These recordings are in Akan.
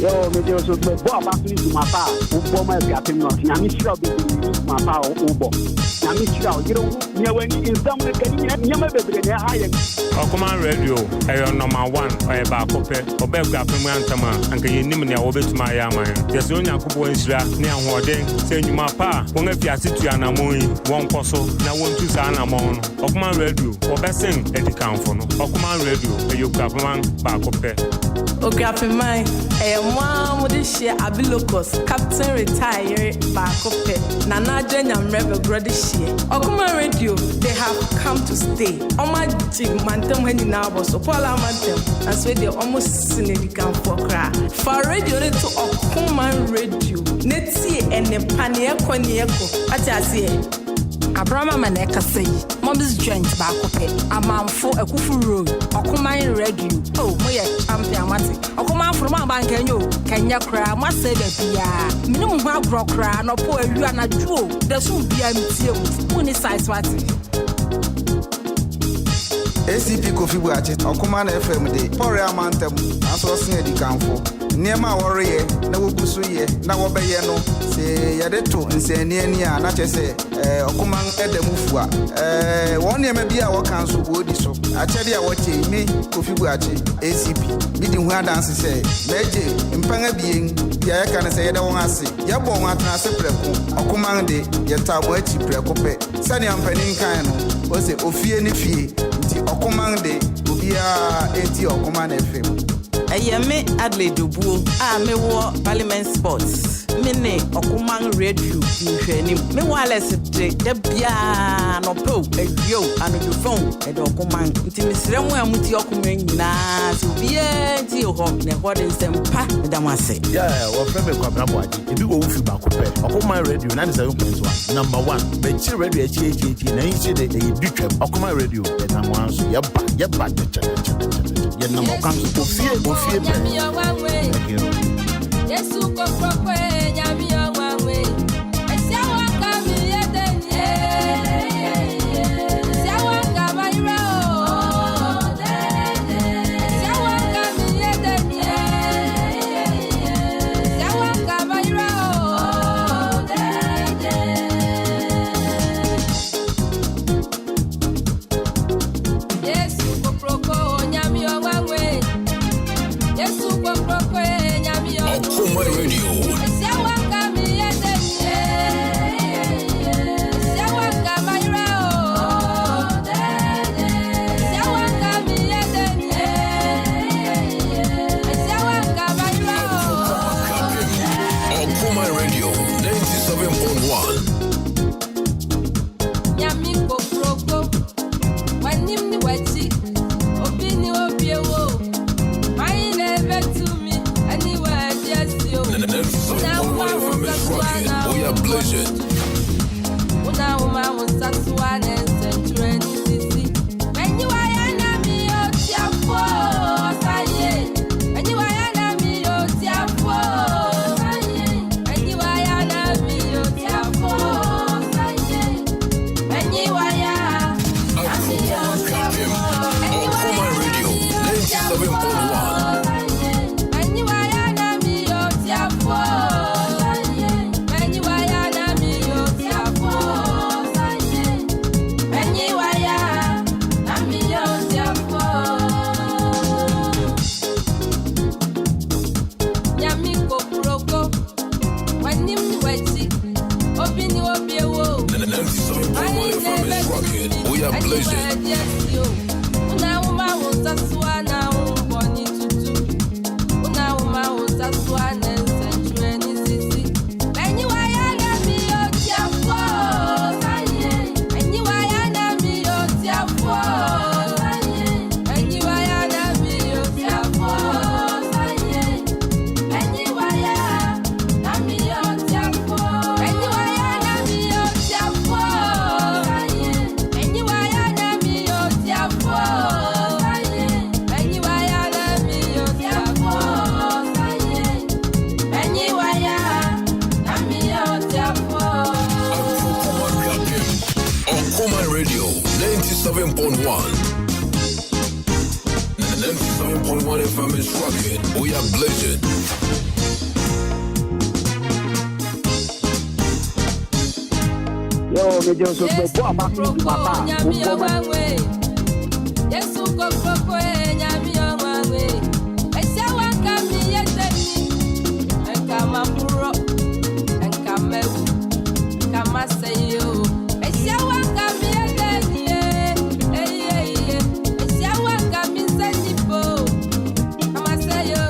Yo, me do so boy back to my pa. Ubo my piapim no. Na me sure be my pa ubo. Na me sure you don't near when you exam the can you bebre na high. Okoman radio number 1 or ba kope obeg piapim antama anka yenim na obetuma ya man. Yes onya kubo nsira ne ahoden se nyuma pa won afiase tu anamon won koso na won tu sa anamon. Okoman radio obesen edikanfo no. Okoman radio piapim ba kope. Ograpimai, mom would share Abilocos, Captain Retire, Bakope, Nana Janyam Rebel Brother Share. Okoman Radio, they have come to stay. Oma Jim Mantem when you now was so Paula Mantem, that's where they almost significant for cry. For radio to Okoman Radio, Netsi and the Paniaco Nieko, what I say. Abrama Maneka say, Mom's joint Bakope, a man for a Kufu road, Okoman Radio. Oh, my champion, Mati. Okoman from my bank and you, Kenya cry, must say that, yeah. Minimum rock cry, no poor you and a jewel. There should be a museum, only size what. ACP Kofi Okoman FM Day, Poria Mantem, as was near the campo. Near my warrior, no Busuye, now obey no, say Yadeto, and say near not just say, Okoman Edemufua. 1 year maybe our council would so. I tell you what me, Kofi ACP, meeting where dances say, Major, in Panga being, ya can say, I don't want to say, Yabon at Nasepreco, Okoman Day, Yatawachi Precope, Sunny and Penincano, was it Ophia Nifi, Okoman Day, Ubia, 80 Okoman FM. Me Adley Dubu, me war Parliament Sports. Me Okoman Radio, me wireless the piano po, a yo, and the phone, and Okoman. It is somewhere with your coming now. So be a deal hop, the what is them pa, Damase. Yeah, or Premier Quabraboy. If you go with Bacope, Okoman Radio 97.1, number 1. But you ready at HHT, and you see the Duke Okoman Radio, and I'm one, so you're back the challenge. Your number comes to fear. Yes, you go for Yami one way. I say, I want to be a day. Say, I want to buy your own. Say, I want to be a day. Say, I want to buy your own. Yes, you go for Yami one way. Yes, you go for Yami. Okoman Radio. Okoman Radio 97.1. Yami go proko. Wanim ni wachi. Obini obiewo. My never to me. Anywhere just you. Now I want to We are blessed. Una uma Saswan and Century City. When you are enemy of Tiafo, and you are enemy of Tiafo, and you are enemy of Tiafo, and you are Okoman Radio 97.1. We are blessed. Okoman Radio 97.1. 97.1 FM is rocking. We are blessed. Yo, me just so go back to my Yes, you go for Yami on one way. I say, one can be a day. And come up, and come out. Come, I say you. I say, one can be a day. I say, one can be sending for. Come, I say you.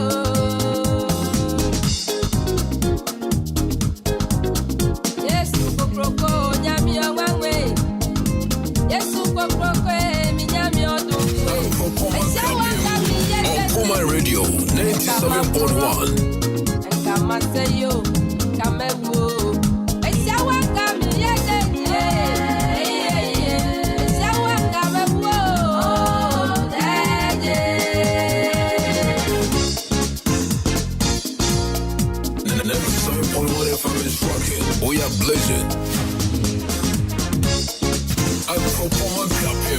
Okoman Radio 97.1. And come and say you, come and woo. It's your one coming, yeah. It's your one coming, whoa. 97.1 FM is rocking. We are blazing. Okoman Kasa.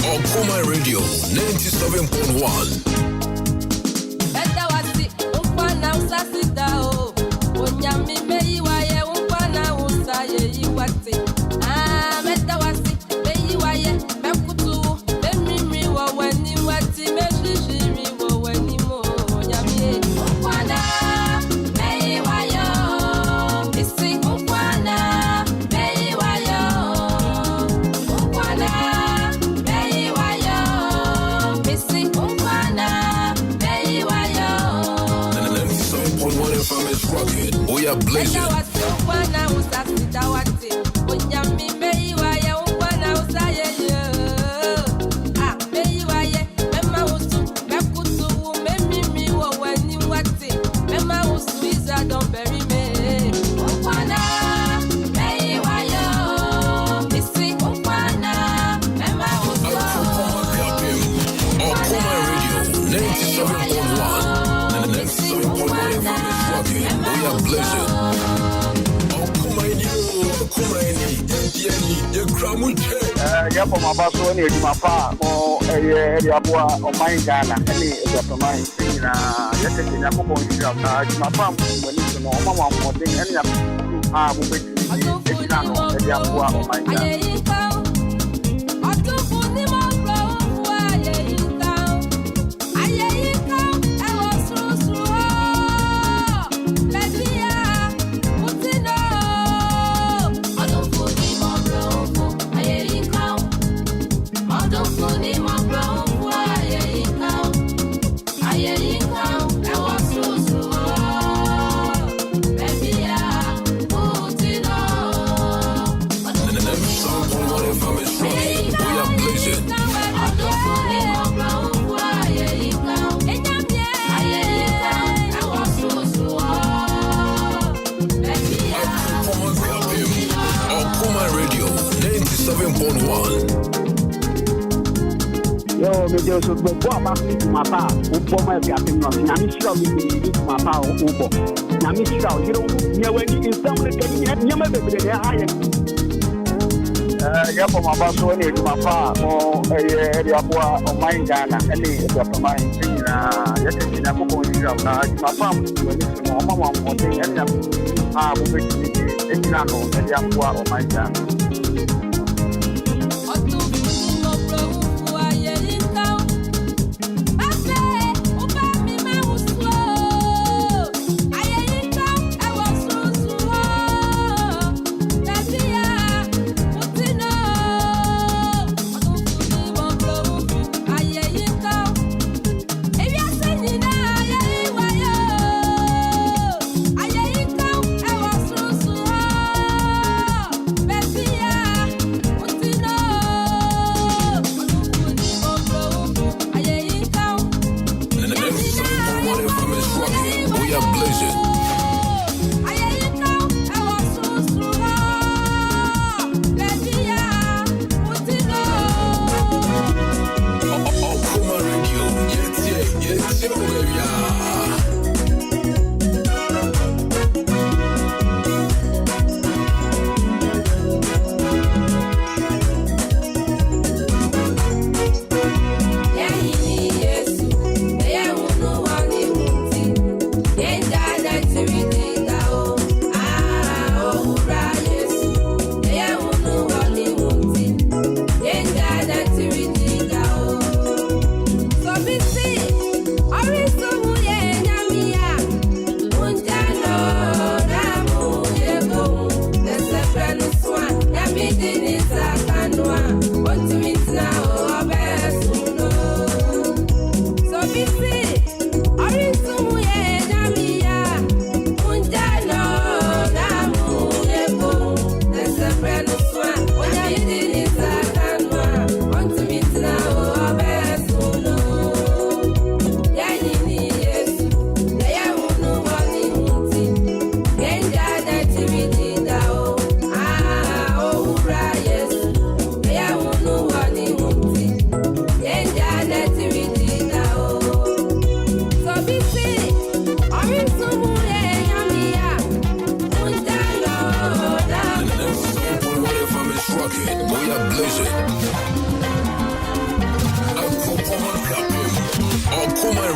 Okoman Radio 97.1. Better was it, Ukwana Usasita, oh. Onyami Mei Waye, Ukwana Usaye, Iwati. Ah, better was it, Mei Waye, Mekutu, Memimi, when you wati, Meshi, when you mo, Yami, Ukwana, Mei Wayo, Isi, Ukwana, Mei Wayo, Ukwana, Mei Wayo, Isi, Ukwana, Mei Wayo. 97.1 FM is rocking. We are blazing. Okoman Radio 97.1. 97.1 FM is rocking. We are blazing. Okoman, you Kramuche. Yeah, for my boss, when you my pa, or a boy or my Ghana, any of my thing, yesterday, I'm going to my farm when you know, Mama, for thing, any of my Okoman Radio 97.1. Yo, me just go back to my pa. Ubo my captain no. Na mi sure me my pa ubo. Na mi sure you know me when in some way can you me be there high. Yeah, for my boss when you my pa or area boy on my Ghana any of my thing yesterday na ko ko you na my pa when you know mama one thing any we be no area boy on my Ghana. We are blazing. Okoman Radio, yes, baby. Sorry,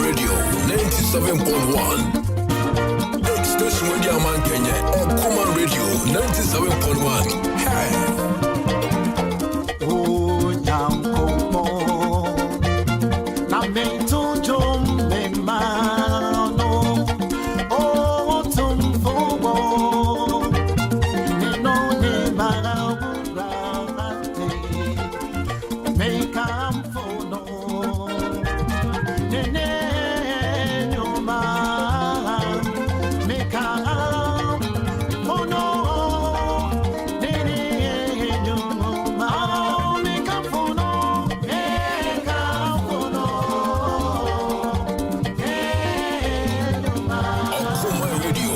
Radio 97.1. Next station with your man Kenya, Okoman Radio 97.1. Hey. Oh, Nyankomo, na me to jom me mano. Oh, tumfobo, ne no ne maraburate, me camfono, ne nyoma, me camfono, ne nyoma, me camfono, me camfono, Okoman Radio.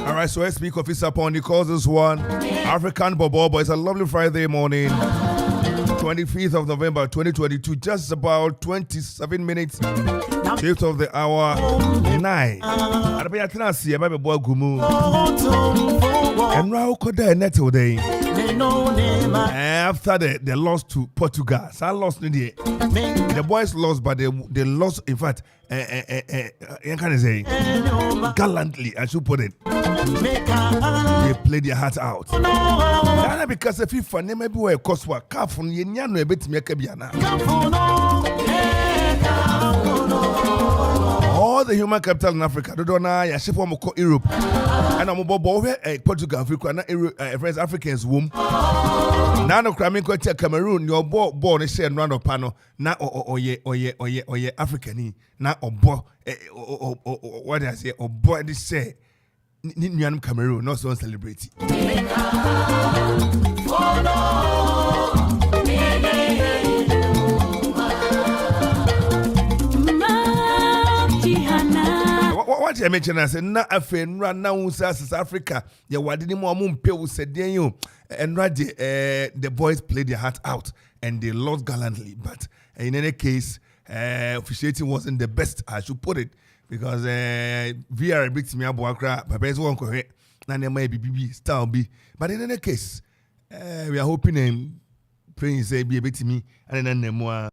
All right, so let's speak of this upon the causes one. African Bobo, it's a lovely Friday morning, 25th of November 2022, just about 27 minutes, shift of the hour 9. And now today. After they lost to Portugal, so I lost in the boys lost, but they lost. In fact, can I say gallantly? I should put it. They played their hearts out. That's because if FIFA never be a cost work, careful, you know a bit me all the human capital in Africa, don't know. I ship from Europe, and I'm about Portugal, Africa, friends Africans womb. Now no cramming Cameroon, your born a share and run of panel. Now oye African. Now what I say or boy this say. Ninianum Cameroon, not so celebrity. What you mentioned, I said, not a friend run now, South Africa. You were didn't more moon pay said, you and the boys played their heart out and they lost gallantly. But in any case, officiating wasn't the best, I should put it, because VR brings me up, Papa's won't correct. Now there might be BB, Star B. But in any case, we are hoping and praying, say, be a bit to me, and then more.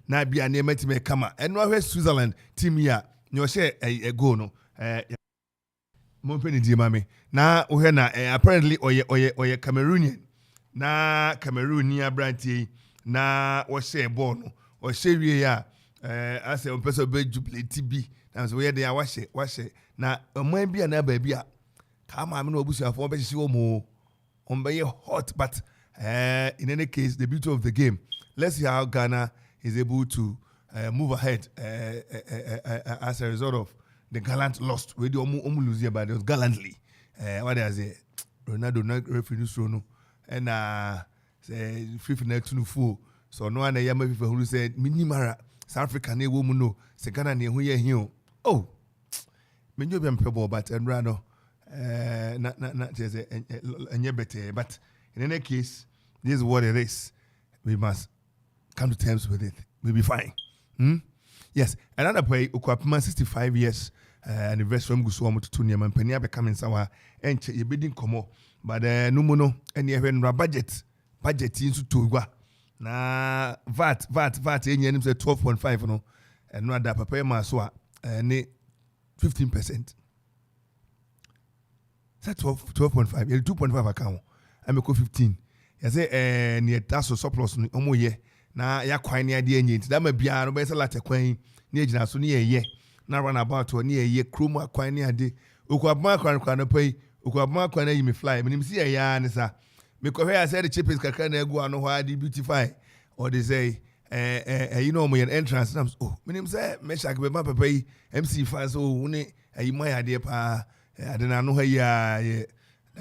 Now be a name to me, come and now Switzerland, team here. You share a go no. Mompeni di mami. Na uhena apparently oye Cameroonian. Na Cameroonian brandy na share ball no. Or share we ya. I say on person be jubilate TB. Na so we dey wash it. Na omo bia na ba bia. Come am no obusu afo be hye omo. On be hot, but in any case the beauty of the game. Let's see how Ghana is able to move ahead as a result of the gallant lost. We do lose here, but it was gallantly. What I say, Ronaldo not referee no, and say fifth net to full. So no one yama people who said minimara South Africa ne woman no, se Ghana ne who ye here. Oh, me you be unplayable, but and rano not just a better. But in any case, this is what it is. We must come to terms with it. We'll be fine. Yes, another play, Okoman 65 years anniversary from Guswam to Tunia and Penia becoming sour and you bidding como, but no mono and you have budget into Tugua. Na VAT, and you say 12.5 no, and not that papa maswa and 15%. That's 12.5, 2.5 account. I'm a 15. I say, near Tasso surplus no ye. Na ya kwan ne ade enyi da ma bia no be se late kwan ne agina so ne ye na run about to ne ye krom kwan ne ade okwaban kwan no pai okwaban kwan yi me fly me nim si ya ne sa me ko hwe say the cheapest kakra na egu ano ho ade beautify or they say you know me an entrance na oh me nim say me shak be ma papa yi MC fans oh ne ayi mai ade pa ade na no ha ya ye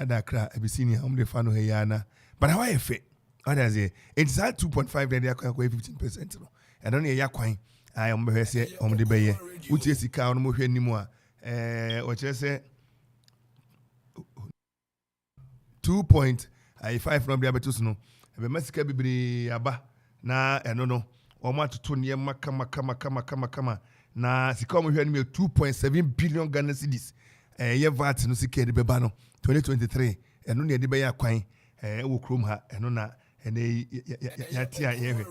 da kra abisinia de fa no ha ya na but how I fit. What is it? It's at 2.5, then they are 15%. I don't hear Yaquine. I am here say on the bay, which is the car on motion anymore. What you say 2.5 from the Abetusno. A Mexican baby aba na no ɔmo atoto nneɛma kama na sika ɔmo hwɛ no 2.7 billion Ghana cedis ɛyɛ VAT no sika de bɛba no 2023 ɛno ne yɛde bɛyɛ akwan ɛwɔ kurom ha ɛno na ɛnɛ yɛate a yɛhwɛ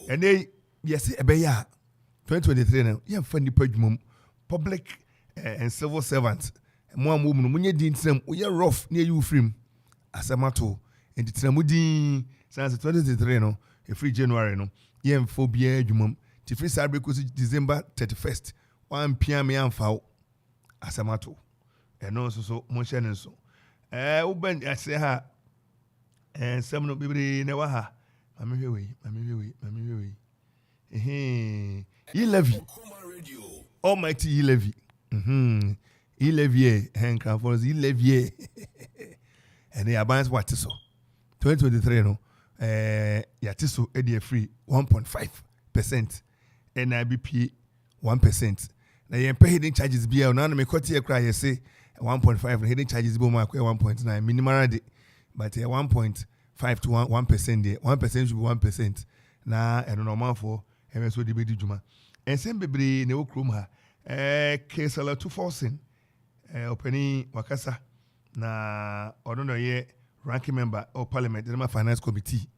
ɛnɛ yɛsɛ ɛbɛyɛ a 2023 no yɛmfa nnipa adwuma public and civil servants mo a mo mu no mo nyɛ din tinam woyɛ rough ne ɛyi wo firim asɛm ato nti tinam din sanse 2023 no ɛfiri January no yɛmfa obiara adwuma mu ti free saa bɛkɔsi December 31st wampia me amfa wo asɛm ato ɛno nso so mo hyɛ ne nso woban asɛ ha nsɛm no bebree na ɛwɔ ha mamehwɛ wei E-Levy Almighty E-Levy E-Levy nkrafo E-Levy and the abans what so 2023 no yate so e dey free 1.5% and IBP 1%. Na yen pay hidden charges bia na me kwati ekra ye say 1.5 hidden charges bo ma 1.9 minimal de but 1.5 to 1% there 1% should be 1% na eno normal for e so de be di djuma ensem bebre na okrom ha Kesala 240 openi wakasa na ono no ye ranking member of parliament in my finance committee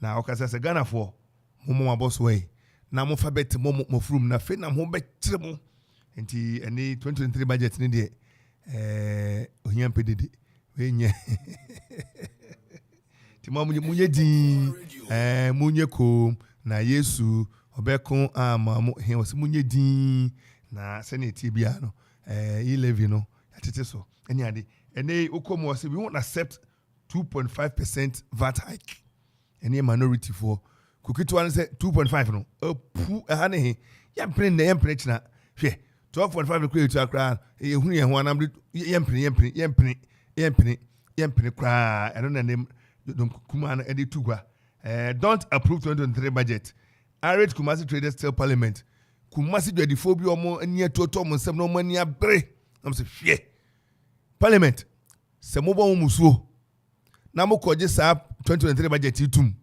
na wakasa se Ghana for mo boss way na mo fa bet mo from na fe na mo betre mo enti eni 2023 budget ni de ohia pedede we nye ti mo munye din munye ko na Yesu obekon ama mo he wose munye din na senate bia no E-Levy no atete so any ade ene Okoman was we won't accept 2.5% VAT hike any minority for kukitu one say 2.5 no pu hane he yempre china hwe 12.5 no create akra ehunu ye ho anam yempre kra eno na nem dom kuma na ede tugwa don't approve 2023 budget irate Kumasi Traders Steel Parliament Kumasi dwadifo bi omo ani atoto omo nsem na omo ani abre am se hwe Parliament se mo bon musuo na mo koje sa 2023 budget itum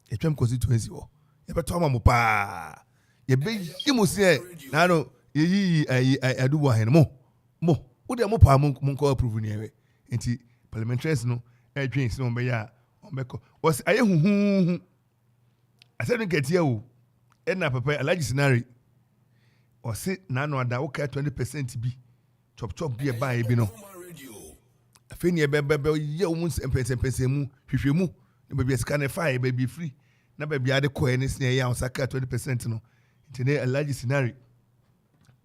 etwem constituency o ye beto ama mo pa ye be yimu se na no ye yi adubo ahen mo wo de mo pa mo ko approve ni ewe enti parliamentarians no edwen se no be ya omeko was aye huhu asedun ketia o na papa alaji scenario o se na no ada wo ka 20% bi chop bi e ba e bi no afeni e bebe ye o mu empese mu hwehwemu na baby scan fire baby free na baby ade ko ene se ya on saka 20% no ntene alaji scenario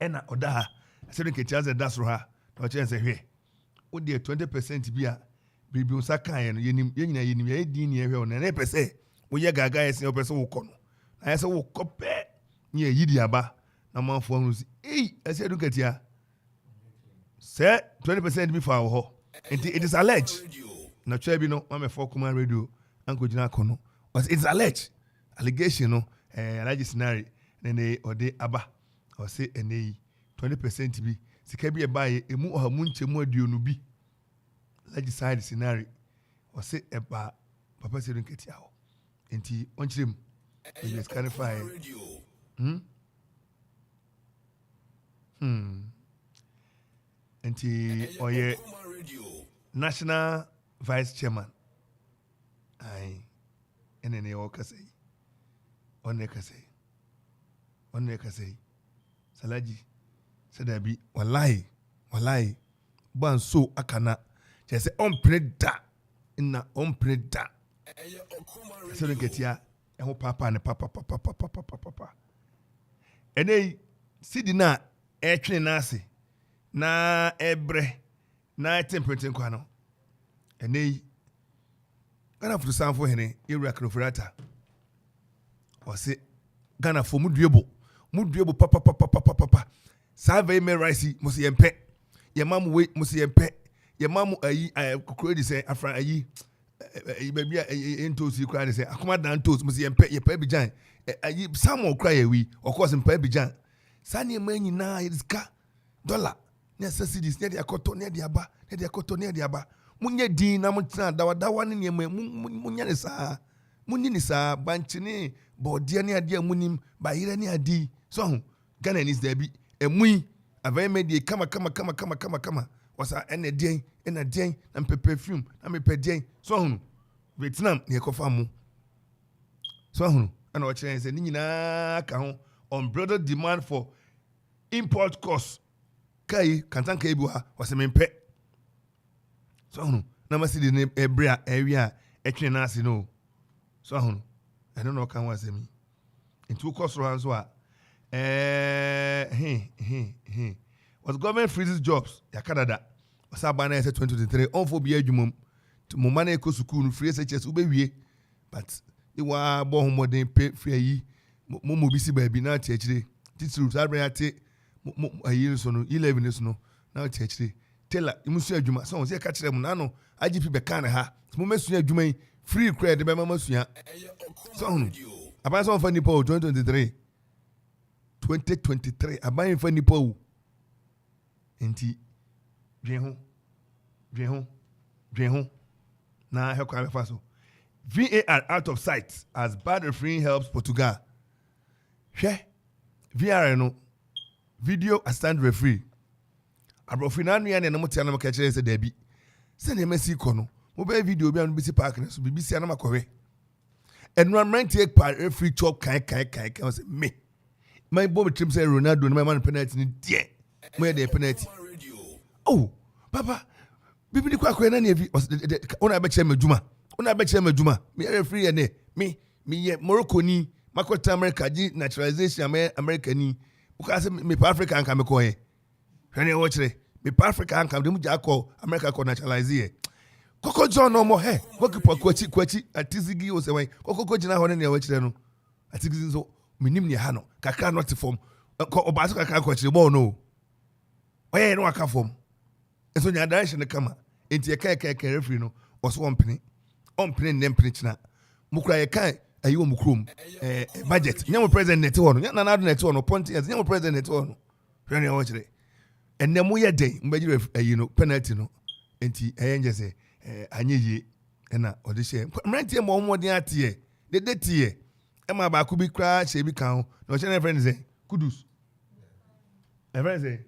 na oda ha asedun ketia ze dasro ha to che se hwe wo de 20% bi a baby on saka ye no yenim ye din ni e hwe o na pese wo ye gaga ye se o pese wo kɔ no na ye se wo kɔpɛ ni e yidi aba na manfo anu si asedun ketia say 20% bi fa wo ho it is alleged na twa bi no mama for Okoman radio anko gina kono but it's alleged allegation no alleged scenario ne ode aba o say ene 20% bi sika bi e bae emu ohamu nchemu aduonu bi alleged side scenario o say eba papa sedun ketia ho enti onchirem we clarify enti oye national vice chairman ai enene okasei onne kasei salaji sadabi wallahi banso akana jese onpreda na onpreda se nketia eho papa ne papa ene sidi na etwe na ase na ebre na temperature kwa no ene Ghana for sanfo hene ewura krofrata o se Ghana for muduebo papa save me rice musi yempe ye mamu we musi yempe ye mamu ayi kokoro di se afra ayi baby entosi kra di se akoma dan toast musi yempe ye pa bijan ayi samo kra ye wi of course mpa bijan sane ma nyina iska dollar necessities ne dia koto ne dia aba munye din na mutena dawa ne ne munye ne saa munni ni saa banchini but dear near dear munim by any adi. So Ghana is there be a mui a very media kama was a any day and perfume and me per so Vietnam near Kofamu. So and what chance and nina on broader demand for import costs. Kai Kantan Kabua was a main pet. So now see the name Ebria area Echenasi no. So I don't know can was me. In 2 cost rounds what was government freezes jobs ya Canada. Was Abana 2023 on for be adwumum to Momane ko sukuu free SHS ubewie but they were born modern pay free mo bisi baby na chechire titru sabrate a year so no 11 is no na chechire tell imusu adwuma so say ka kire mu na no IGP be kan ha mo mesua adwuma free credit be masua so aban so fa nipo 2023 aban fa nipo enti dwen ho na he kwa fa so VAR out of sight as bad refereeing helps Portugal. VAR no video assistant referee. Abrofina no ya na mo tia na ka kire se da bi. Se na emesi ko no. Mo be video bi anu bi si park na so BBC na makowe. Environment take part referee chop kai say me. My boy trim say Ronaldo na man penalty ni die. Mo ya dey penalty. Oh, papa. Bibi kwa kwa na evi ona be kire madwuma. Ona be kire madwuma. Me referee ya ne. Me ye Morocco ni makota America ji naturalization America ni. Ukase me pa Africa anka me ko ye. Hwane wo kire. Me pa Africa anka de mu ja ko America ko naturalize ye. Koko John no mo he. Gokipa kwachi atizigi o se wan. Koko jina ho ne ne wo kire no. Atizigi so minim ne ha no. Kakra not form. Ko obaso kakra ko kire bo no. Oye no aka form. So nya direction kama enti kai referee no oso ompene nempene china mukura ye kai ayi wo mukrom budget nya mo president net ho no nya na net ho no point nya mo president net ho no hwe ne ho kire enne mo ye den mbagire ayi no penalty no enti nje se anyeye na ode she mrantie mo modern atie de tie e ma ba ku bi kra she bi kan ho no che na friend say kudus friend say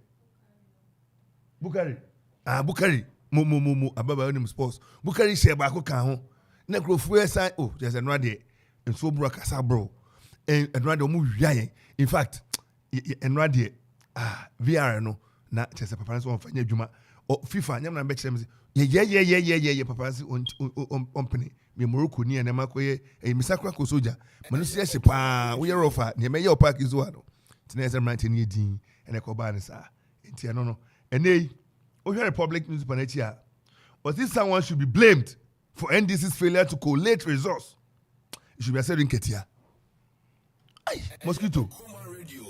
Bukari mo ababa onim sports Bukari share ba ko kan ho na krofu esa oh there's a nrade enso bro kasa bro nrade mo wiaye in fact nrade VR no na chese papa so onfanya adwuma FIFA nyam na be kire me ye papa si ompany me Morocco ni na makoye misakra ko soja manu si hye pa wo ye rofa ne me ye park izo no tinese mrante ni din ene ko ba ne sa enti no enei Ocean Republic newspaper here. But if someone should be blamed for NDC's failure to collate results, it should be said in Ketia. Ay, mosquito.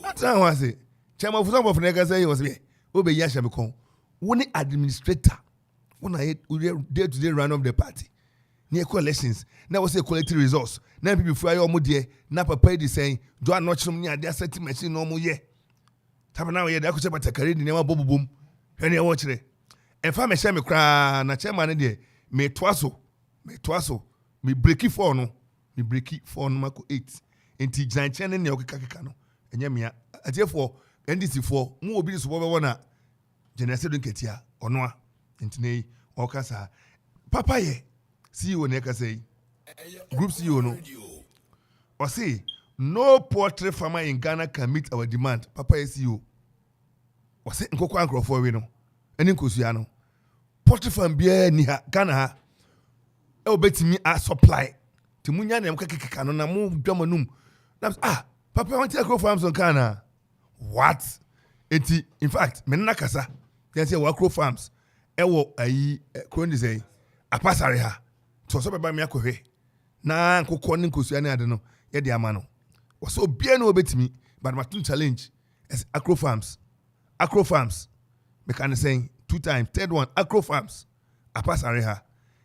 That's how I say. Chairman of some of the say he was here. Obe Yasha Mekon. One administrator. One day-to-day run of the party. Near coalitions. Now was a collecting results. Now people fly your mudie. Now papa is saying, do I not show me a their setting machine no more year. Now yeah, that could say about a career in the boom boom. Any watch it. And fa me share me kra na chairman de me toaso me breaki for no mako 8 enti giant channel ne okeka no enye mea atefo NDC for mu obi so bo be na generation nketia ono a enti nei okasa papa ye CEO ne ka say group CEO no o say no poultry farmer in Ghana can meet our demand papa ye CEO o say nkoko ankrofo we no eni nkosua no poultry farm bia ni ha Ghana ha e obetimi a supply ti munya na mkakeka no na mu dwamanum na papa want to grow farms on Ghana what eti in fact me na kasa they say wa grow farms e wo ayi kroni say apasare ha to so beba me akohwe na nkoko ne nkosua ne ade no ye de ama no wo so bia na obetimi but matun challenge as agro farms me can say 2 times third one agro farms apasare ha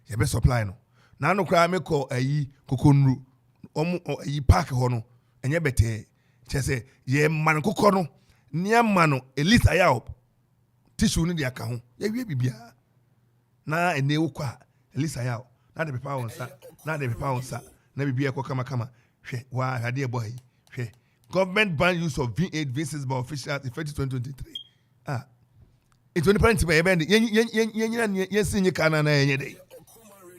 ye be supply no na no kra me ko ayi kokonru omo ayi park ho no enye bete che se ye man kokko no nia man no elite aya tissue ni de aka ho ye wie bibia na ene wo kwa elite aya na de pepa won sa na bibia ko kama Why had dear boy? Government ban use of V8 V6 by officials effective 2023. It's only point to be event. Yes, in your canana any day.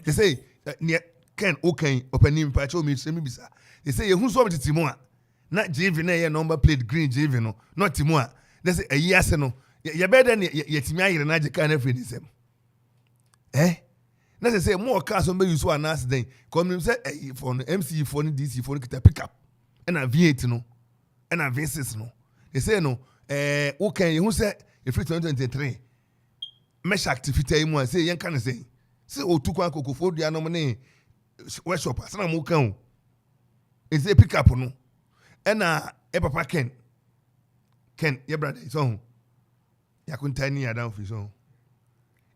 They say near Ken okay opening patcho me bisa. They say who's over to Timor. Not Jivine number plate green Jivino, not Timor. They say a yes no. You better than yet me and I can every them. Let's say more cars on use one last day. Come him say for MC phone DC phone kita pick up. And a V8 no. And a V6 no. They say no. Okay, who say if 2023 mesh activity mu say yen kan say otukwa kokofo dua no ne workshop asana mu kan e say pick up no na e papa Ken your brother so yakuntani ya down fi so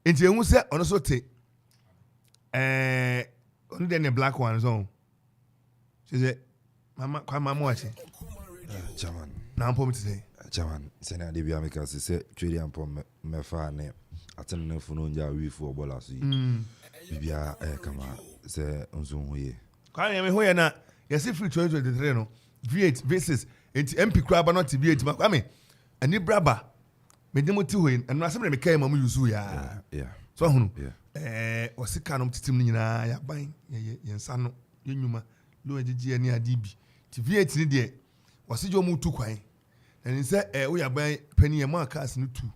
enti ehun say ono so te onu de ne black one so say mama kwa mama wache chairman na mpom say chairman sena de bia make say twedi ampom mefa ne atene funu nja wifu obola so yi bibia kama se nzunhu ye kwa me ho ye na yesi free 2023 no V8 V6 enti MP kra ba not V8 ma kwa me ani braba me de moti hoyin eno asem na me kai mamu yusu ya so hunu osika no titim ni nyina ya ban ye nsa no ye nyuma lo agigi ani adibi ti V8 ni de wasijo mu tu kwan and say we are buying penny a mark cars no two.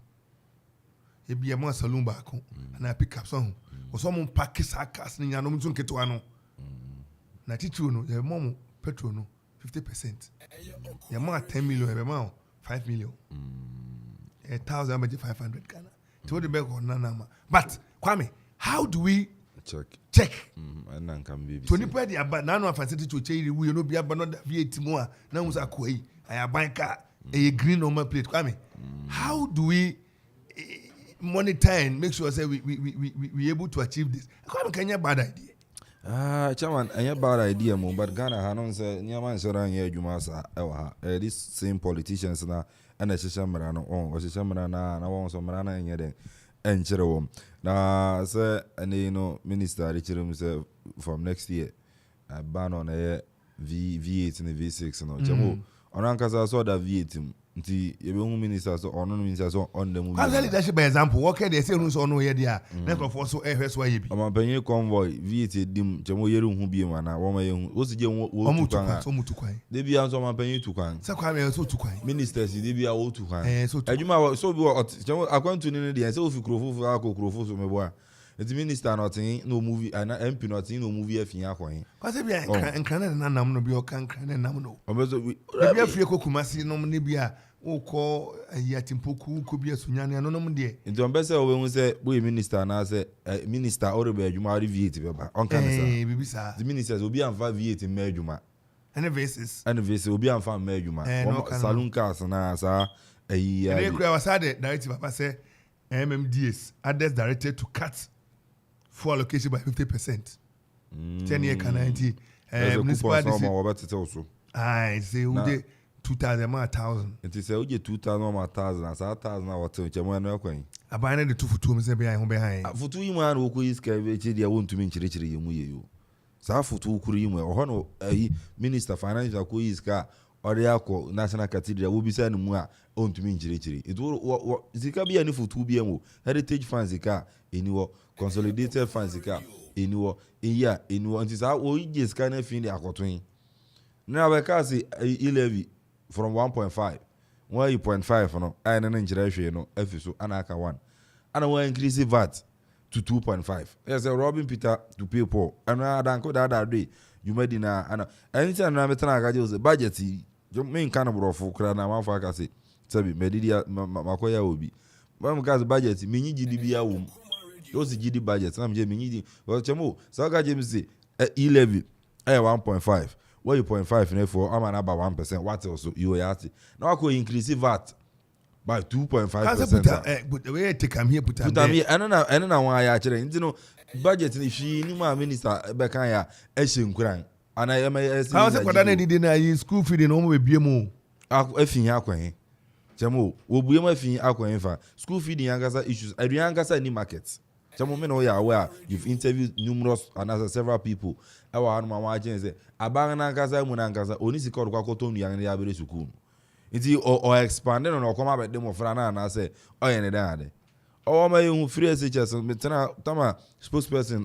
It be a more saloon back and I pick up some or someone pack his cars in Yanom Ketuano. Natitu no, your mom petrol no 50%. Your ma 10 million every month, 5 million. 1,500 Ghana. To the back on Nanama. But Kwame, how do we check? And can be to nipper the about none of facility to change we no be about not V8 more. Now was a quay. I have buying car. A green number plate. Kwame, how do we monitor and make sure say we able to achieve this? Kwame, can you bad idea? Chairman, a bad idea, but Ghana Hanon say Nyaman Soran here, Jumasa, this same politicians now, and a Shamrano on, or Shamrana, and I want some Marana in here, and Cherowom. Now, sir, and you know, Minister Richard himself from next year, I ban on a V8 and the V6 and Jamo. On Kasa saw that V8 nti ebe hu minister so ono minister so on the movie. Can leadership by example. What can they say who's on here there? Next of also ehwes wa yebi. Ama panyin convoy V8 dim chemo yeru hu bi ma na wo ma yehu. Wo si je wo tukwan. So mutukwan. De bia so ma panyin tukwan. Sa kwa me so tukwan. Ministers de bia wo tukwan. So adwuma so bi chemo akwantu ni de say ofi krofo akokkrofo so mebo a. The minister nothing no movie and MP nothing no movie afin akwan. Kwase bia nkran na nam no bi o kan nkran na nam no. Obezo bi afie kokumasi no ne bia o ko ayatimpoku ko bia sunyane no nom de. Nti ombese o we say boy minister na say minister or be adwuma V8 beba. On kan say. Bibi sa. The ministers obi anfa V8 me adwuma. And verses obi anfa me adwuma. Saloon cars na sa ayi. They kura wasade directive papa say MMDS others directed to cut full allocation by 50%. 10-year canality. Municipality. I say we did 2,000 more 1,000. It is a 2,000 more 1,000. As 1,000 hours to Chaman Queen. I buy the 2 for 2 minutes behind. For 2 man who is carried, I want to mean Chirichiri you. So for 2 Kurim or Hono, a minister financial quiz car or the Alco National Cathedral will be sent more on to mean Chirichiri. It will Zika be any for 2 BMO, heritage fancy car in your consolidated fancy car in your year in one is our wages kind of thing. Now, I can say a levy from 1.5, 1.5 no, and an injury, no, FSO, and Aka 1. And I will increase the VAT to 2.5. Yes, a Robin Peter to pay poor. And I don't go that day. You made in a anytime I'm a budget. You mean cannibal for Crana, one for Cassie. Sabi, Medidia, Makoya will be. One guy's budget, mini GDB womb. Those GD budgets, I'm Jamie. Well, Chamo, Saga James say, E-levy, 1.5. Where you 0.5 in for I'm an about 1%. What else you are at? Now I could increase VAT by 2.5%. But the way I take I'm here, put me and then why I actually, you know, budget if she knew my minister Bekaya Eshin Kran. And I am a school feeding home with BMO. Effing Aquain. Jamo, will be my thing Aquain for school feeding Yangasa issues. Adrian Gasa any markets. Some men are aware you've interviewed numerous and several people. I want my wife say, "Abang Kasa, Munankasa, only si called Kwakoton Yang Yabe Sukun." It's or expanding or come up at them of Frana and I say, "Oh, and dad." Oh, my own free SHS, Tama spokesperson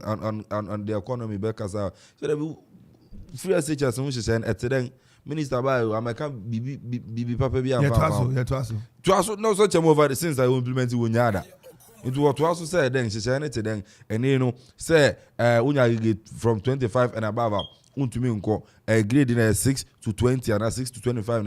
on the economy, Bekasa. So free SHS, which is an at Minister by American BB Papa Bia. To no such a move since I implemented Wunyada. It was to also say then she said it then and you know say when get from 25 and above to me a grade in a 6 to 20 and a 6 to 25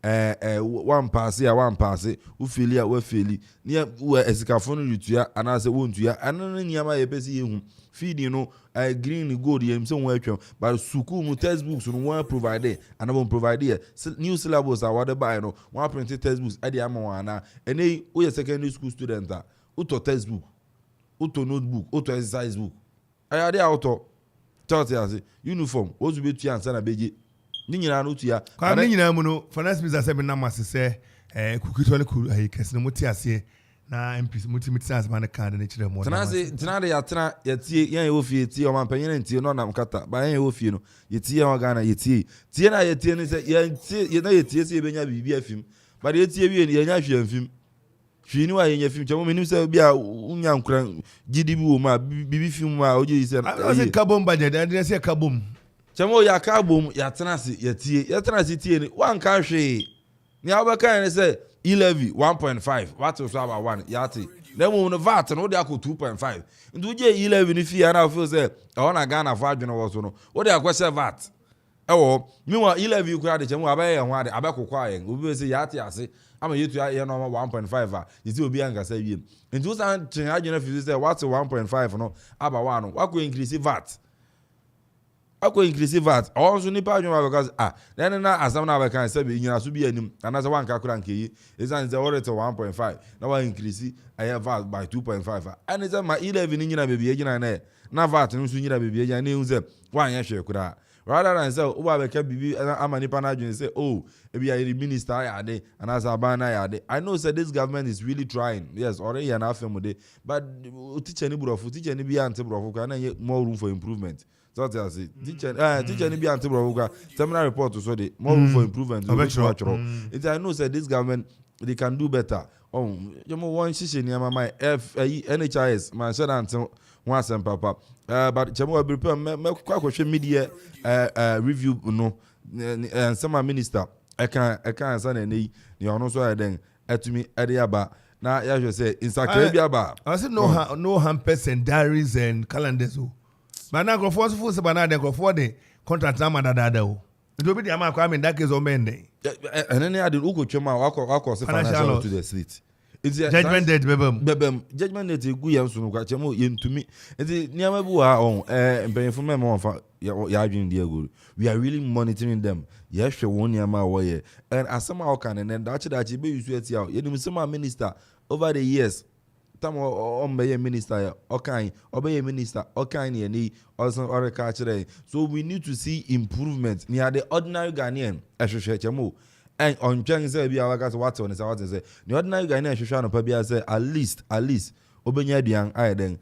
and a one pass here one pass it who feel ya we feel near where a scaphone you and I say won't you and then near my PC feed you know a green gold him somewhere but sukumu textbooks on one provided and I won't provide here new syllables are what buy no one printed textbooks at the Amwana and they we a secondary school student auto textbook, auto notebook, auto exercise book. I had the auto. Tell uniform. What's the bit answer a beji? Nina no tia. Nina mono. Finance minister said na must say. Kukitwale ku kesi muti ase na MP muti mitsanz man card na chire mo. Tena ya tena yetie yan ofie tie o man panyin ntie no na mkata. Ba yan ofie no yetie yan Ghana yetie. Tie na yetie ni se ye na yetie se benya bibi afim. Ba yetie wi ye nya hwe afim. Fini wa yenye film chamo menim say bia unya nkura GDB wo ma bibi film ma oje say I say carbon budget and say carbon chamo ya carbon ya tenase ya tenase tie ni wan ka hwe ni abaka ni say 1.5 what so about 1 ya ti dem wo no VAT no de akọ 2.5 ndu je 11 ni fi na feel say o na Ghana fa adwene wo so no wo de akwese VAT ewo miwa 11 kura de chamo abaye ho ade abekokwa ayen obi say ya ti ase ama yetu ya no 1.5 you see obi anga say wiem nti usan chen agena fi say what 1.5 no aba wa no wako increase VAT also ni pa adwuma because then na asam na ba kan say be nyina so bi anim anasa wanka kura nkeyi isan say order to 1.5 na wa increase aye VAT by 2.5 and is my 11 nyina be bi agina na VAT no so nyina be bi agina na hu say wan ya hwe kura rather than say uba beka bibi amani pana adwene say oh ebi ya minister yade and as abana yade I know say this government is really trying yes already an afem de but teacher ni burofu teacher ni bi ante burofu ka na more room for improvement so I say teacher ni bi ante burofu ka seminar report so de more room for improvement it I know say this government they can do better you mo one shishe ni my NHIS man said until once and papa but chamo be prepare me kwakwohwe media review no and some minister I can answer na nei ni ono so eden atumi ade aba na ya hwe say insakra bi aba I said no hampers and diaries and calendars o but na go for so bana den go for the contract na madada o it be the am akwa me that case o mende and then ade ukotwema wakọ financial to the street judgment date bebem judgment date gu ya nso no kwa chemo yentumi enti niam bu ha mpanyefo me mo fa ya adwin dia go we are really monitoring them ya hwe won niam a wo ye and asema o kan and dachi be use eti a yenim sema minister over the years tam o mbeye minister ya okan obeye minister okan ne ni also oreka kire so we need to see improvement near the ordinary Ghanaian ehwehwe chemo and on Jen say be our guys what on say the ordinary guy na hwehwe no pa bia say at least obenya duan ai den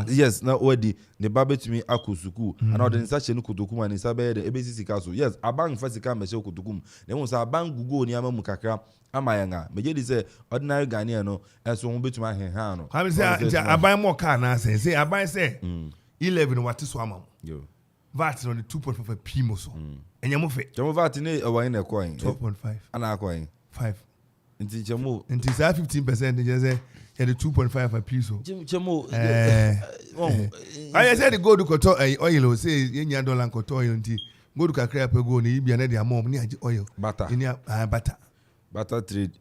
yes na odi ne babetumi akosuku and odin sache no kotokum ani sabe de ebesi sika so yes abang fasika me she kotokum ne won say abang gugo ni amamu kakra amayanga meje di say ordinary Ghanaian no eso won betuma henhan no kam say abang mo ka na say abang say 11 what so amam yo VAT no 2.5 p mo so enyamo fe jamo VAT ne awan na coin 12.5 ana coin 5 nti jamo nti say 15% je say the 2.5 a piece so jamo I said the go to koto oil say yenya dollar koto oil nti go to kakra pe go ni bia na dia mom ni age oil butter ni butter trade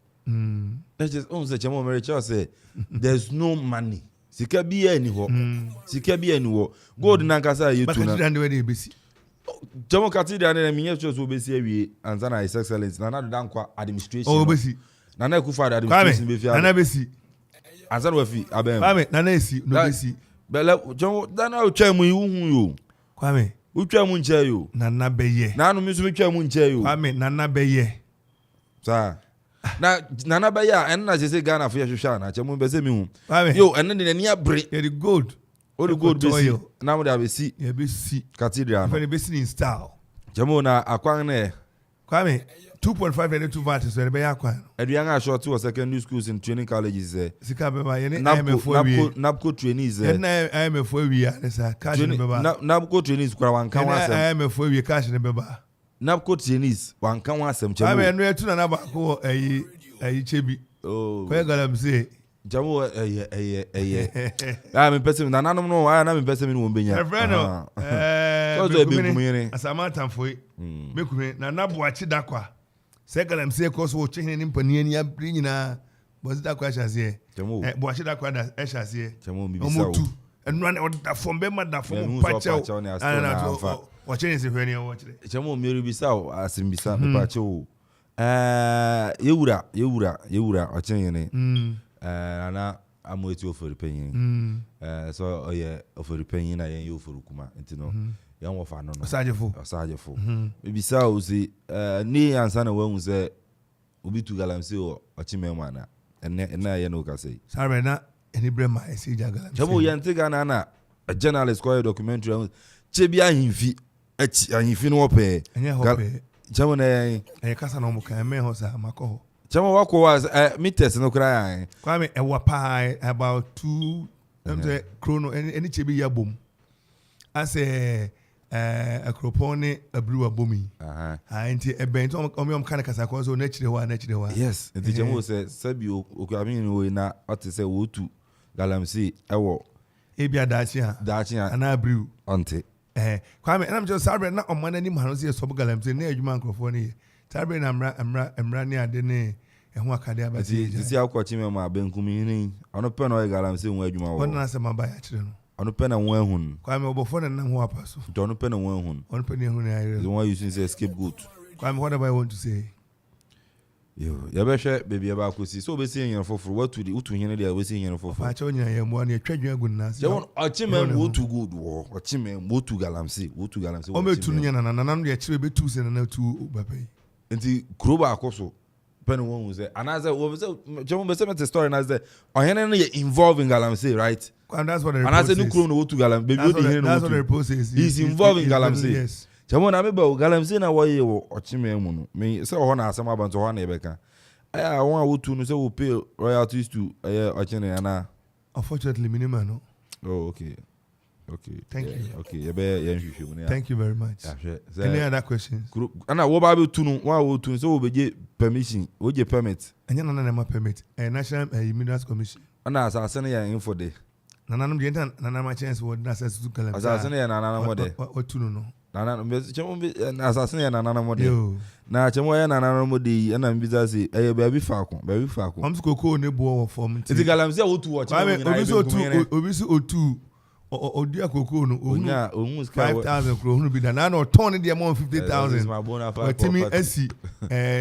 let's just say jamo America say there's no money sika bia ni ho gold na nkasa yetu na bakati we dey besi jamo katidra na minye so obesi awie anzana his excellence na do dankwa administration obesi na na kufa administration be fi na besi anzana wa fi abem kwame na esi no besi bele jamo dana otwa mu ihu yo kwame otwa mu nche yo na beye na anu mi so twa mu nche yo kwame na beye sa na nana ba ya en na se Ghana for hwehwa na chemu be se mi hu Kwame. yo en ne ni abre The gold. o the gold be si na mo da be si Yeah, be see. cathedral For no the best in style. chemu na akwan na Kwame, 2.5 and 2 VAT so be yakwan. aduan a short to secondary schools and training colleges Sika be ba ye ne IMF napco trainees ye na IMF we ya ne sa cash ne be ba. napco trainees kwa wan kan wa asem IMF we cash ne be ba. napco trainees wan kan wa asem chemu Kwame no etu na ba ko ayi chebi. oh Ko galamse. chemu ah me person na nanom no ah na me person no benya Efreno. so be kumire Asamata foi. Me kume na naboachi dakwa. Sekalam se ko so chehne ni mpani ani abri nyina. Bozi dakwa hyase. chemu Boachi dakwa da hyase. chemu mi bisa Omotu. Enu na oda fom be ma da fom pacha. Ana to. Wachene se hwani wo chire. chemu mi bisa asim bisa me pacha o yewura ochenye ne na amoeti ofori penyin so oye ofori penyin na yen ofori kuma ntino yan wo fa no osajefo bibisa o si ni ansa na wan se obi tu galamse o ochimem ana ena ye no ka sei sarbe na eni brema esi jagalamse chamo yente gana na a journalist ko documentary chebi ahimfi no ope chamo na kasa no mo kan me ho sa makọ chamo wako was meters no kra Kwame ewa pa about 2 chrono any chebi ya bom ase akropone abru abomi nti ebent om kan kasa ko so na chire wa yes nti chamo se sabi okuami no na otse wotu galamsi ewo ebia dachi ana abru onte Kwame I'm just sorry na omana ni manu se so galamsi na adwuma ankrofo ne sorry na mra ne ade ne ehu akade abati si akwachi me ma benkumi ni ono pe no galamsi nwa adwuma wo wona se maba ya chire no ono pe na nwa ehun Kwame obofo na ho apaso ono pe na nwa ehun ono pe ne ehun ayire the one using say scapegoat Kwame what about I want to say yo ya be hwe baby ba akosi so be say yen foforo watu di utu hene dia we say yen foforo fa cha onya ye mo na atwadwa agu na se jawon ochimem wotu good wo ochimem wotu galamsi o metu nya na no de chire be tu se na tu babai nti kroba akoso pen won say anaze wo say jawon be say me story na say ohene no ye involving galamsi right and that's what the report anaze no kro no wotu galamsi baby odi hene no that's what the report says he's involving galamsi yes chamo na meba galamsi na wo ye wo ochimem mu no me say ho na asem abanto ho na ebeka aya won awotu no say we pay royalties to ochine ana unfortunately minimum no oh okay thank you okay thank you very much any other questions ana wo ba be tunu wa wo tunu so wo beje permission wo je permit anya na ma permit national minerals commission ana asase na ya info de nananum de nana ma chance wo na access to kala asase na ya nana mo de o tunu no nana me chemo asase na ya nana mo de na chemo ya nana mo de ana mbiza se baby faako am skoko ne bo wo form ti galamsi wo tu wo chemo obi so otu odi akoko no ohun 5,000 kro hunu bi da na turn de mo 50,000 otimi asi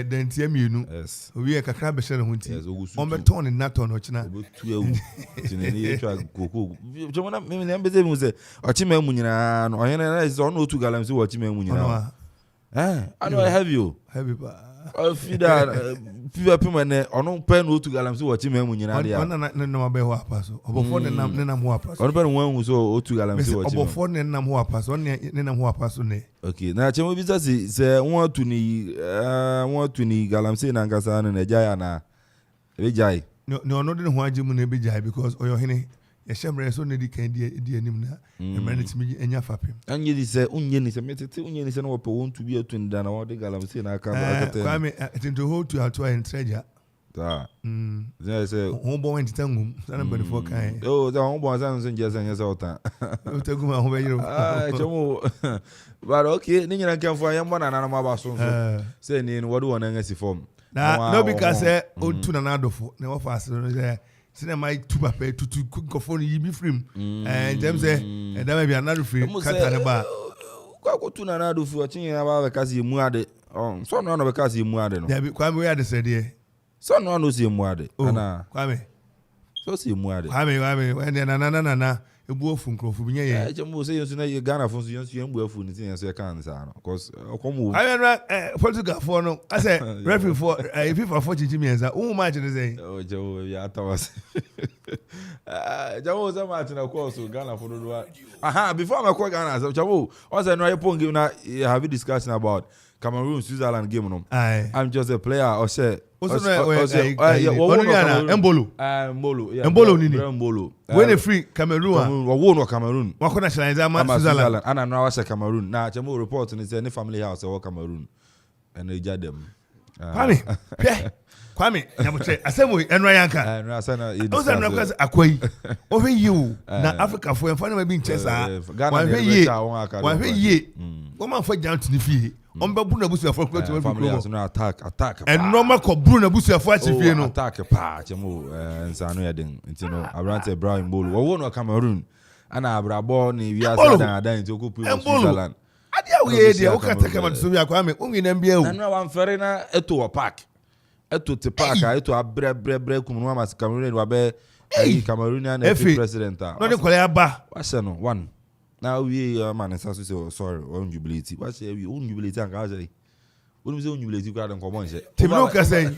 dentia mienu obi e kakra be shere hunti on be turn na turn o china tu ewu tineni e twa koko chemo na me na mbeze mu se ochima mu nyina no ohene na is on otu galamsi wo ochima mu nyina I know I have you ba fida piva pima ne ono pen otu galamsi wo chima mu nyina dia ona na na be ho apaso obofo ne nam ho apaso ono pen wan so otu galamsi wo chima obofo ne nam ho apaso ne nam ho apaso ne okay na chemo bisa se won tu ni galamsi na ngasa na jaya na be jai no ono de ho ajimu na be jai because oyo hene yeshemre so ne di kan di anim na emre timi enya fapem anye di se unye ni se metete unye ni se no pe won tu bi otu nda na wo de galamsi na aka akete Kwame to hold to ato en treasure ta they say ho bo wen titangum sana be for kan oh da ho bo san so nje san yesa ota o teguma ho be yiro chemo but okay ni nyina kan fo yan bo na na ma ba so say ni no wo na ngasi form no because otu na na adofo na wo fa asiro no cinema tu papa tutu nkofo yi bi frame dem say da ma bi another free kata ne ba kwa tu na adofo ochinye na ba ka si mu ade so no be ka si mu ade no ya bi Kwame we ade said there so no si mu ade ana Kwame so si mu ade Kwame we na ebu ofu nkrofo bi nye ye Chamo say you na Ghana for you ebu ofu ni tin so can say no cause okomo I mean Portugal for no I say referee for FIFA for chichi mienza who match dey say oh Joe ya tawas Joe say match na course Ghana for do aha before I call Ghana Joe once I know you pon game na have a discussion about Cameroon Switzerland game no I'm just a player or say Mbolo when a free Cameroon or Cameroon what nationalize Switzerland and I know I say Cameroon now Chamo report and say any family house or Cameroon and they judge them Kwame nyamuche asemo enwa yanka no asana those are because akwai over you na Africa for en fani be nchesa wan hwe ye wo man fa jant ni fie on be bu na busu afọ ko to family house no attack and normal ko bu na busu afọ achi fie no attack pa chemo nsano ya den ntino abrante Brian Bolu wo no Cameroon ana abrabo ni wiasa dan nti okupu Switzerland adia we dia o ka take man so wi akwa me unwi na mbia o na wan fere na eto park eto te park eto abre kumunu ama Cameroon wa be Cameroonian president no ni kwale aba wase no one now we man say sorry on jubilate what say we on jubilate an ka say we say on jubilate kwa den komo nse tibino ka say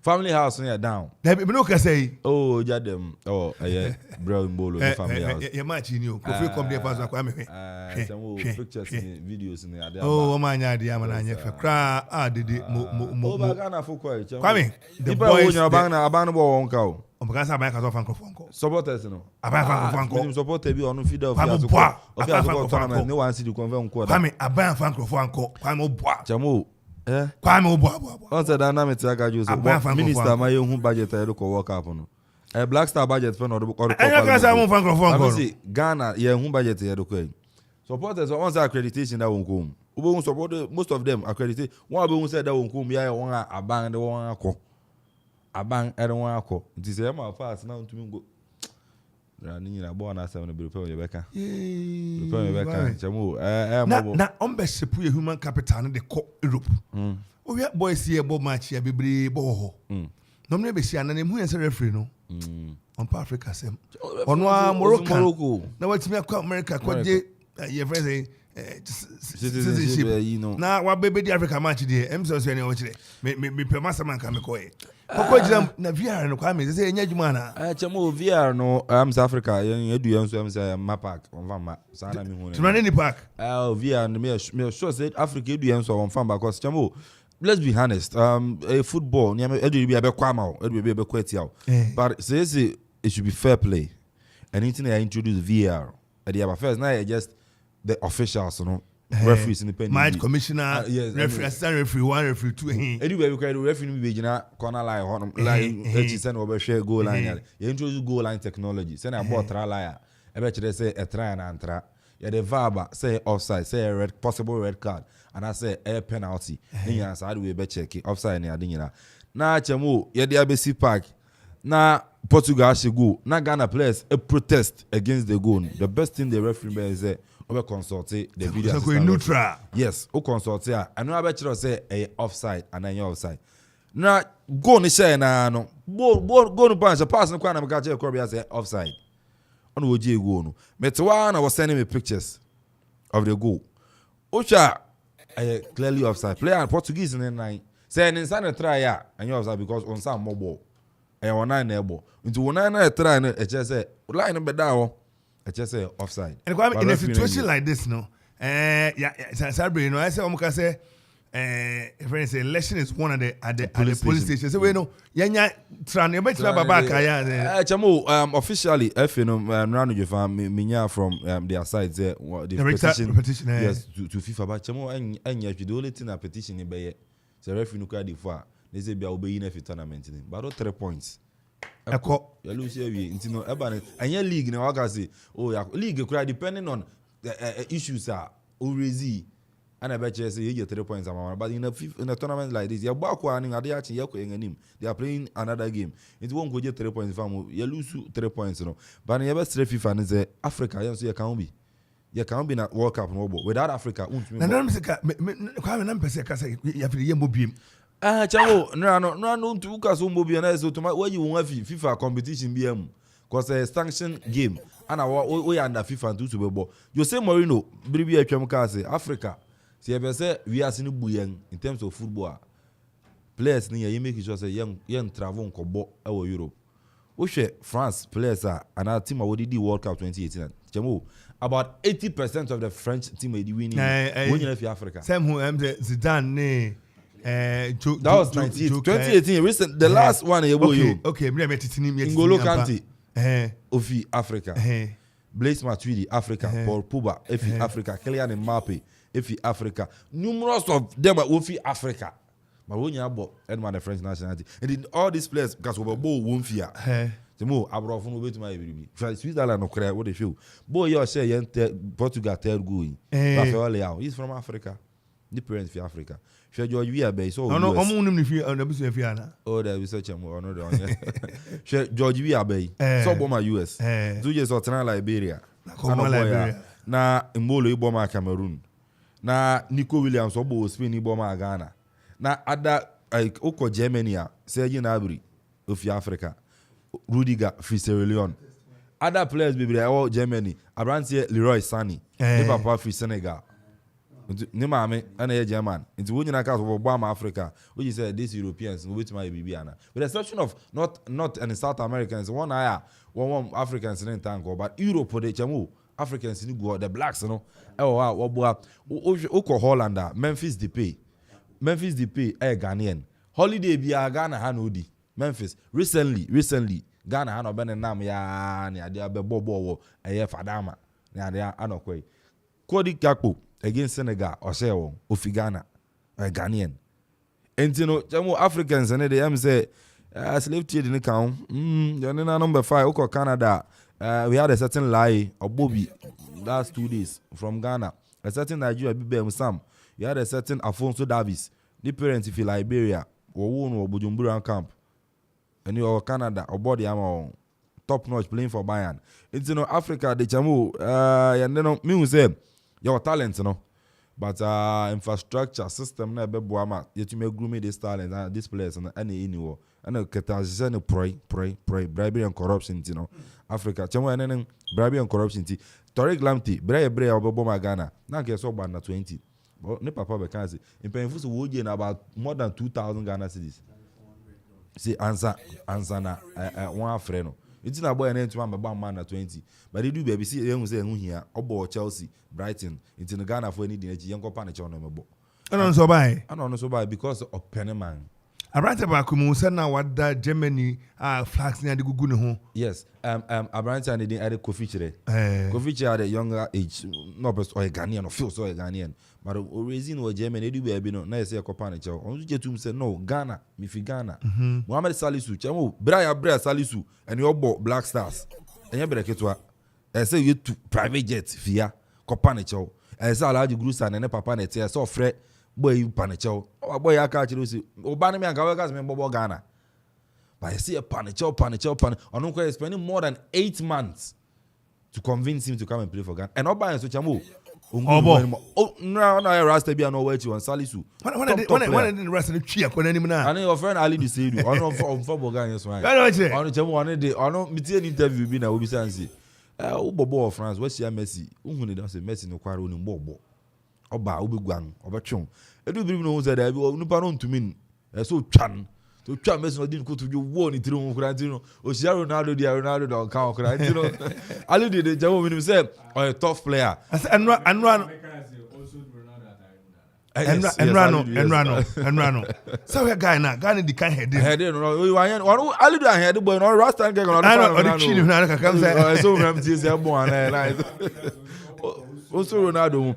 family house near down tibino ka say oh jadem oh yeah Brown Bolo family house ya match ni o Kofi come there pass akwa me some pictures and videos in there oh manya dia mana anya fe kra dede mo Ghana for kwa Kwame the boys abana bo won ka o Obagasa aban ka so fan krofo nko supporters no aban fan krofo nko we supporter bi on feed of ya no one see the convey nko Kwame aban fan krofo nko Kwame oboa Chamo Kwame oboa on say dynamic aka jo so minister ma yehu budget e ko work up no Black Star budget for no do ko ka sa mo fan krofo nko Ghana yehu budget e do ko supporters on say accreditation that won ko obo support most of them accredited one obo say that won ko ya won aban de won akọ aban ere won akọ nti say ma fast na ntumi go na ni na bo na asem no be repel yebeka chamo na on be sepu human capital no de ko Europe o wi boys here bo match ya bebre bo ho no me be sia na ne hu yense referee no on pa Africa sem ono a Morocco na watimi akwa America kwa je your friends citizenship na wa bebe di Africa match dey emso so ene o kire me pema man ka me ko e koko jira na VR no kwa me say enya djuma na chamo VR no South Africa edu yenso say mapak on fam sana mi hu ne tuna ni park VR no me sure say Africa edu yenso on fam because chamo let's be honest a football ni edu bi abekwa ma edu bi abekwa etia but say it should be fair play anything I introduce VR at the first now just the officials, you know, referees independent. Match commissioner, referee, assistant referee, 1 referee, 2. Anyway, we can referee be jina corner line, H send over share goal line. You introduce goal line technology. Send a ball try line. I bet you say a try and antra. Yeah, the verb say offside, say a possible red card, and I say a penalty. Then you answer, we be check it offside near dinner. Na chamo, yeah, the ABC Park. Na Portugal should go. Na Ghana players a protest against the goal. The best thing the referee is we consult the video assistant neutral. Yes, we consult here. I know about you say a offside and then you offside. Now go ni share na no. Go no punch pass no kwa na meka che Kobe say offside. On wo je go no. Metwa na was sending me pictures of the goal. Ocha clearly offside. Player Portuguese in nine. Say inside try ya and you offside because on some mobile. E wona na ebo. Nti wona na try na e che say line be down. I just say offside. And in a situation like this, no, Sabri, no, I say, say, friends, election is one at the police station. So we know, yanya tran, you bet you have back, chamo, officially, if you know, Ranu Jefam, Minya from their side, the petition, yes, to FIFA, but chamo, and yet you do it in a petition in Bay. So if you look at the far, they say be obeying every tournament, but 3 points. You lose here, no, and your league now, I can say, oh, yeah, league cry depending on the issues are already. And I bet you say you get 3 points, but in a tournament like this, you're back one, they are playing another game. It won't go get 3 points, you lose 3 points, you know. But in your best FIFA and say Africa, you can't be. You can't be in a World Cup without Africa. Chamo, no, to Ukas Umbobi and so to my where you want FIFA competition BM. Because a sanction game. ana we under FIFA ntu to bebo Jose Mourinho bribi atwam ka say Africa see be say we as ni buyen in terms of football players ni ye make sure say yen travel nkobo e wo Europe wo hwe France players and our team we did World Cup 2018 chemo about 80% of the French team they winning when you in Africa same who Zidane ne that was 2018 recent the last one okay me titini me N'Golo Kante ofi Africa Blaise Matuidi Africa Paul Pogba efi Africa Kylian Mbappe efi Africa numerous of them are ofi Africa but when you have the French nationality and in all these players because we won't fear Timo abroad from to my baby Switzerland no cry what they feel boy you say Portugal third goal Rafael Leao he's from Africa the parents for Africa Sure George we are based so no omo nim fi na busu fi ana oh there we search am no the Sure George we are based so bomb US do just Otana Liberia na Mbolo iboma Cameroon na Nico Williams obo Spain iboma Ghana na ada like oko Germany say you na abri of Africa Rudiger fi Sierra Leone other players be all Germany Abrantie Leroy Sané the papa fi Senegal ne maame ana German nti wonyina ka so bo Africa which is these Europeans no wait my bibiana with the exception of not any South Americans one Africans in tank but Europe they chamo Africans ni go the blacks no wo bo Hollander Memphis Depay Ghanaian holiday bia Ghana ha no di Memphis recently Ghana ha no be nam ya ne ade abebo Fadama ne ade anokoi Cody Gakpo against Senegal or say ofi Ghana Ghanaian entino jamo Africans and they am say slave trade in count number 5 oko Canada we had a certain lie or Bobby last 2 days from Ghana a certain Nigeria be Sam you had a certain Alfonso Davis the parents if Liberia or one or Bujumbura camp and you are Canada or body am top notch playing for Bayern it's Africa the chamo and then me say your talent but infrastructure system na be boama yet me groom this talent and this players and any anywhere and the pray bribery and corruption Africa chamo and bribery and corruption Tariq Lamptey bre oboma Ghana na ke so ban na 20 but ne papa be kan say in penfu so wo na about more than 2000 Ghana cedis see answer na one afre no it's na boy na ntuma me ban man na 20 but they do baby see ehun say ehun hia obo Chelsea Brighton into Ghana for any dinner yenko pa na che no mebo ano so buy because of Penman Abrante ba kumu say na wada Germany flags na de gugu ne ho yes Abrante and the other Kofi at a younger age no best or Ghanaian or feel so Ghanaian but reason or Germany do baby no na say ko pa na che on je tum say no Ghana mi fi Ghana Mohamed Salisu chamo Bra Salisu and your Black Stars and you better ketwa say you to private jet via Kopanicho and say Alhaji Grusan and papa na tie so frɛ boy you panicho boy aka chiro si obane me anga weka me bobo Ghana but I see a panicho on is spending more than 8 months to convince him to come and play for Ghana and oba so chamo no rasta bia no wait you on Salisu when the rest of the chia kon anim na and your friend Ali Duseidu on for Ghana so on chamo on dey on meet an interview bi na obi sansi Bobo of France, what's your Messi? Who does a Messi no quarrel in Bobo? Oba, Obeguan, Obachon. I do believe no that I will no pardon to mean. So chan. To chan Messi didn't go to you one it through Grantino. Or Ronaldo, the Ronaldo, don't count Grantino. I did the Jamo when himself, or a tough player. And run. And Rano. So a guy now, Ghana the kind head. I didn't know. I did I had the boy on Rasta and the chin. So Ramsey's also Ronaldo.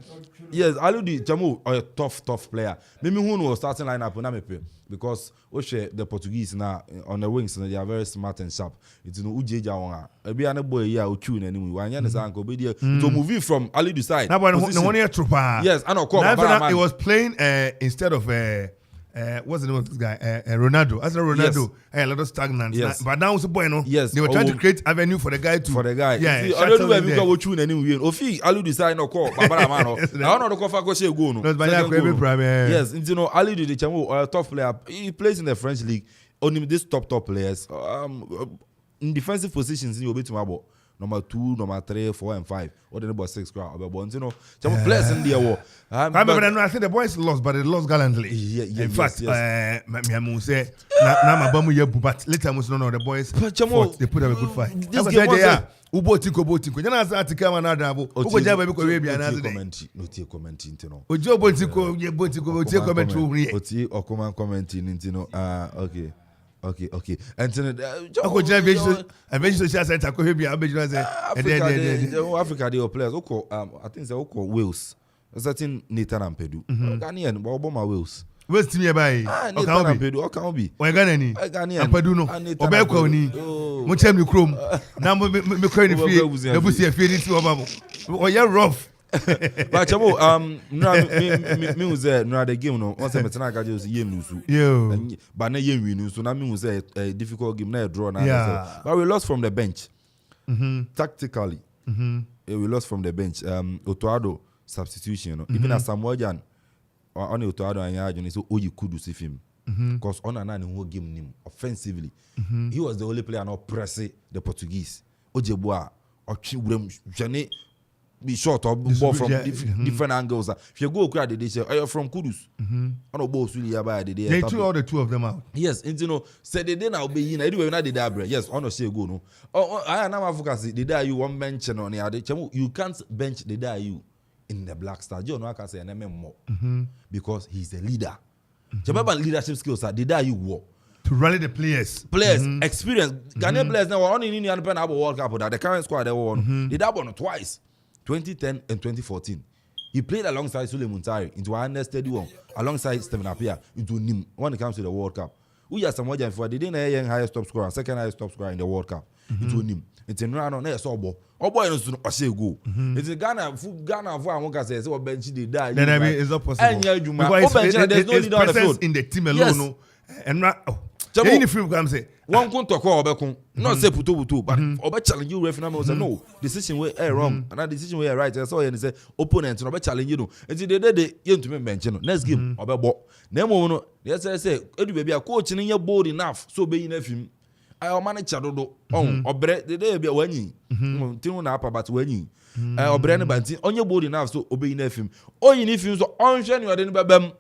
Yes, Aludi Jamu a tough player. Maybe who was starting lineup when I'm because the Portuguese now on the wings they are very smart and sharp. It's no Ujeja one. A be an boy here who tune anyway. One year uncle be there to move from Alidu side. Now no one here trooper. Yes, I know. It was playing instead of what's the name of this guy? Ronaldo. As Ronaldo, a lot of stagnant. Yes. But now it's bueno. Yes. They were trying to create avenue for the guy to. Yeah. I don't know where we go tune anyway. Ofi Alidu side no call. Baba mano. I don't know the call for go say go no. Yes. You know Alidu the Chamo a tough player. He plays in the French league. Only these top players. In defensive positions in your bit to number 2, number 3, 4, and 5. Or the number 6 crowd. But you know, some players in there war. I think the boys lost, but they lost gallantly. In fact, me say na my bamu yebu, but later must know the boys fought, they put up a good fight. This game was Ubotiko. You know, as I come another abo. Ugo jaba biko webi another day. No tie commenting, you know. Ojo botiko, ye botiko, tie comment here. Oti Okoman commenting, you know. Okay. And then Ako jaba I mentioned social center ko webi abeju say. Africa they players. Oko I think they Oko Wales. Certain Nathan and Pedu. Ghanaian, but Obama Wales. West team by Nathan and Pedu. Can be. O Ghana ni. Ghanaian. Pedu no. Obekwa ni. Mo chem ni krom. Na me kwan ni fie. Na busi afie ni ti Obama. O ya rough. But chamo me was there the game no. Once me tena gaje so yem nusu. Yo. But na yem win so na me was a difficult game na a draw na. But we lost from the bench. Tactically. We lost from the bench. Otoado substitution, you know. Even as Samuel Jan on the Otoado and Yajon, so you could see him because on an whole game him offensively. He was the only player not pressing the Portuguese. Ojeboa or Jane be short or ball from different angles. If you go crowd, they say, "Are you from Kudus?" On a ball, they threw all the two of them out. Yes, and you know, said they didn't obey in. Anyway, not the Dabre. Yes, on a say go no. Oh, I am focus. The day you one mention on the other. You can't bench the day you. In the Black Star, John Waka say an more because he's a leader. Jamaican leadership skills are the day you walk to rally the players. Experience. Ghanaian players now only in Indian Pen World Cup that the current squad they won. They won twice, 2010 and 2014. He played alongside Sule Muntari into our next steady one, alongside Stephen Appiah into Nim when it comes to the World Cup. We are some more than for they didn't have highest top scorer, second highest top scorer in the World Cup. Into Nim. It's in Rano, next Obo. Obo is no say go. It's in Ghana for Amoka says, "Oh, bench they die." Then it's not possible. And there's no leader on the field in the team alone. And any film come say one kun to call Obekun, not say puto, but Obe challenge you referee say no, decision way wrong, and decision way right. I saw you and say opponent no be challenge you no. And they you to me bench no. Next game Obebo. Nemo no, yes say edu baby a coach ni ye bold enough so be in a film. I manager dodo on obre the day be wanyi tinu na apa but wanyi obre ne banti onye bold enough so obey na film oyin if you so onhwe ne ode ne bebam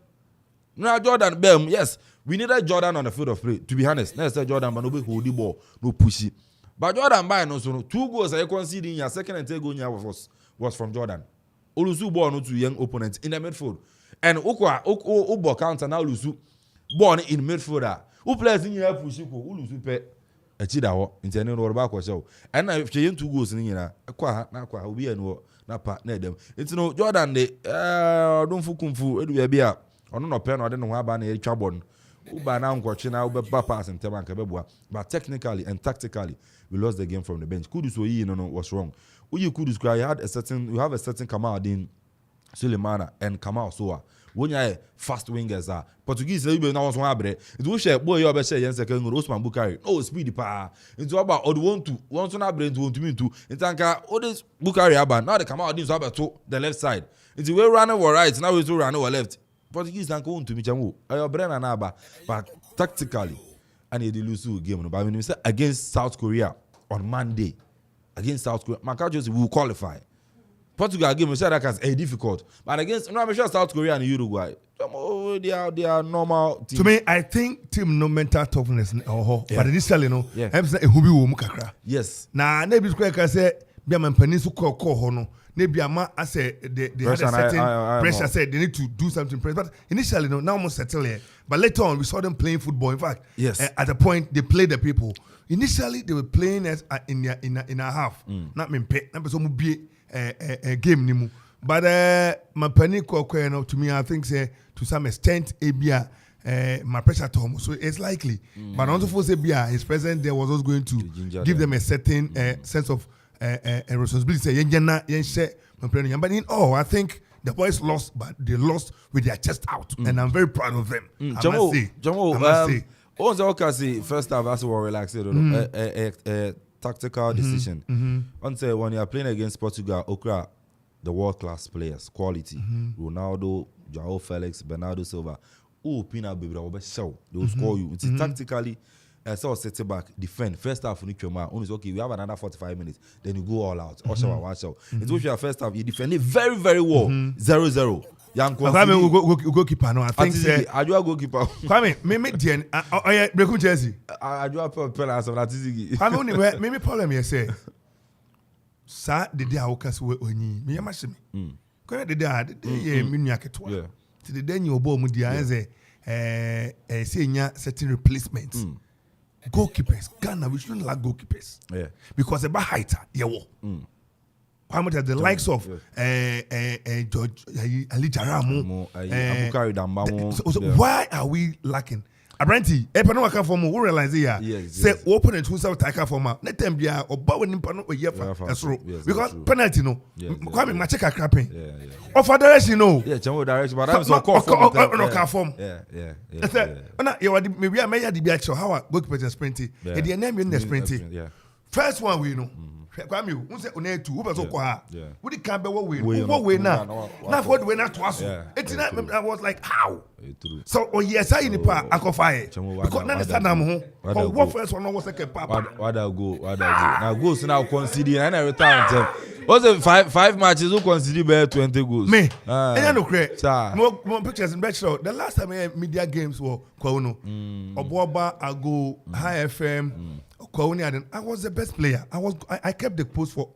na Jordan bem yes we needed Jordan on the field of play to be honest na say Jordan but no be hold the ball no pushy but Jordan by no so no 2 goals I conceded in your second and third goal was from Jordan olusu ball no to young opponent in the midfield and ukwa counter now olusu ball in midfielder who plays in your push ko olusu pe achida ho ntene no ba kwa show and na hwe 2 goals ni nyina kwa obi enu na pa na edem ntino Jordan de don fukumfu edu ya bia ono no pe no de no aba na etwa bon uba na nkwoche na ube pass ntem anka bebua but technically and tactically we lost the game from the bench. Kudus no was wrong. Uyi Kudus you have a certain Kamaldeen Sulemana and Kamal Soa. When you fast wingers are Portuguese, you be now one abre. It will share boy you be say yen second Osman Bukari. Oh speedy pa. Into about or want to na brain to me too. In tanka all this Bukari aba. Now they come out this about to the left side. It's we run over right. Now we to run over left. Portuguese tanka want to me chamu. Ayo brain na aba. But tactically, I need to lose game. But when you say against South Korea on Monday, against South Korea, Makajo will qualify. Portugal game we said that as difficult, but against I'm sure South Korea and Uruguay, they are normal teams. To me, I think team no mental toughness but initially no, I'm saying who be wo mukakra. Yes. Na na bi square ka say be man panin so call ho no. Na bi ama I say they had a certain pressure said they need to do something. But initially no, now almost settle here. But later on we saw them playing football. In fact, yes. At a point they played the people. Initially they were playing as in a half. Not me pay. Na so mu be a game nimu. But my panic to me, I think say to some extent Abia my pressure to him. So it's likely. But also for Abia, his presence there was also going to give them a certain sense of responsibility. But in all, I think the boys lost, but they lost with their chest out, and I'm very proud of them. I must say. Also, first half, that's what relaxed. Tactical decision. Until when you are playing against Portugal, Okra, the world-class players, quality, Ronaldo, Joao Felix, Bernardo Silva, Pina Bibra, they will score you. It's tactically, So set back, defend. First half, you need okay. We have another 45 minutes. Then you go all out. Watch out. It was your first half. You defend it very, very well. 0-0. Kwame goalkeeper no. I think say Adua goalkeeper. Kwame, me dien. Oye, breakum Chelsea. Adua penalty of Atizigi. Kwame only me problem here say. Sa the day I wokas we onyi. Me yamashimi. Kwame the day ye me nua ketwa. Yeah. Ti the day you obo mu dia say say nya certain replacements. Goalkeepers, Ghana, we shouldn't lack goalkeepers. Yeah. Because about height, the likes of George Ali Jaramu, Abukari Dambamo. So why are we lacking? Abranti, Epano come from who realize here. Say open and two self take from let them be or bow in Pano or Yefa. Because penalty no. Kwame Macheka crapping. Of other direction no. Yeah, direction, but I'm so form. Yeah. Maybe I may have the actual how goalkeeper sprinting. And the name in the sprinting. First one we know. Kwame, who say one two, who so kwa? Who the camp what we now? Now what we not twice. I was like how? So yes, I in the park I could fire. Because now the Saddam home. What first one was second papa. What I go. Now goals now conceding and every time. Was it five matches who conceded by 20 goals? Me. I no create. More pictures in Bachelor. The last time media games were Kwauno. Oboba Ago High FM. I was the best player. I kept the post for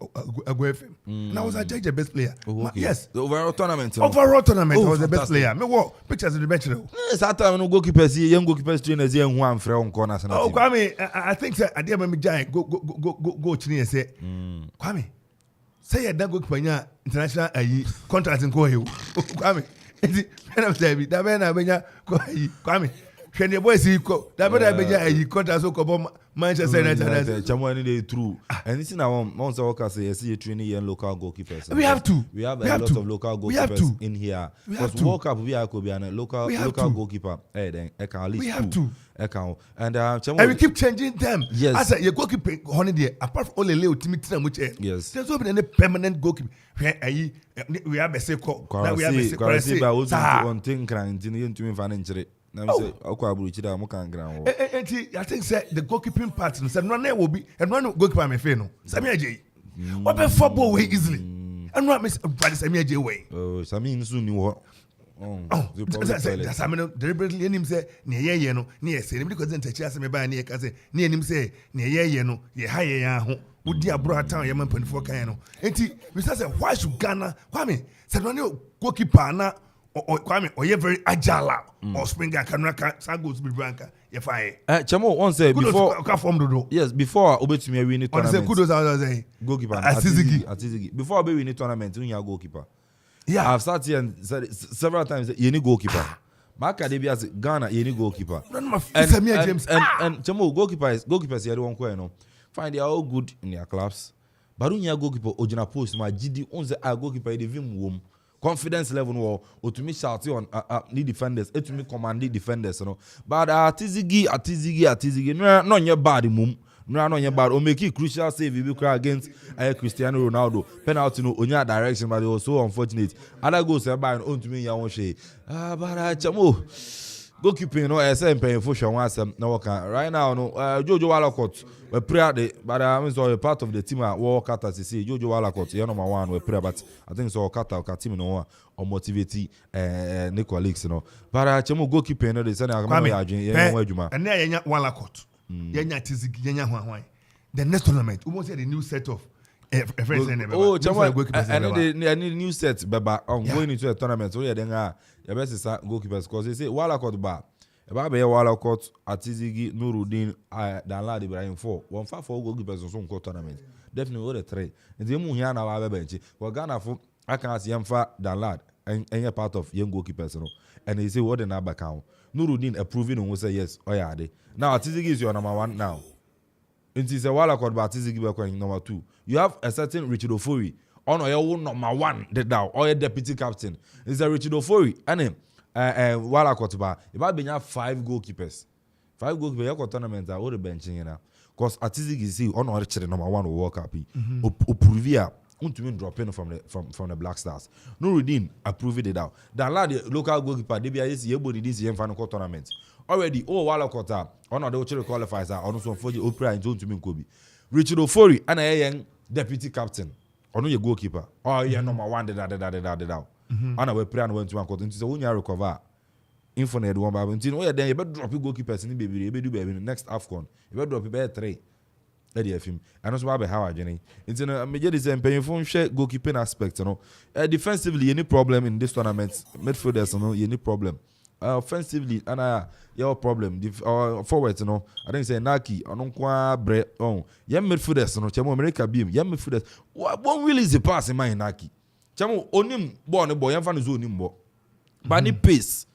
Ago FM. And I was judge the best player. Yes. The overall tournament. I was the best player. Me what pictures in the Bachelor. That time no goalkeepers here, young goalkeepers trainers here who am from corners. Oh, Kwame, I think that I did me giant go Chini and say, Kwame, say you don't go to international contract in Kohe. Kwame, that man I benya Kwame. When your boy see that better be contract so come Manchester United. Chamwani dey true. And this is now once I work as a training here local goalkeepers. We have to. We have a lot of local goalkeepers in here. Because World Cup we could be a local goalkeeper. Then I can at least. We have to. And we keep changing them. Yes. As a goalkeeper holiday apart from all the little team which yes. There's not been any permanent goalkeeper. We have a second. We have a second. One thing crying to me financially. I think the goalkeeping part said no will be and one goalkeeper may fail. Samia J. What the football way easily? And what Miss Samia J way? Oh, Samin soon you that's I mean deliberately him say near ye no near say because then touch me by near case near him say near ye no ye higher ya would dear bro town yaman 24 kano. And we say why should Ghana Kwame said no goalkeeper na or Kwame or you very agile or Springer Kanaka Sagos be Branca if I Chamo once say before yes before Obetumi win the tournament kudos I was saying goalkeeper Atizigi before we win the tournament we need goalkeeper. Yeah, I've sat here and said several times you need goalkeeper. Mark Adebia as Ghana you need goalkeeper. And Chamo goalkeepers here don't know. Find they are all good in their clubs. But when you goalkeeper Ojina post my GD once a goalkeeper the vim womb. Confidence level no or to me shout on the defenders to me command the defenders no but Atizigi no your bad mum no your bad or make it crucial save you cry against Cristiano Ronaldo penalty no on your direction but it was so unfortunate other goals by on to me ya won say but chamo goalkeeping no SMP for sure once no right now no Jojo Walcott we pray the but I'm so a part of the team at World Cup as say Jojo Walcott you number one we pray but I think so Qatar team no or motivate Nicolix no but chemo goalkeeping no they say na come adwuma and there yenya Walcott yenya Tizigi yenya hwan the next tournament we must say the new set of oh chemo I need new set baba I'm going into a tournament so yeah then your best is goalkeepers because they say Walcott ba eba be Walcott Atizigi Nurudin Danlad Ibrahim 4 1-4 goalkeepers on some tournament definitely all the three and they mu here na wa bench for Ghana for I can see Yemfa Danlad and part of young goalkeepers no and they say what the number count Nurudin approving and we say yes oh yeah they now Atizigi is your number 1 now it is a Walcott but Atizigi be number 2 you have a certain Richard Ofori on your number 1 the now or your deputy captain is a Richard Ofori and Walcott ba if be 5 goalkeepers your tournament all the benching now because Atizigi see on or number 1 World Cup Opurvia to mean dropping from the Black Stars. Nuruddin approved it out. The lad local goalkeeper DBIS Yebo this year final tournament. Already while quarter on the Ochre qualifiers are also for the Opera and Zone to mean Kobe. Richard Ofori and a young deputy captain. Or no your goalkeeper. Oh yeah, number 1 da. And we pray and went to one quarter. So when you recover infinite one by until then you better drop your goalkeepers in the baby, you better do baby next AFCON. You better drop your 3. Eddie FM. And also about how I journey. It's in a major design paying phone share goalkeeping aspect, you know. Defensively, any problem in this tournament, midfielders, you know, any problem. Offensively, and your problem. Forward, you know. I think say Naki, I don't quite break on. Young midfielders, you know, Chamo America beam, young midfielders. What really is the pass in my Naki? Chamo onim born a boy, young fan is onim bo. Bani pace.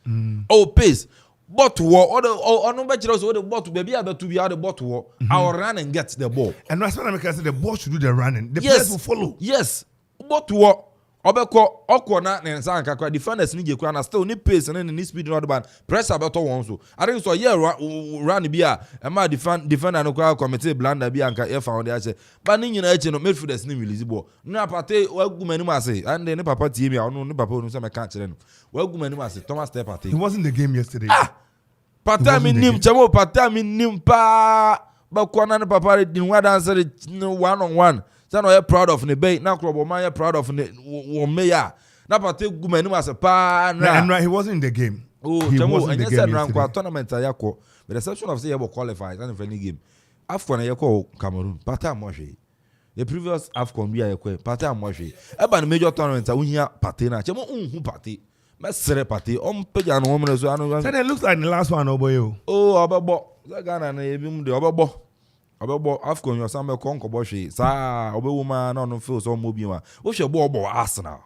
Oh, pace. But or no better also the ball to be able to be out the ball I'll run and get the ball. And that's what I say the ball should do the running. The players will follow. Yes. But what Obeko Okona and Sanka defenders need you can still need pace and then need speed not bad. Press about one so. I think so run bia and my defender no kwa committee blanda bia anka e found there. But you know midfielders need release ball. Na pate wagumani ma say and then papa team ya no papa no say me can't tell no. Wagumani ma say Thomas step pate. He wasn't the game yesterday. Pata mi nim chamo pata mi nim pa ba kwana ne papa din wa dancer 1-on-1. So no proud of the bay. Now Krobo man proud of the mayor. Now pate gumani ma say pa na. And he wasn't in the game. Oh, he chamo wasn't in the game yesterday. Tournament ayako. But the exception of say you qualified and any game. AFCON ayako Cameroon. Pata mo hwe. The previous AFCON bi ayako pata mo hwe. E ba the major tournament uhia pate na. Chamo unhu pate. Mesere party peja no woman so anu. So it looks like the last one oboyo. Oh obebo. That Ghana na ebi mu de obebo. Obebo AFCON your sambe konko bo hwe. Sa obewu ma na no feel so mo bi ma. Wo hwe bo obo Arsenal.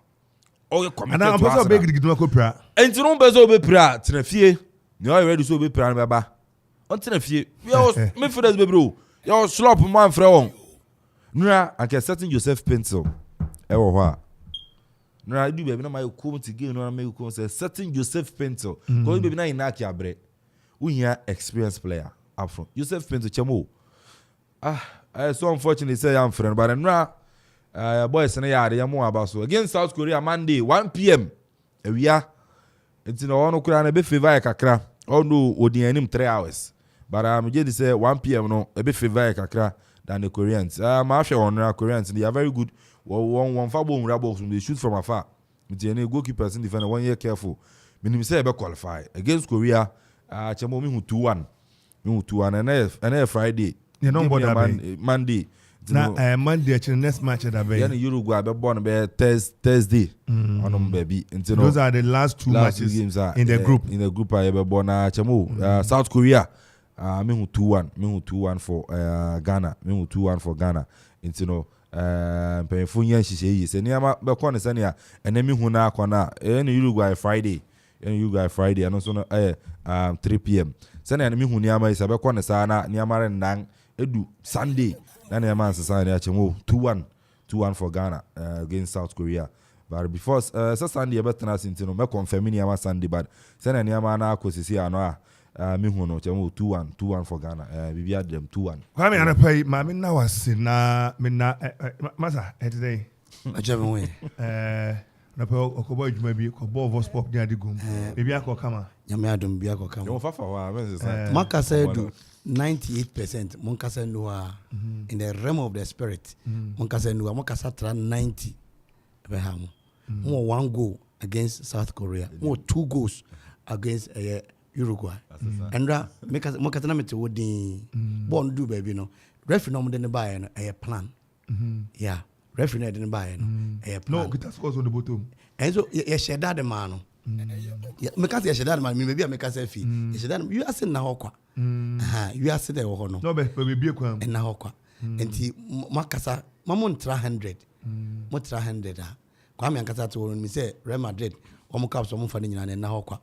O ye committed to Arsenal. And I'm big gidu ko pra. Enti no bezo obe pra tena fie. You are ready so obe pra na baba. On tena fie. We are me for this baby bro. You slop man frɛ won. Nura ake setting Joseph Pencil. E wo ho a. No, I do baby. No, my come to game. No, I make come say certain Joseph Pinto. Because baby na inaki abre. We here experienced player up front. Joseph Pinto chamo. I so unfortunately say I'm friend, but no, boys na yard yamo about so against South Korea Monday 1 p.m. We are. It's no one kura na be favor kakra. Oh no, odi anim 3 hours. But I'm just say 1 p.m. no a be favor kakra than the Koreans. My share on Koreans. They are very good. One fabo rebels they shoot from afar. With any goalkeepers in defender 1 year careful. Meaning say be qualify against Korea. Chamo me 2-1. Me 2-1 and Friday. You know what Monday. Na Monday actually next match that be. Then Uruguay be born be Thursday. On baby. Those are the last two matches games in the group. In the group I be born chamo South Korea. Me 2-1. Me 2-1 for Ghana. Me 2-1 for Ghana. Payful yen she says, and near my corner, Sania, and then me who now corner, and Uruguay Friday, and also 3 p.m. Send enemy who near my Sabacona Sana, near Maran Nang, Edu Sunday, then a man society at 2-1 for Ghana against South Korea. But before Sunday, a better than into no confirming Sunday, but send a near man, I me who no 2-1 for Ghana. We had them 2-1. Kwame anapai mama na wase na me na masa today. Ajabe we. Na pe okobo adwuma bi ko ball voice pop dia de gum. Bibia akokama. Nyame adom bia akokama. Yo fafa wa mense Makasa do 98% monkasa no in the realm of the spirit. Monkasa no monkasa tra 90 Abraham. Mo 1 goal against South Korea. Mo 2 goals against Uruguay. And Mokatana met wooding born do baby no. Referee no didn't buy a plan. Yeah. Referee didn't buy a plan. No, get scores on the bottom. And so you said that the man. Because you said that man, maybe I make a fee. You said that you are saying Nahokwa. You are saying the no, but we be a quam and Nahokwa. And he Makasa, Mamon 300. What 300? Kwame Ankasa told me, say, Real Madrid, Omokaps, Omufani, and Nahokwa.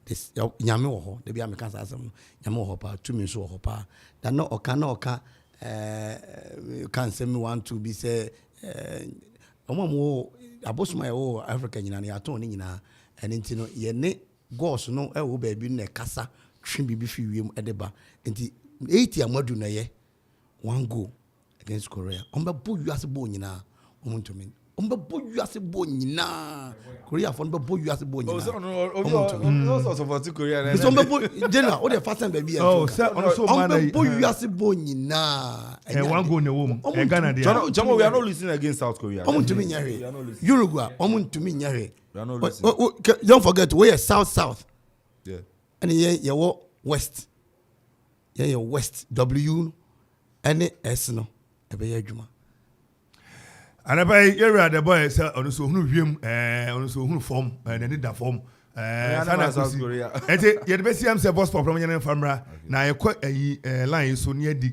This nyame wo ho de bia me kan asem nyame wo ho pa tumi so wo ho pa da no oka kan se me want to be say omamo abosuma wo Africa nyina na yato ni nyina eni nti no ye ne goals no e wo ba bi na kasa twi bibi fi wiem edeba nti 80 amadu na ye 1 goal against Korea omba bu yuase bo nyina omuntumi ombebo yuase bo nyina Korea for ombebo yuase bo nyina no so for Korea so ombebo general o dey fast and baby oh sir ombebo yuase bo nyina one go na wom Ghana dey Jamo, we are not listening against South Korea. Omuntumi nyare Uruguay omuntumi nyare we are not listening. Don't forget we are south yeah and ye west ye west W and S no ebe ye adwuma anaba area the boy say ono so hunu wiem ono so hunu form na ni da form sana South Korea ete ye de besi am say boss pop from nyane famra na ye kwa ayi line so ne di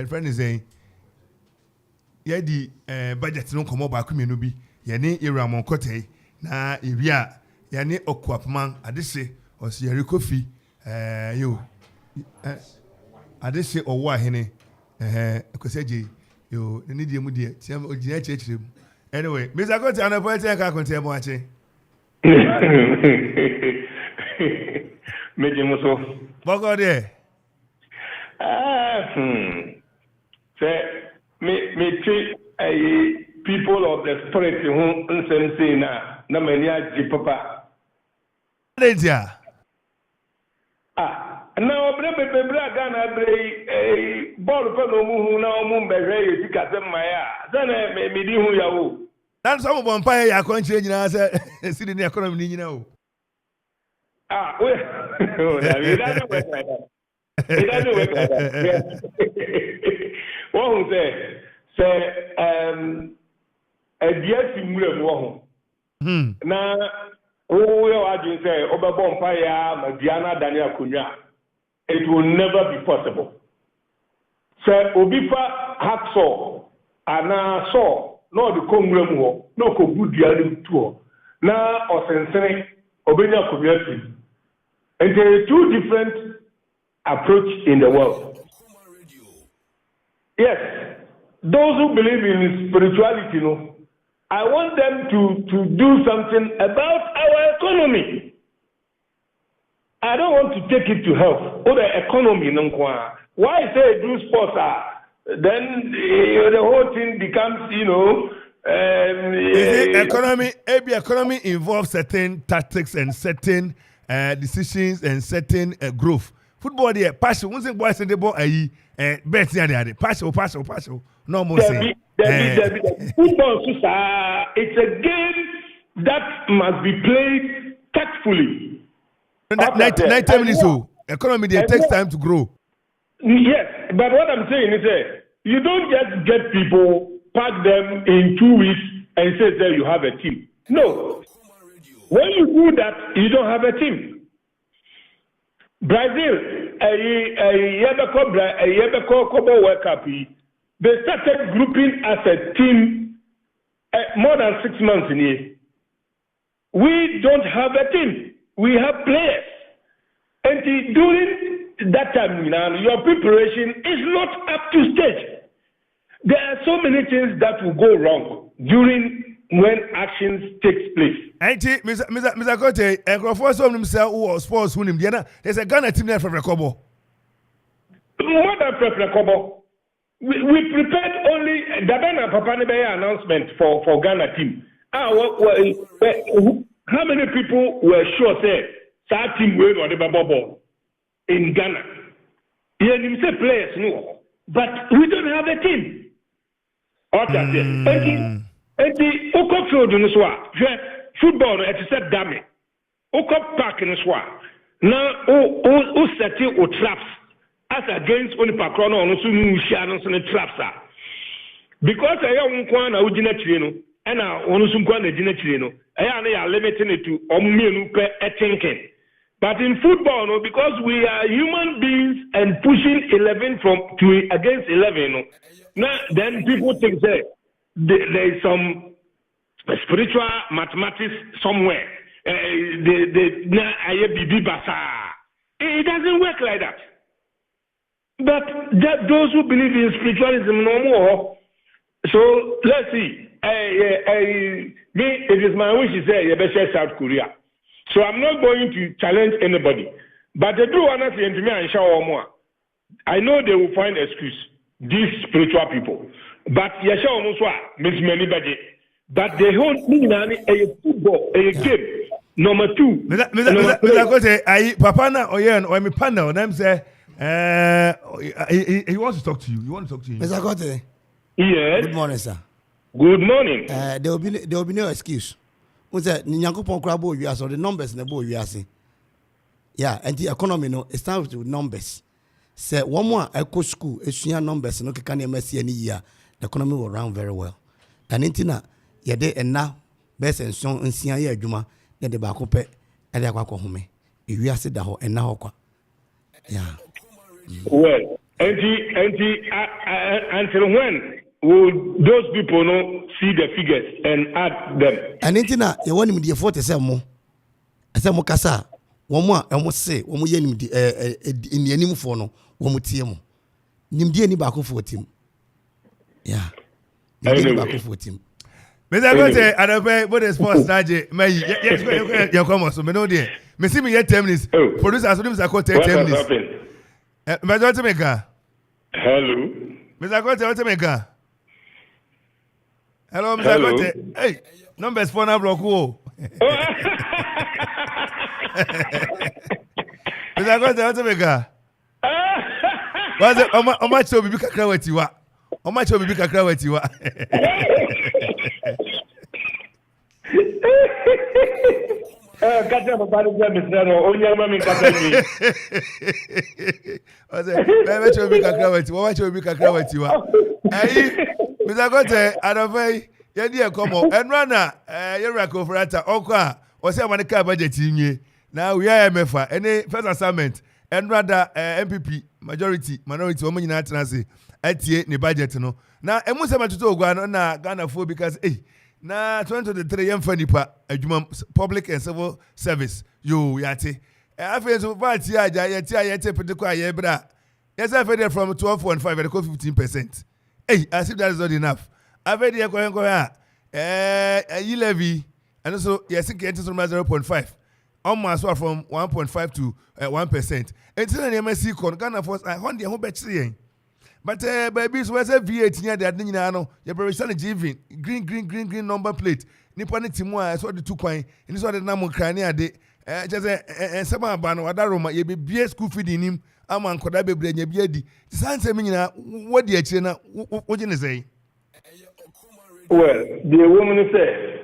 friend is saying ye di budget no komo ba kumenu bi ye ne area mon kotai na ewia ye ne okuapman adese o se ye Kofi yo adese owo ahene ekoseje yo ni die mu die tiam ogina chechire mu anyway Mr. Kote ana point ka konte mo ache meje muso bogo de say me people of the spirit who nsem say na mani aji papa Deja na obre bebebra Ghana bre ball pe no mu hu na omu mbehwe ye sika se mmaya sana me di hu yawo dan so mo bompa ya konche nyina se sidi ne economy ni nyina o we we don't work like that. We don't work like that. What say a dear simule wo na o yo ajin say obebo mpa ya Madiana Daniel Kunya. It will never be possible. So obifa hacksaw ana saw no the kongre mu ho no ko gudia ni tu na osensene obenya community. And there are two different approaches in the world. Yes, those who believe in spirituality, I want them to do something about our economy. I don't want to take it to health or the economy. Why say do sports? Then the whole thing becomes, economy involves certain tactics and certain decisions and certain growth. Football there, passion. One thing boys in the ball, bet there, passion. No more say. Football, it's a game that must be played tactfully. 90 minutes. Economy there takes time to grow. Yes, but what I'm saying is you don't just get people, pack them in 2 weeks, and say that you have a team. No. When you do that, you don't have a team. Brazil, a World Cup, they started grouping as a team more than 6 months in here. We don't have a team. We have players. And during that time, your preparation is not up to stage. There are so many things that will go wrong during when actions takes place. Mr. Kote, Egrofo some himself who sports who him. There's a Ghana team there for Rekobo. More than Rekobo. We prepared only Dabana Papanebe announcement for Ghana team. How many people were sure say that team will or the bubble in Ghana? Yeah, you say players no, but we don't have a team. Okay. Eti Oko field no so a football no eti set dame. Oko park no so a na o set o traps as against only pakro no so nu hia no so ne traps a. Because eya nkwa na ugina chire no e na onu so nkwa na gina chire no eya na ya limiting it to omienu pe etinken. But in football no, because we are human beings and pushing 11 against 11 no. Now then people think that there is some spiritual mathematics somewhere. It doesn't work like that. But those who believe in spiritualism no more. So let's see. It is my wish to say you better South Korea. So I'm not going to challenge anybody. But they do want to say to me and show more. I know they will find excuse. These spiritual people. but yɛhyɛ wɔn so a mesumani bɛgye but the whole thing na a football a game number 2 Mr. Kote ayi papa na oye o me panel na say he wants to talk to you. Mr. Kote. Yes. Good morning, sir. Good morning. There will be no excuse. We say Nyankopon kra bo wiase, the numbers na bo wiase. Yeah, and the economy no it starts with numbers. Say one more eco school esua numbers no keka na emasi any year, the economy will run very well. And intina ye de enna best and song nsia ye adwuma na de ba ko pe e de akwa home. E wiase da ho enna ho kwa. Yeah. Well, until when will those people no see the figures and add them? And intina ye woni me de 40 say mo kasa womo a emo se womo ye nim di enianim fo no womo tie mo nim di ani ba ko fo tim. Yeah. Nim ba ko fo tim. Mr. Kote adape what the sports naje may yes you come so me know there. Me see me 10 minutes. Producer so Mr. Kote 10 minutes. Mr. Kote hello. Mr. Kote what mega? Hello Mr. Kote. Hey, numbers for na block wo. Mr. Kote what mega? Was it how much obi kakra watiwa? How much obi kakra watiwa? Kata mabali kwa misano onyama mikatani. Ose bebe chobi kakra watiwa. Ayi Mr. Kote adofai yedi ekomo enrana yera kofrata okwa ose amanika budget nwie na we IMF any first assignment enrada MPP majority minority wo nyina atenase atie ne budget no na emu se matuto ogwa no na Ghana fo because na 2023 yemfa nipa adwuma public and civil service yo yate afi so party aja yete pediko aye bra yes I fed from 12.5 and go 15%. As if that is not enough. I've heard you levy and also yes it gets from 0.5 almost from 1.5 to 1%. Until the MSC con Ghana force I want the home battery. But baby so was a V8 near that no you very son giving green number plate nipa ne timu I saw the 2 coin and so the name crania de just some ban or that room you be school feeding him ama nkoda bebre nya bi adi sanse me nyina wodi akire na woje ne say. Well, the woman say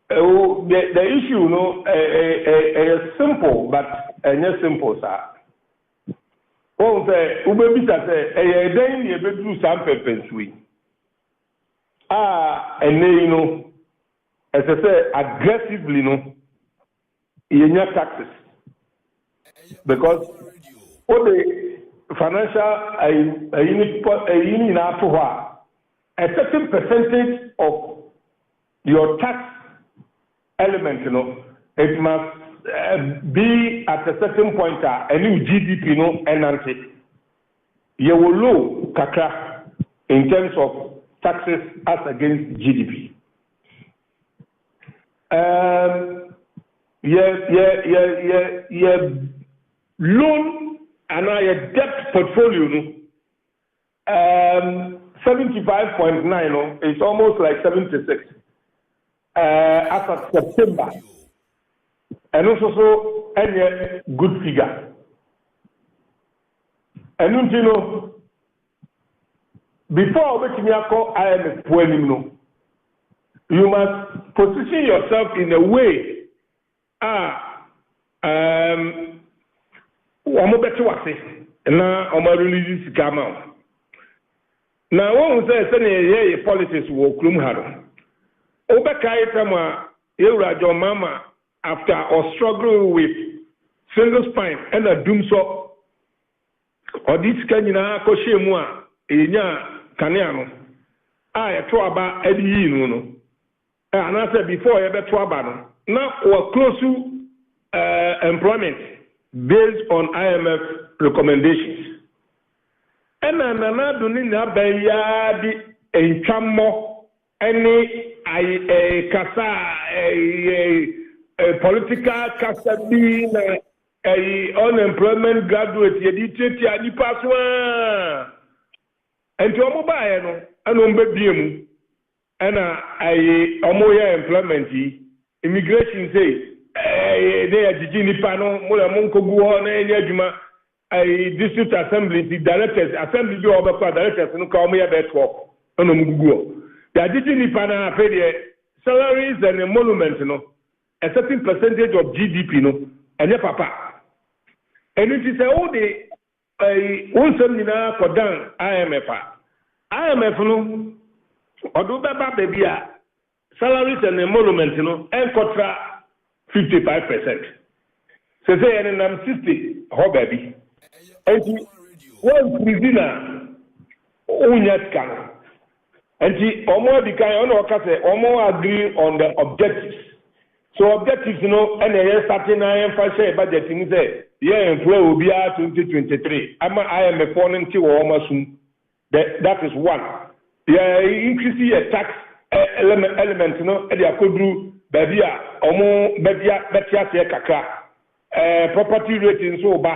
the issue no is simple but not simple sir. Oh say ubebi say den ye bedu sam pepensui ene no as I say aggressively no yenya taxes because all the financial unit in Africa, a certain percentage of your tax element, it must be at a certain point, a new GDP, and you will low kakra in terms of taxes as against GDP. Loan and a debt portfolio 75.9 it's almost like 76 as of September and also any good figure and before making your call IMF you must position yourself in a way omo beti wase na omo release sika ma na won say na politics wo krum ha no obeka itama ewura John Mama after or struggle with single spine and a doom so odit kanyina ko shemu a enya kanea no eto aba adi no and I said before you beto aba no na or close to employment based on IMF recommendations. And another doing a bayadi in Chamo, any Kasa, a political Kasa, a unemployment graduate, Yediti, and Paswa. enti omo bae no ana ombe biem ana ayi omo ya employment yi immigration say they agigi nipa no mo la mo nkogu ho na enye adwuma ayi district assembly the directors assembly bi obekwa directors no ka omo ya be talk ana mo gugu ho the agigi nipa na pay the salaries and emolument no a certain percentage of GDP no enye papa and it is all the one sem nyina ko dan IMF no odo baba baby a salaries and emolument no enkotra 55%. So say and I'm 60 ho baby. And one prisoner unyat kan. And omo di kan ono ka say omo agree on the objectives. So objectives and a starting emphasis budget in say yeah employ will be 2023. Ama IMF phone nti wo omo sum. That is one. Yeah, increase the tax element e dey akodru baby a omo betia se kakra property rating so ba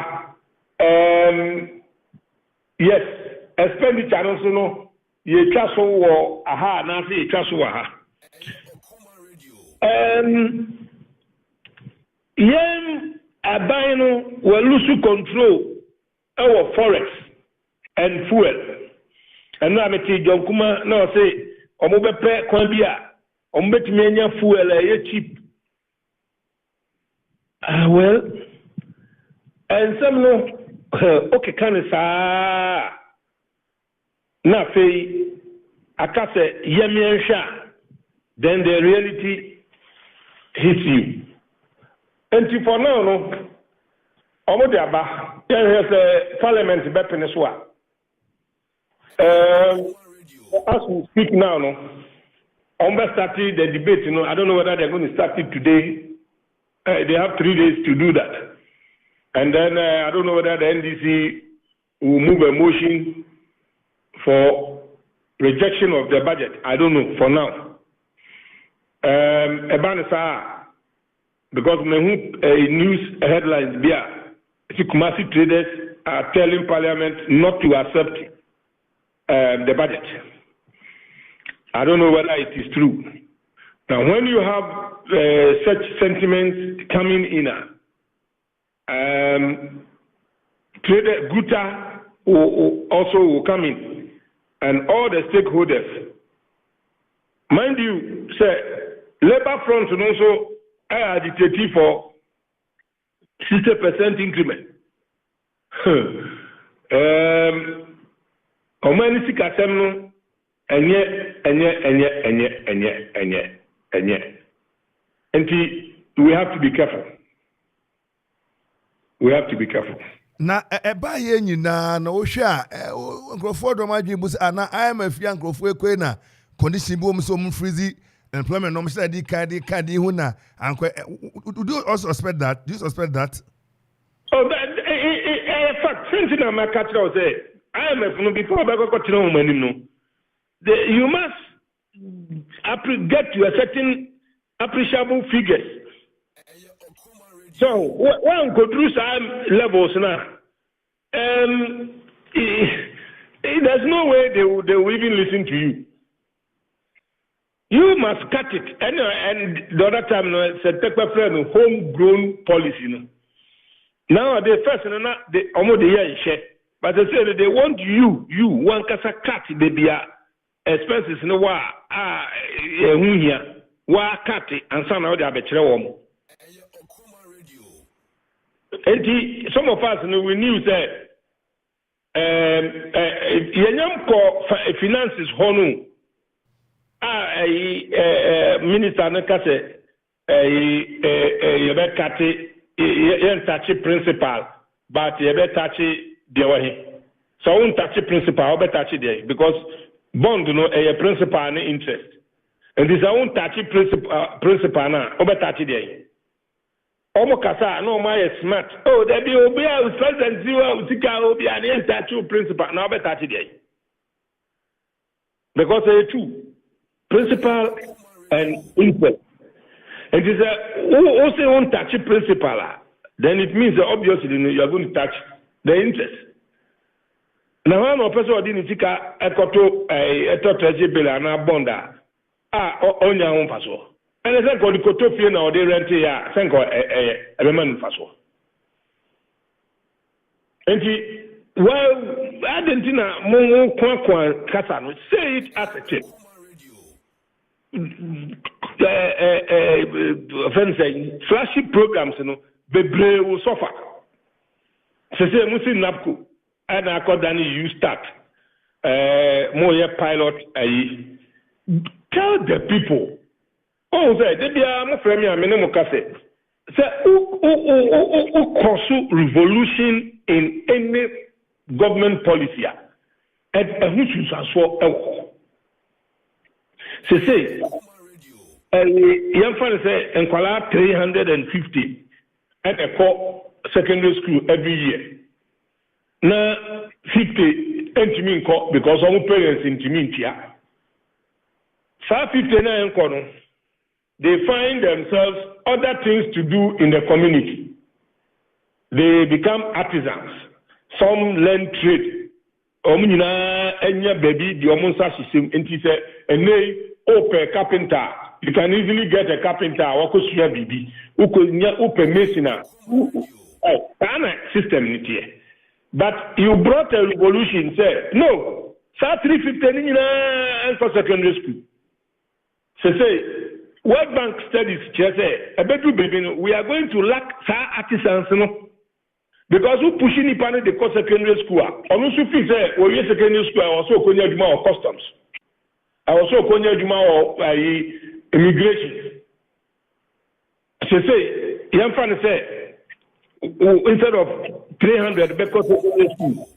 yes expenditure no so no ye twa so wo aha na se ye twa so aha yen aban no we lose control our forex and fuel and na meti jonkuma na say omo bepe kwan bi a omo betimi anya fuel cheap. Well, and some no okay can sa na fe akase yemiensha then the reality hits you. And for now no omo de aba there is a parliament bepen so as we speak now no started the debate, I don't know whether they're going to start it today. They have 3 days to do that. And then I don't know whether the NDC will move a motion for rejection of the budget. I don't know for now. Because news headlines Kumasi traders are telling Parliament not to accept the budget. I don't know whether it is true. Now, when you have such sentiments coming in, Trader Guta will come in, and all the stakeholders. Mind you, say, Labour Front also agitated for 60% increment. And we have to be careful. We have to be careful. Na eba ye nyina na wo hwe a nkrofo do ma dwebus ana IMF ya nkrofo ekwe na condition bi wo so freeze employment no say di card hu na anko do you also suspect that? Do you suspect that? Oh, in fact, since na ma catch say IMF no before ba go continue wo manim no. You must get to a certain appreciable figures. So one go through some levels now. There's no way they will even listen to you. You must cut it. And the other time, it's a homegrown policy. Now they first they almost but they say that they want you one kasa cut the expenses no wa here wa cut and some now they are betre some of us we knew that yenyam ko finances honu minister na kase yebe cut yen touch principal but yebe touch the way so un touch principal be touch there because bond no a principal and interest and this own touch principal na obe touch there Okoman Kasa no my smart oh there be obi a president zero utika obi and touch principal na obe touch there because they two principal and interest and this who say won't touch principal then it means that obviously you are going to touch the interest na wan no person odi ni tika ekoto eto treasury bill na bonda onya ho faso ene se ko di koto fie na odi rent ya se ko ebe man faso enti well Argentina mo kwa kasa no say it as a tip flashy programs no bebre will suffer say musi napco and accordingly you start more pilot tell the people say they be am frame am no kase say cause revolution in any government policy and who should transfer say young fellow say enquala 350 at a core secondary school every year. Na 50 entimi nko because some parents entimi ntia. Sa 59 nko no they find themselves other things to do in the community. They become artisans. Some learn trade. Omnyina enya baby di omunsa system enti say eney open carpenter. You can easily get a carpenter wako suya bibi. Uko nya open masona. System nitie. But you brought a revolution, say, no, sa 350 and for secondary school. Say, World Bank studies, say, we are going to lack sa artisans, no? Because we pushing it on the secondary school. Also, say, well, yes, secondary school, I also konya juma of customs. I also konya juma of immigration. Say, young fan say, instead of 300 because of the school.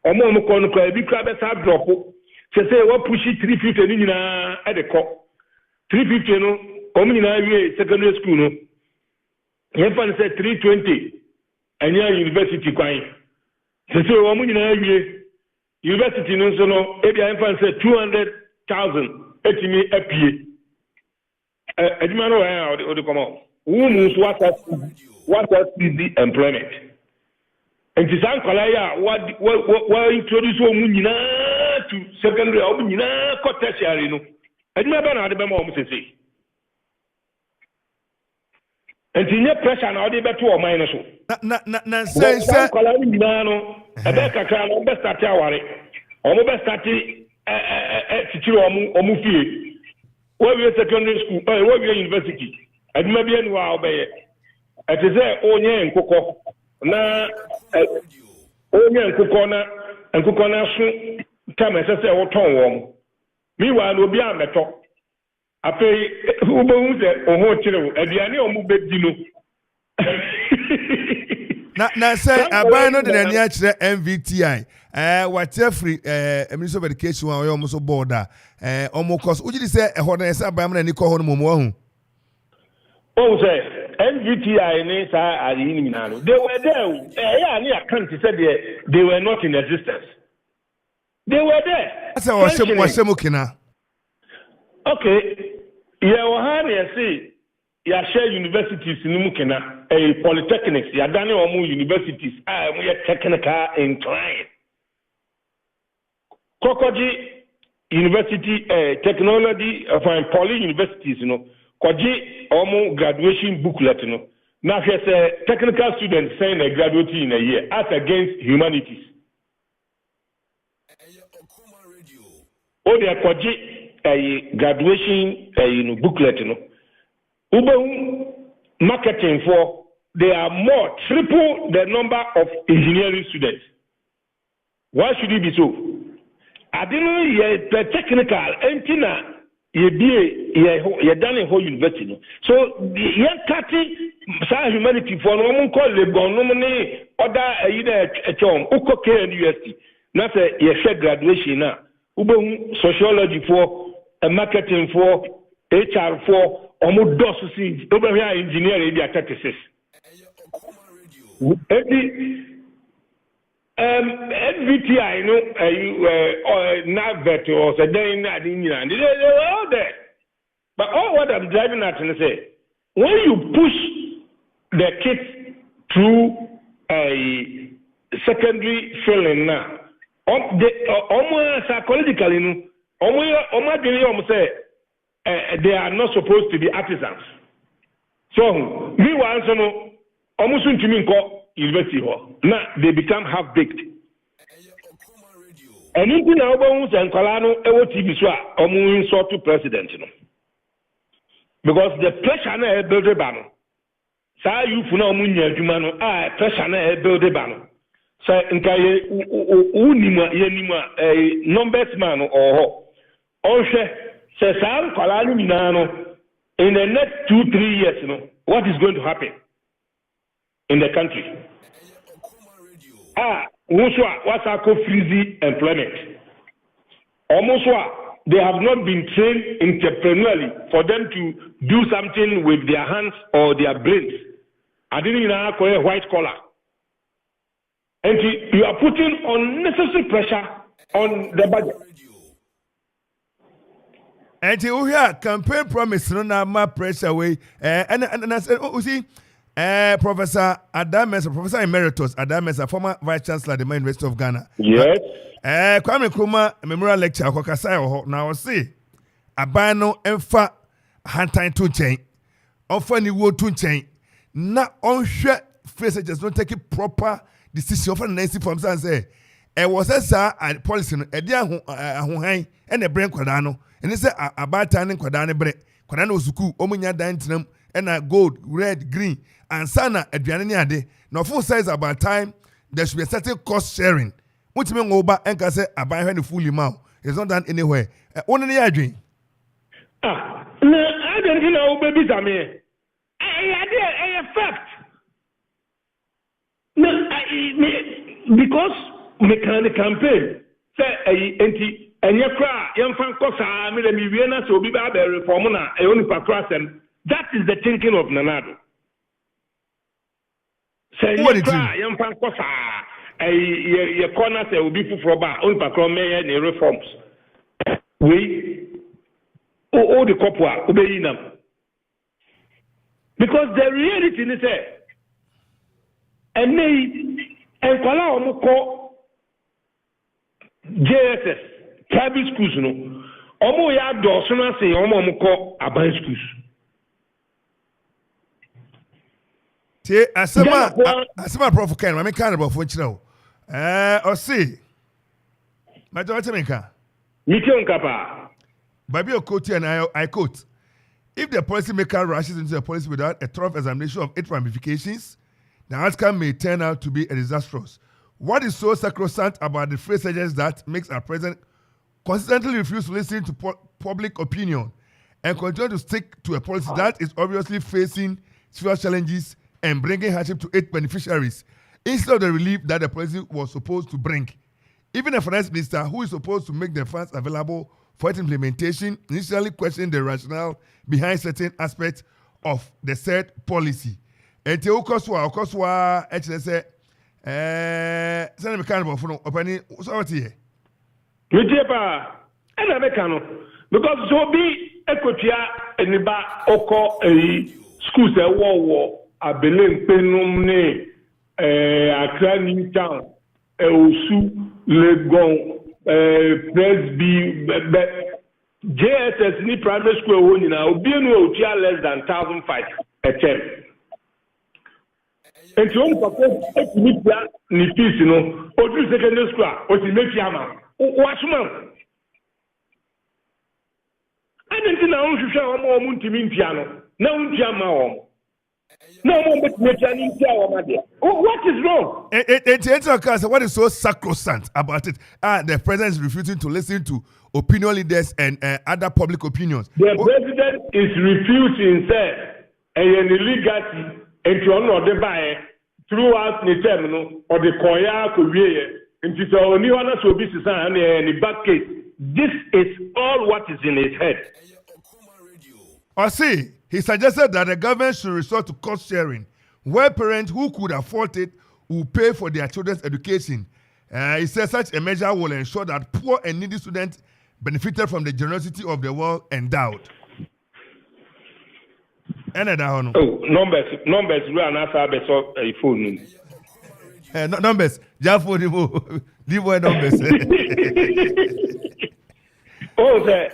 Omo mo kono kwa bi kra be sa drop. Say what push 350 ni nyina at the cop. 350 no, omo nyina wie secondary school no. Yen fan say 320 anya university kwan. Say omo nyina wie university no so no e bia yen fan say 200,000 etimi apie. Edima no wa o de come. Who knows what the employment? And to some Kalaya, what introduce Munina to secondary or Munina tertiary. No, and never had a memo to say. And to net pressure and all the better or minus. Say, Kalamino, a better crown, best at our or best at or Mufi. Where we secondary school, where we university. And maybe any while by it. It is there, Onya and Coco. Na Onya and Cocona and Cocona soon come as I say, or Tom Wong. Meanwhile, will be a metal. I pay who bones or more children, and the annual move dino. Now, say, I buy not the actual MVTI. Whatever Minister of Education, or almost a border. Almost, would you say a honor as a Bama and Nico Homo? Oh, say, MVTI and SA they were there. I can't say they were not in existence. They were there. That's our Shemokina. Okay. Yeah, say, ya share universities in Mukina, a polytechnics, ya done or universities, we are technical inclined. Kokoji University, technology, poly universities, Koji Omo graduation booklet, Now here's a technical student saying a graduate in a year as against humanities. Oh, they are Koji a graduation booklet, Uber marketing for there are more triple the number of engineering students. Why should it be so? I didn't know the technical engineer you done a whole university. So the 30 humanity for no call the nominee other a chom Uko university. Not a graduation now. Uber sociology for marketing for HR for almost doses over here engineering the 36. NVTI, NAVET or Saturday night in Iran, they were all there. But all what I'm driving at and say, when you push the kids through a secondary filling now, Psychologically, they are not supposed to be artisans. So, meanwhile, almost to me, university now they become half-baked. And into now, and Colano, TV, so to president, because the pressure na build a banner. Sa you for no munya jumano, pressure na build a banner. So, nkaye unima numbers man or says Colano Minano in the next 2-3 years, what is going to happen in the country? What's our freezy employment? Almost they have not been trained entrepreneurially for them to do something with their hands or their brains. I didn't call it white collar. And you are putting unnecessary pressure on the budget. And you hear campaign promise no na ma pressure way. And I said, see, Professor Adamesa, Professor Emeritus Adamesa, former Vice Chancellor at the University of Ghana. Yes. Kwame Nkrumah Memorial Lecture Kokasa now see abano emfa hantan to chain. Offer ni wo to chain. Na onhwe face just don't take it proper decision for Nancy from say. Was a policy no e dia ahohan e na brain kwada no. Ene say abata ne kwada ne bre. Kwada no suku omunya dan tinam e na gold, red, green and sana aduane ne ade. No full size about time there should be a certain cost sharing. What you mean over and can say about when fully mouth? It's not done anywhere. Only the adwin. No, I don't know, baby. I fact. No, because mechanic campaign say and your cry, young fan cosa, me the Miviana, so be bad reform na a only patrasem. That is the thinking of Nanado. Say your cry, young fan cosa. Your corner say will be for bar only for mayor and reforms. We all the couple obey them because the reality is that and they and Kuala call JSS private schools no. Omo ya dosuna say omo call aban schools. See, asema Prof Ken, I kind of for you or see. My daughter Mika. Mikion Kapa. Baby Okoti and I quote. If the policymaker rushes into a policy without a thorough examination of its ramifications, the outcome may turn out to be a disastrous. What is so sacrosanct about the phrase suggests that makes our president consistently refuse to listen to public opinion and continue to stick to a policy that is obviously facing serious challenges and bringing hardship to its beneficiaries instead of the relief that the policy was supposed to bring. Even a finance minister who is supposed to make the funds available for its implementation initially questioned the rationale behind certain aspects of the said policy. And te okoswa actually say send me kind of phone opening so what here. Mijepa and Americano because so be ekotia eniba oko schools e war abelen penum ne Accra New Town Osu Legon Presby JSS ni private school won na obi enu otia less than 1,500 a term. And you want to ni fees no odu secondary school o ti make yama watchman. I didn't know you should show more ntimi ntiano na untia ma o. No more what is wrong? What is so sacrosanct about it? The president is refusing to listen to opinion leaders and other public opinions. The president is refusing, say, an illegality and to honor the buy throughout the terminal or the Koya Korea. And to only one will be and the back case. This is all what is in his head. I see. He suggested that the government should resort to cost sharing, where parents who could afford it will pay for their children's education. He said such a measure will ensure that poor and needy students benefited from the generosity of the world endowed. Numbers, we are not a phone. Numbers. Jafo the boy numbers. Oh, sir.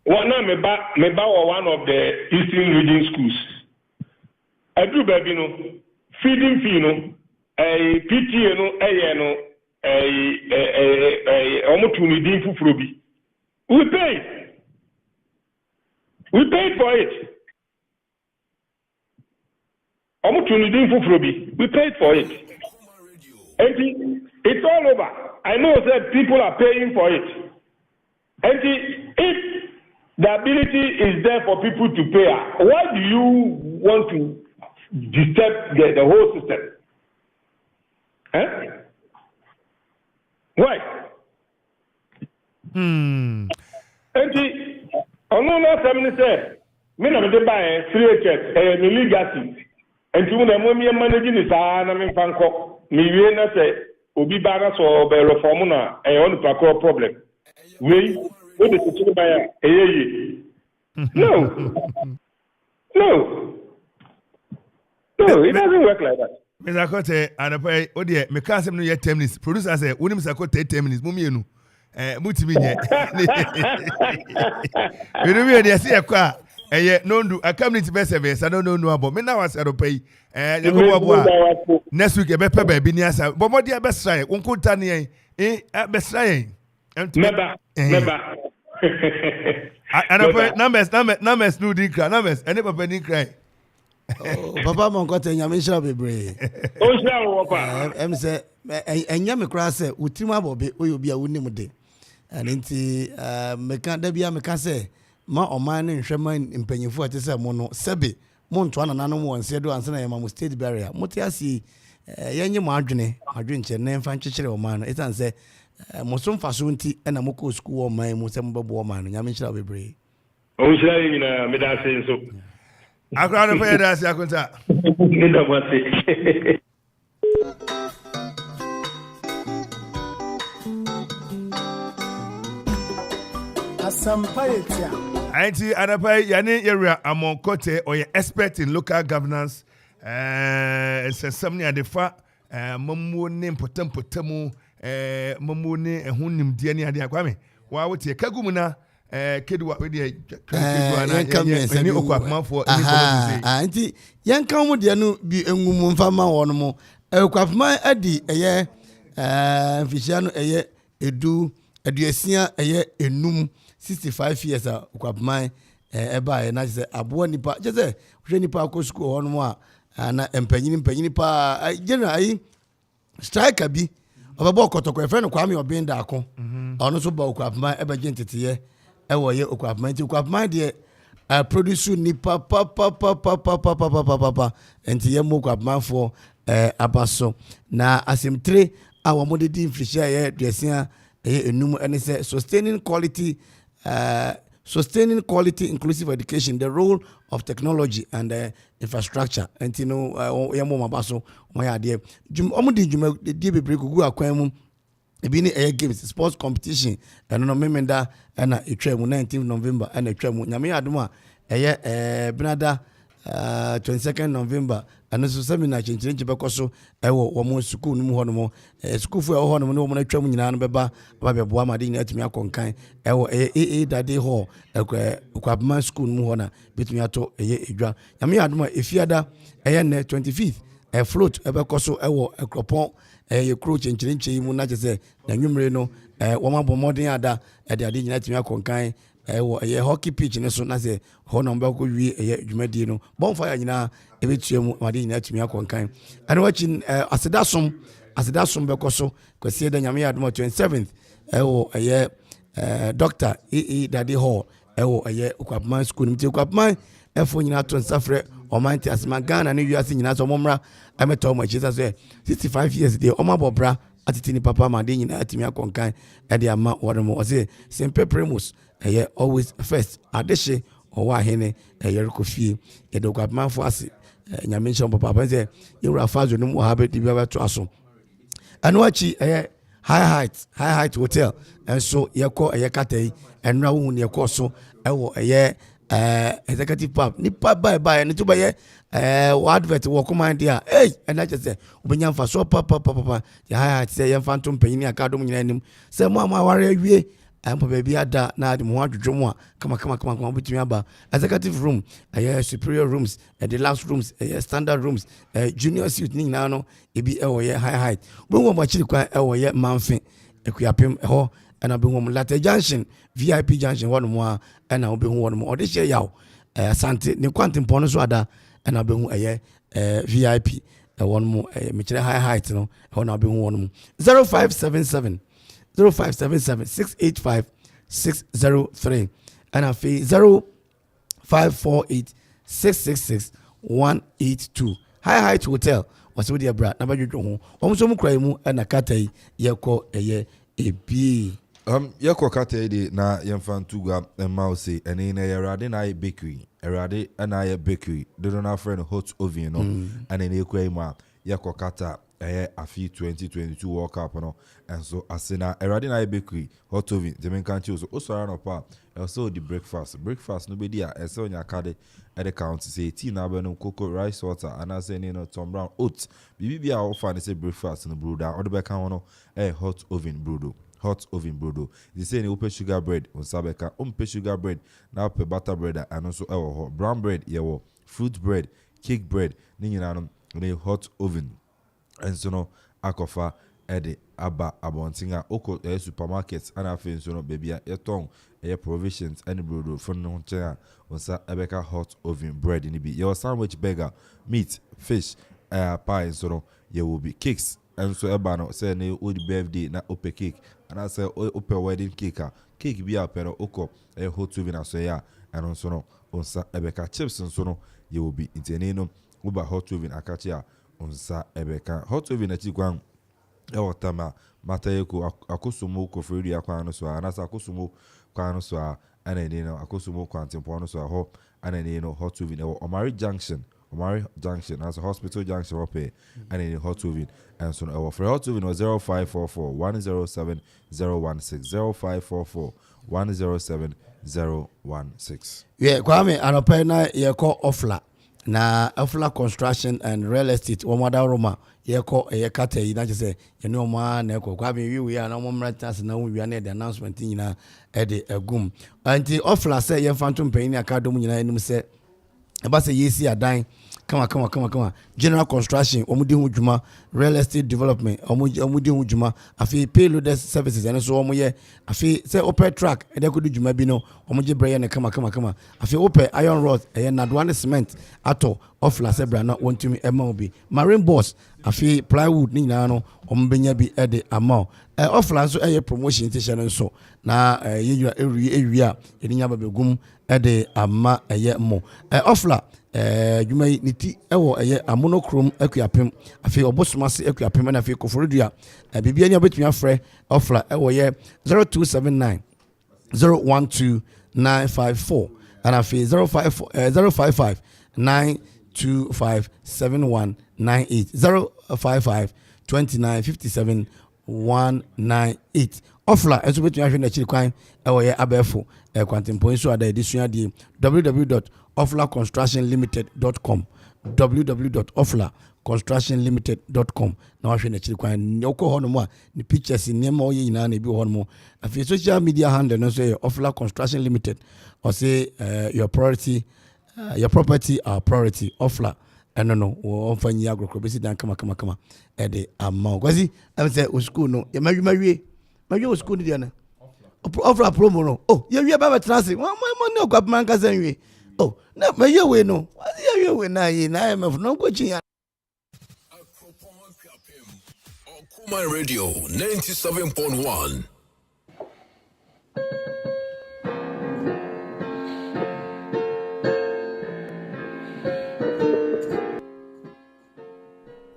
One of one of the Eastern Region schools. I do baby no feeding fee no a PTA no almost to me fufurobi. We paid for it. Almost to me fufurobi. We paid for it. And it's all over. I know that people are paying for it. And if the ability is there for people to pay, why do you want to disturb the whole system? Eh? Why? And another family said, me na me buy free check, me legacy. And you know, me managing this, na me fanko. Me we na say, obi ba na so be reform na, on the problem. We, what is the buy? No, it doesn't work like that. Mr. Kote, and I oh dear, me can't say no yet 10 minutes. Producer say, "When Mr. Kote 10 minutes, mummy you know, muti me You know me, I see a car. No do a community best service. I don't know about me now. I said, "Pay." Next week, a better baby niasa. But what dear best try? One could turn best trying. Never. And I numbers no decry numbers. I never penny cry. Papa Moncote Yamisha be brave. Oh, sir, I'm say, and Yamicra say, Utima Bobby, will be a winning day. And into Mecandabia Mecase, Ma or mine in Sherman in Penny for this mono, Sebi, Montuan and Animal and Sedo and Sana State Barrier. Motiasi, Yanny Margine, I drink a name fan chichel or man. It's and say, Mosum Fasunti and a Moko school or my Musamba woman, Yamisha be brave. Oh, sir, you know, me that saying so. I can't pay that, Yakunta. Auntie Anapai, Yane area among Kote or your expert in local governance. Says something at the fa, Mamu name Potemu, Mamune, and Hunim Diani Adiakwame. Why would you Kagumuna? Kedwa we dey Okoman for anti yan kan mu de no bi engumu mfa ma won mo Okoman adi eye fishia no eye eduasia eye enum 65 years Okoman eba na say abo nipa je say hwe nipa ko school won mo na empanyini pa general ai striker bi obebo kotoko e friend Kwame Obinda ako ono so ba Okoman eba gentete ewo ye Okoman de produce ni pa enti ye mo Okoman for abaso na asem 3 awo mo de inflation ye duasia enum ene say sustaining quality inclusive education, the role of technology and infrastructure. And you know, ye mo mabaso mo ya de omo di juma de bebre gugu akwan mu ebi ni air games sports competition and no memenda na etwam 19th November and etwam nyame adom a benada 22nd November and so seminar chenche bekoso ewo wo mo school no mu ho no mo school fu ho no mo no mo etwam nyina no beba ba beboa made nyina atumi akonkan ewo dade ho Okoman school no mu ho na betumi ato edwa nyame adom a efiada ne 25th float ebekoso ewo ekropon ye kro chenche mu na chese na nwumre no wo mabɔ modern ada de ade nyina tumi akonkan wo ye hockey pitch ne so na se ho no mbako wi ye dwumadi no bonfire nyina ebetua mu ade nyina tumi akonkan ane wachi asedasom bekoso kwese da nyame adom 27th wo ye Dr. Dade Hall wo ye Okoman school nimti Okoman efo nyina to nsafre omanti asma Ghana ne wiase nyina so momra emeto mo chisa so 65 years de omabobra atitini papa ma de nyina atimi akonkan e de ama wodomo o say Sempe Primus always first adeshe owa hene Kofi e de Okoman fo ase nyame nshon papa say yewra fazo no mo ha be di bia to aso anwachi high height hotel and so yeko katai enra wo ne yeko so ewo executive pub nipa bye ne to baye advert wo command dia and I just say obenya fa so papa ya say yem phantom panyin akadom nyina nim say mo ware awie ampa baby ada na ade mo adwodwo a kama betumi aba executive room superior rooms the last rooms standard rooms junior suite ni nyina no ebi ye high height bo wo mo chiri kwa ye manfe ekuapem ho and I've been Latte Junction, VIP Junction, one more, and I'll be one more. This year, yaw, Santi, the quantum ponoswada, and I'll be VIP, one more, Mitchell High Height, you know, and I'll be one more. 0577 685 603, and I'll fee 0548 666 182. High Height Hotel was with your brand, number you go home. Almost some crime and a catay, yako a year. Ebi yako kate de na yemfan tuga mouse ene na yerade na bakery erade na bakery do na friend hot oven no ene na ekwa ma yako kata afi 2022 World Cup no and so asena erade na bakery hot oven de men kan chi so osora no pa also the breakfast no be dia ese onya kade at the count say tea na be no cocoa rice water and as any no Tom Brown oats bibi bia offer say breakfast no brew down or the be kan no hot oven brew they say ni sugar bread on sabeka sugar bread na pe butter bread and also brown bread yewo fruit bread cake bread ni nyina no hot oven and so no akofa ede aba abontinga oko supermarkets and afi so no baby yeton provisions and bread from no ntia onsa ebeka hot oven bread ni bi your sandwich burger meat fish pie so no there will be cakes and so eba no say na old birthday na ope cake and I say ope wedding cake be up pero oko hot oven aso ya and so no onsa ebeka chips so no you will be inteneno uba hot oven akachia onsa ebeka hot oven achi kwan tama matayeko akosumo ko fredi akwan no so anasa akosumo kwan no so ana ni no akosumo kwantempo no so ho ana ni no hot oven Omari Junction as a hospital junction up here and in hot oven and so for hot oven was 0544 107 016 0544 107 016. Yeah, Kwame anopena yeko ofla na ofla construction and real estate wamada Roma yeko yekate ina je yene ma na eko Kwame wi na mo mrata na wi na the announcement nyina e de agum anti ofla say ye phantom pain akadom nyina enim say eba say yesi adan kama general construction omudi hu dwuma real estate development omudi hu dwuma afi payload services ene so omoye afi say open track e de kodu dwuma bi no omoje breye ne kama afi open iron rod nadwane cement ato ofla sebra na wontumi ema obi marine boss afi plywood ni nyina no ombenya bi e de amount ofla so promotion station so na yeyura ewia eninya babegum e de ama mo ofla dwuma ni ti ewo amonochrome akuapem afi obosomase akuapem na afi koforodua bibia ni obetumi afre ofla ewo 0279 012 954 and afi 055 925 7198 055 29 57 198 ofla ezo betumi afre na chiri kwan ewo abefo kwantempo nso ada edisua die www.oflaconstructionlimited.com www.oflaconstructionlimited.com na wahwe na chiri kwan nyoko hono mo ni pictures niema oye nyina na ebi hono mo afi social media handle no so Ofla Construction Limited or say your property our priority Ofla no wo fanyi agrokro besi dan kama e de amount kwasi am say o school no ya mawie o school dia na Ofla promo no ya wie ba trans mo no kwa manka sanwie na mawie we no ya wie we na yi na MF no ko chiya Okoman Radio 97.1.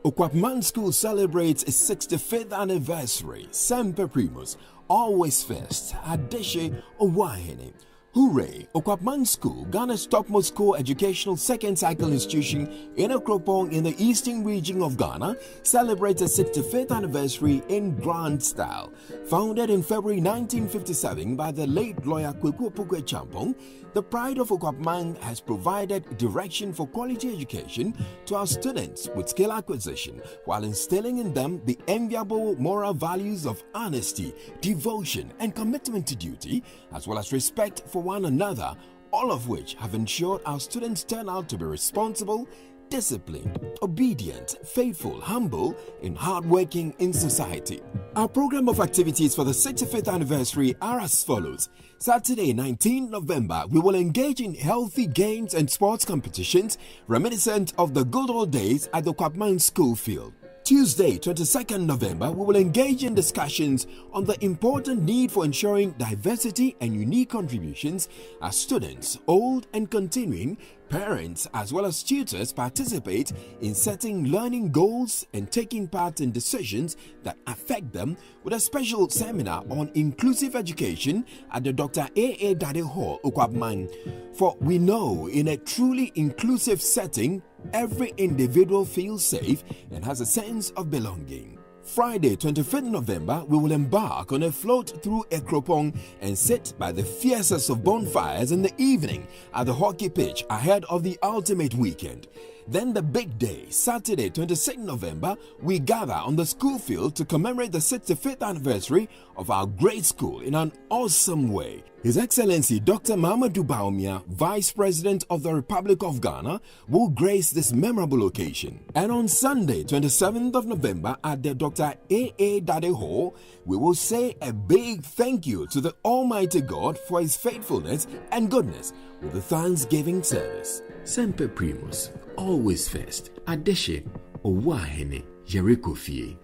Okoman School celebrates its 65th anniversary. Semper Primus, always first. Adeshe Owahene. Hooray! Okoman School, Ghana's topmost co-educational second cycle institution in Okoman in the eastern region of Ghana, celebrates its 65th anniversary in grand style. Founded in February 1957 by the late lawyer Kweku Opukwe Champong, the pride of Okoman has provided direction for quality education to our students with skill acquisition, while instilling in them the enviable moral values of honesty, devotion, and commitment to duty, as well as respect for one another, all of which have ensured our students turn out to be responsible, disciplined, obedient, faithful, humble, and hardworking in society. Our program of activities for the 65th anniversary are as follows. Saturday, 19 November, we will engage in healthy games and sports competitions reminiscent of the good old days at the Okoman School field. Tuesday, 22nd November, we will engage in discussions on the important need for ensuring diversity and unique contributions as students, old and continuing, parents, as well as tutors participate in setting learning goals and taking part in decisions that affect them, with a special seminar on inclusive education at the Dr. A.A. Dade Hall, Okoman. For we know in a truly inclusive setting, every individual feels safe and has a sense of belonging. Friday, 25th November, we will embark on a float through Ekropong and sit by the fiercest of bonfires in the evening at the hockey pitch ahead of the ultimate weekend. Then the big day, Saturday, 26th November, we gather on the school field to commemorate the 65th anniversary of our great school in an awesome way. His Excellency Dr. Mahamadou Bawumia, Vice President of the Republic of Ghana, will grace this memorable occasion. And on Sunday, 27th of November, at the Dr. A.A. Dade Hall, we will say a big thank you to the Almighty God for His faithfulness and goodness with the Thanksgiving service. Semper Primus, always first. Adeshe, Owahene, Jericho Fie.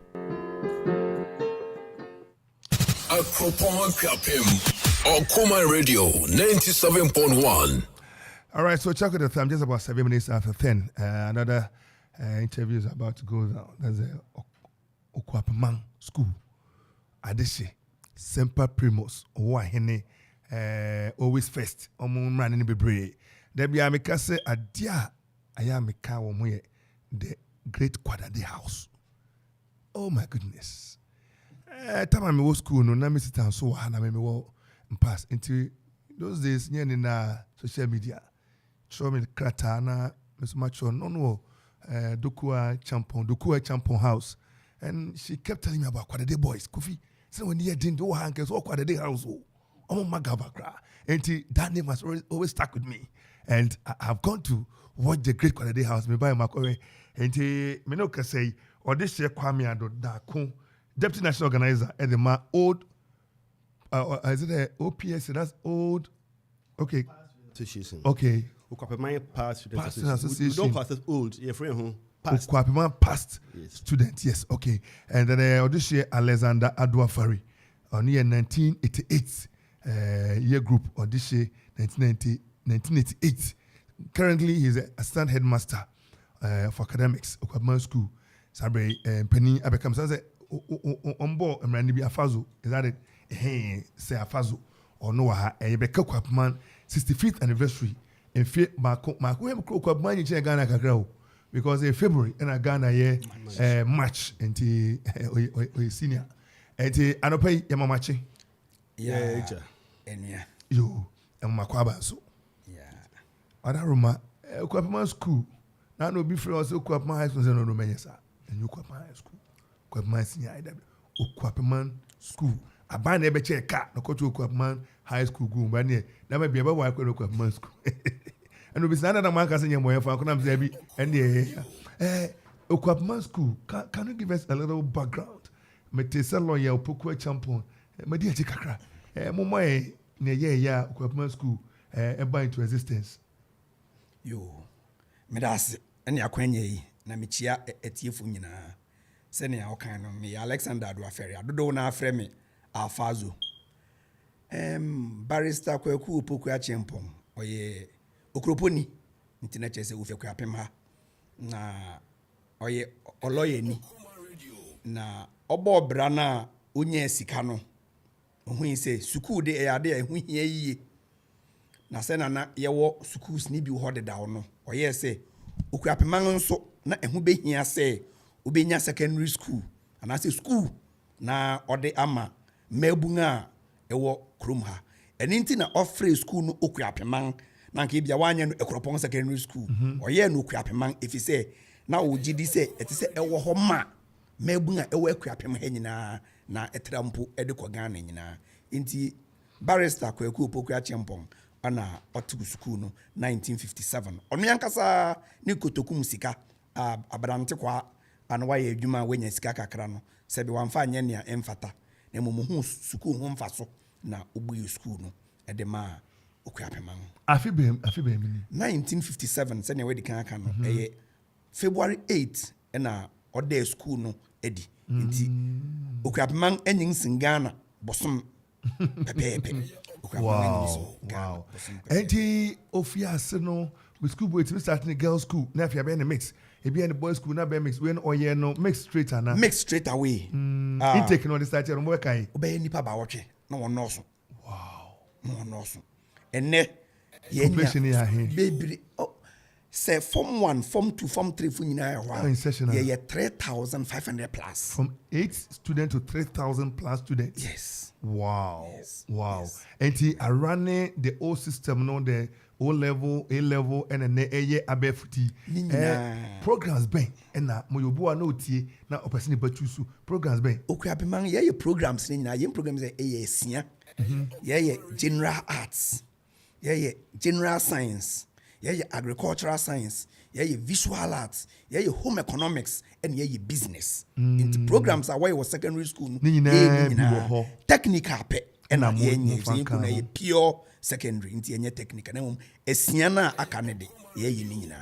Okoman Kapim. Okoman Radio 97.1. All right, so check out the time, just about 7 minutes after 10. Another interview is about to go down. That's the Okoman School. Adeshe, Semper Primus, Owahene, always first. Omun running be brave. There be a say adia ayamika womoye the great Kwadade house. Oh my goodness. Time me was school no na me sit and so na me wo pass into those days near na social media. Show me krata na me so much no Dokua Champon house, and she kept telling me about Kwadade boys. Kofi, so when you didn't do hank so Kwadade house oh magabakra. And that name has always stuck with me. And I've gone to watch the great Kwadade house. Me buy my coin. And me no can say, or this year Kwame Ado Dako, Deputy National Organizer at the old, is it a OPS? That's old. Okay. Okay. Okoman past association. We don't pass as old. You're free home. Past student. Yes. Okay. And then this year Alexander Adwafari on year 1988. Year group audition 1988. Currently, he's a assistant headmaster for academics Okoman School. Sabre Penny Abekam says on board and Randy Afazo. Is that it? Hey, say Afazo or Noah Ebeka Okoman 65th anniversary. In fact, Marco Okoman in Ghana Kagrao because in February in a Ghana year March until senior. And Anope Yamamachi. Yeah. Yo, and Makwaba so. Yeah. Adaruma, Okoman School. Now no be free also Okoman High School no menyesa. And you Okoman High School. Okoman Senior IW. Okoman School. Aban ebe che ka no koto Okoman High School go ba ne. Na be be wa ko Okoman School. And obi sana na man ka senya moye fa ko na mse bi and Okoman School. Can you give us a little background? Metesa lawyer Opukwe Champon. Medi e kakra. Momo ne ya Okoman School eba into existence. Yo. Medase ene akwanye yi na mechia etiefu nyina. Se ne awokan no me Alexander Adwafari adodo na afre me Afazo. Barrister Kweku Opukwe Champon oye okroponi ntina chese ufekwe apem ha na oye oloye ni na obo bra na onye sika no ohu ise school de eyade ehu hie yiye na sɛ na yɛwɔ schools ni bi hɔ deda no ɔyɛ sɛ okuapemang nso na ɛho behia sɛ obenya secondary school anaasɛ school na ɔde ama mabun a ɛwɔ krom ha ɛne nti na ɔfrɛ school no okuapemang na nka bia wanyɛ no Ekropong secondary school ɔyɛ no okuapemang ɛfiri sɛ na ɔgye di sɛ ɛte sɛ ɛwɔ hɔ ma mabun a ɛwɔ akuapem ha nyinaa na ɛtra mpo ɛde kɔ Ghana nyinaa nti barrister Kwaku Opoku Akyempong ana ɔtu school no 1957 ɔno yankasa ne kotokum sika abrante kwa ana wayɛ adwuma wanya sika kakra no sɛ be wamfa nyɛ nea ɛmfata na mmom school ho mfa so na obuye school no ɛde ma okuapema afi be 1957 sɛ ne wedi kan aka no ɛyɛ February 8 ɛna ɔda school no edi nti okuapema enyin singana bosom pepepe. Wow. Enti ofiase no with school boy to start in girls school na afia be in mix e be in boys school na be mix when oye no mix straight ana mix straight away intake no the start no mo kai obey nipa ba wotwe na won nurse no nurse enne ye nya baby say form 1 form 2 form 3 fu nyina ya 3500 plus from 8 students to 3000 plus students. Yes. Wow. And I running the old system, no, the O level, A level, and then a abefuti. Programs bang, and now Moyobu no tea, now opportunity but you programs bang. Okay, man, yeah, programs in your programs yeah, general arts, yeah, general science, yeah, agricultural science, yeah, visual arts, yeah, home economics, and yeah, business. Into programs are why was secondary school, technical pe, and I'm pure secondary, into any technical. A siana a Canada, yeah, you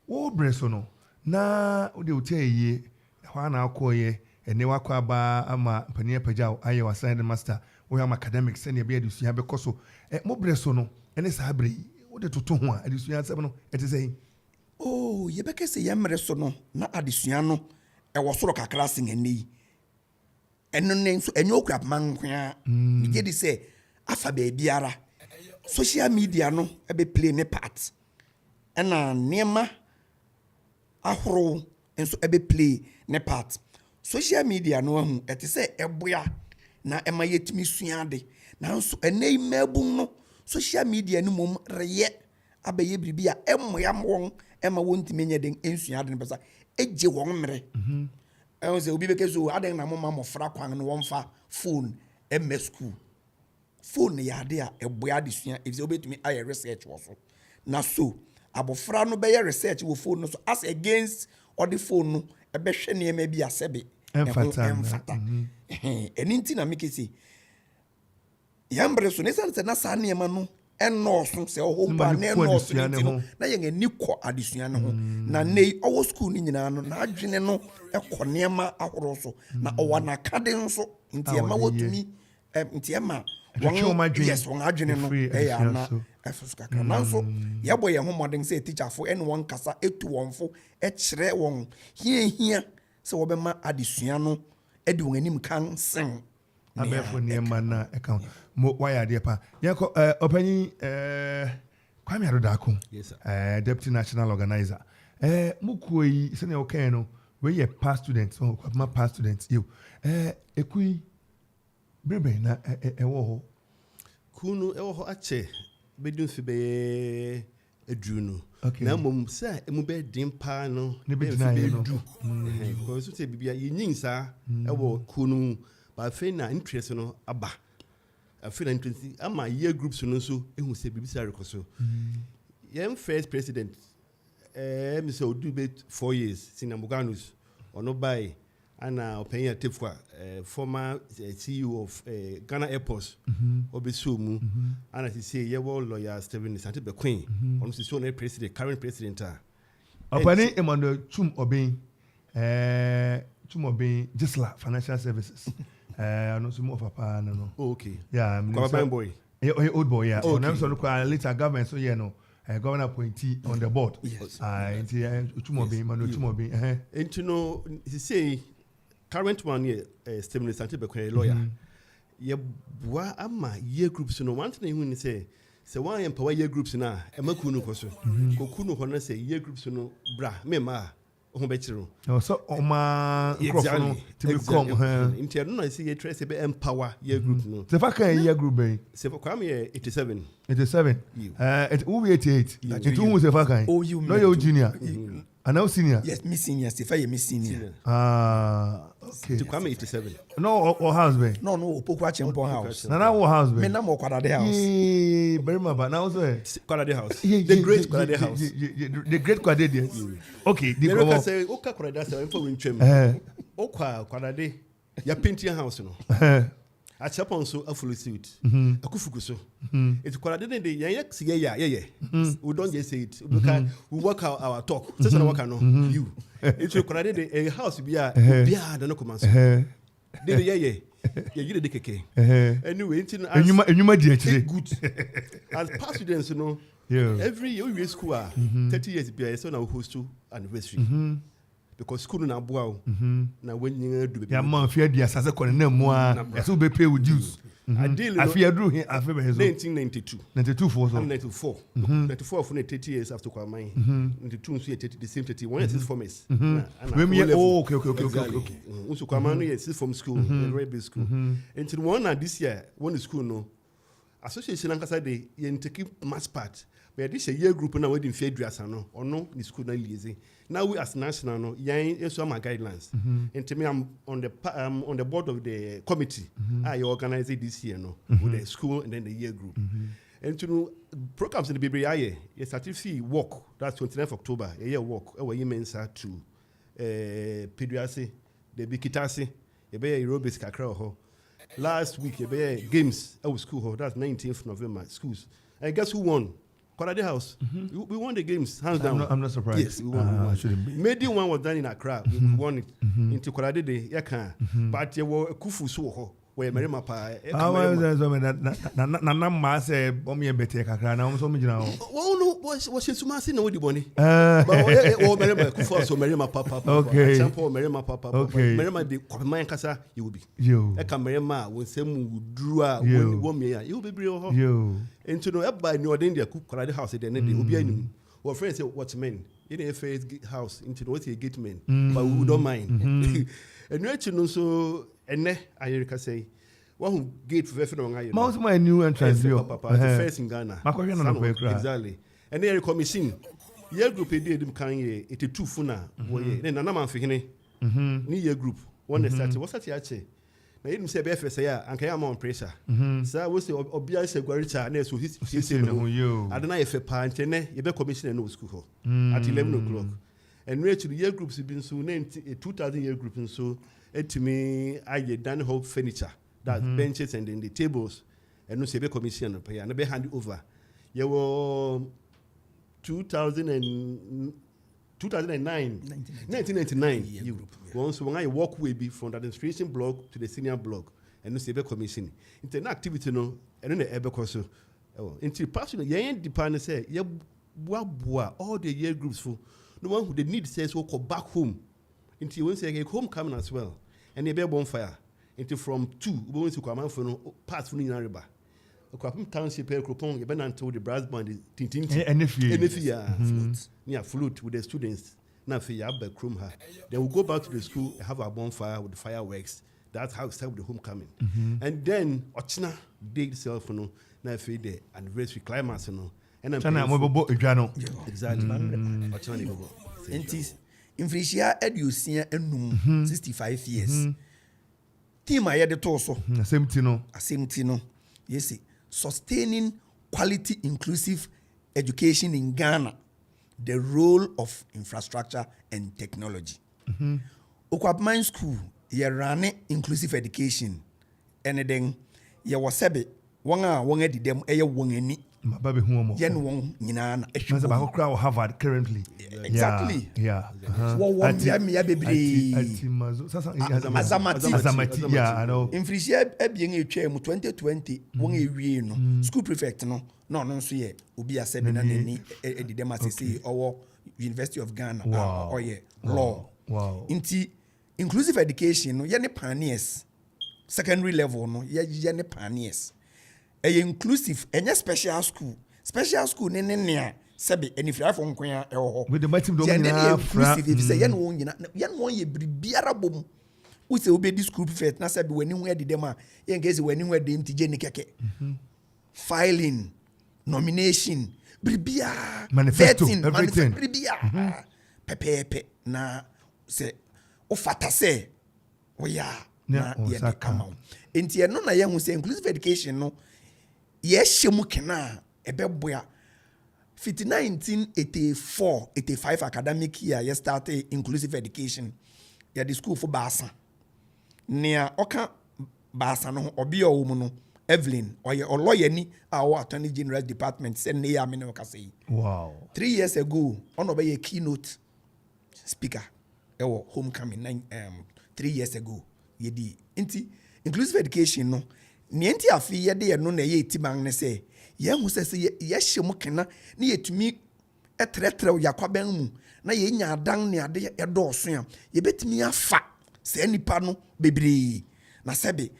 oh, Bressono, na the hotel ye, Juana Koye, and Newakaba, ama Pania Pajao, I was assigned master, we am academics, and your beard, you have a coso, mo Bressono, and it's Habri. What the Tutua, Adisuan, it is a oh, ye beke se yamre so no na adesua no e wo soro kakra sen ani eno ne so enyo kwap man kwa me ge di se afa ba biara social media no e be play ne part ena nema ahoro enso e be play ne part social media no ahu ete se eboya na ema yetimi suade na nso enei mabun no social media no mom reye abaye bibia emoyam won ema wonti menye den ensua den besa eje won mere se obi beke so aden na mama mofra kwan no wonfa phone school phone ya de a eboya de sua if se obetumi aye research wo so na so abofra no be research wo phone no so as against or the phone no ebehwe ne ema bi asebe emfata eninti na mekesi yambre so ne se na sa ne ema no enoso se ohoba na enoso na ye ngani kɔ adesua no ho na nei owo school ni nyina no na adwene no ekɔ nema ahoro so na owa na kade nso nti ema wotumi nti ema yes won adwene no ya na efus kaka na nso ye boye ho modern say teacher fo ene won kasa etu won fo kyerɛ won hia se wo bema adesua no edi won anim kan sen abefo niema na account mo why dey pa yanko opanyi Kwame Adodako deputy national organizer mukuyi sene okay no we ye past students o ma past students you ekui brebe na ewo ho kunu ewo ho ache bedun fi be edunu na mom say emu be din pa no ne be du ko so te bibia yin sa ewo kunu ba fe na interest no aba afina interest ama year groups no so ehu se bibisa rekoso yem first president me say odu be 4 years sinamuganus ono bai ana openya tefwa former CEO of Ghana Airports obesumu ana say ye wo lawyer Stephen Sante be queen ono say so na president current president opani Emmanuel Chum Obin Gisla Financial Services no so more of a no. Okay. Yeah, boy. Old boy, yeah. Okay. So look later government so no governor appointee on the board. Yes. Chumobi, Manu Chumobi. And to know he say current one here Stephen Sante be lawyer. Ye boa ama year groups no one thing when say So why empower year groups na e ma kunu ko so ko kunu ko na say year groups no bra me ma ho be chiro so oma microphone to become into no see ye trace be empower year group no the fact can year group be say for come here 87 it will be 88 it will say fact can oh you no you junior and now senior yes me senior say for me senior okay to come 87 no or house be no opoku achempon house na na house be me na mo kwada the house very much but now so kwada the house the great kwada the house the great kwada there okay the go say oka kwada say for wintwem okwa kwada the ya painting house no a chapon so a full suit akufuku so it kwada the dey yan yak siya yeah we don't just say it we work our talk say na work no you it kwada the a house bia da no come so dey yeah you dey keke anyway enyuma di akire good as past students you know every year we school 30 years bia so na we host to anniversary because school na boa na when you do ya man fi dia sase kone na mu a eso be pay with dues afia dru hin afi be so 1992 for so 94 for 30 years after kwa mine 92 so 30 the same 31 years formers okay so kwa mine yes from school very big school until one and this year when the school no association ankasa dey yen take mass part but this year group na we dey fair duasa no ono the school na liaison now we as national no yen so my guidelines and me I'm on the board of the committee I organize this year no with the school and then the year group and to programs in the Bible aye you started fee walk that's 29th October a year walk e we mensa to pediatric the bikitasi e be aerobics kakra ho last week e be games at school ho that's 19th November schools and guess who won Kwada House. We won the games hands down. I'm not surprised. Yes, we won. Shouldn't be. Maybe one was done in Accra. We won it into Kwada Day. But you were kufu so where Marima pa. Na ma say bomi embete kakra na so mjina ho. Well no was she sumasi na wodi boni. But o Marima kufu so Marima papa. Okay. Example Marima papa. Okay. Marima de Okoman Kasa you will be. Yo. E ka Marima won semu dru a won me ya. You be bri ho. Yo. Into no eba ni odin dia Kwada House dey na dey obi anim. Our friends say watchmen in a face house into the what's a gate men but we don't mind. And you know so ene ayerika say one gate for very long ayo. Most my new entrance the first in Ghana. Exactly. And they commission year group dey dem kan ye 82 funa wo ye. Na na man fi hene. Ni year group one start what start ya che. Na yedum say be first ya anka ya on pressure. Sir we say obia say gwaricha na so he say no. Adana ye fe pa ntene ye be commission na school ho at 11 o'clock. And we actually year groups been so 2000 year group so etimi aye dan hope furniture that's benches and then the tables and no say be commission no pay and be hand over. Ye were 2009 1999 you once when I walk way be from the administration block to the senior block and no say be commission into activity no and no ebe koso into personal ye depend say ye boa all the year groups for no one who they need says go back home into when say home coming as well and ye be bonfire into from 2 we want to come for no pass from in river Okwapim township Ekropon ye been until the brass band tintin near flute with the students na fi ya back room her then we go back to the school have a bonfire with the fireworks that's how we start with the homecoming and then ochina day itself no na fi the anniversary climax no and I'm Chana mo bobo edwano exactly ochina ni bobo entis infrisia edusia enum 65 years team aye de to so same thing no yes sustaining quality inclusive education in Ghana, the role of infrastructure and technology. Okoman School, ye run inclusive education, and then ye was sebe, wanga di dem eye wongeni. Baby humo. Yen wong nyina Masa ba ko Harvard currently. Exactly. Yeah. Wong ya me ya bebre. Azamati. Yeah, I know. In Frisia ebien etwa mu 2020 wong ewie no. School prefect no nso ye obi asebe na nani edi dem asese owo University of Ghana or ye law. Wow. Inti inclusive education no ye ne pioneers. Secondary level no ye ne pioneers. inclusive any special school ne sɛbe anifirafo nkoa ɛwɔ hɔ with the team do inclusive if say yen won ye biribiara bom wo se obedi school prefect na sɛbe wani hu ade dem a yen gese wani hu ade mtije ne keke filing nomination biribiara vetting everything biribiara pepepe na se o fata se o ya na ye de kama enti eno na ye hu se inclusive education no ye hyemu kena ebeboa 1984-85 academic year you started inclusive education. You the school for Basa. Near Oka Basa no obi o no Evelyn or your lawyer ni our attorney general department send near Minokasi. Wow. 3 years ago, on obey a keynote speaker. Our homecoming 3 years ago. Ye di inti inclusive education no. Nienti afi ye de no na ye timang ne say. Yen who says yes, you mukena, near to me a tretre yakwaben mu, na ye nya dang near de a dorsum, ye bet me a fat, say any pano, baby. Na sebi,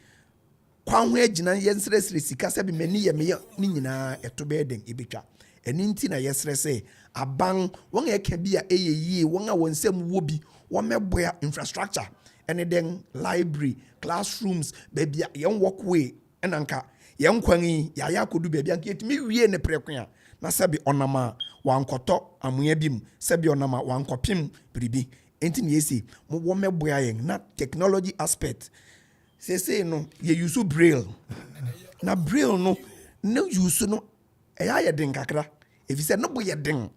Quan Regina yensres risika sebi many ye me nina a to bedding ibika. And intina yesre say, a bang, one ye can be a ye, one a one sem wobby, one me boy infrastructure, and then library, classrooms, baby, young walkway, and anka. Yang kwangi ya kodu baby anke etimi wie ne prekwa na sabi onama wankoto amoya bim sabi onama wankopim bribi enti ne yesi mo wo meboa yen na technology aspect say no ye use braille na braille no use no eya ye den kakra if say no boye den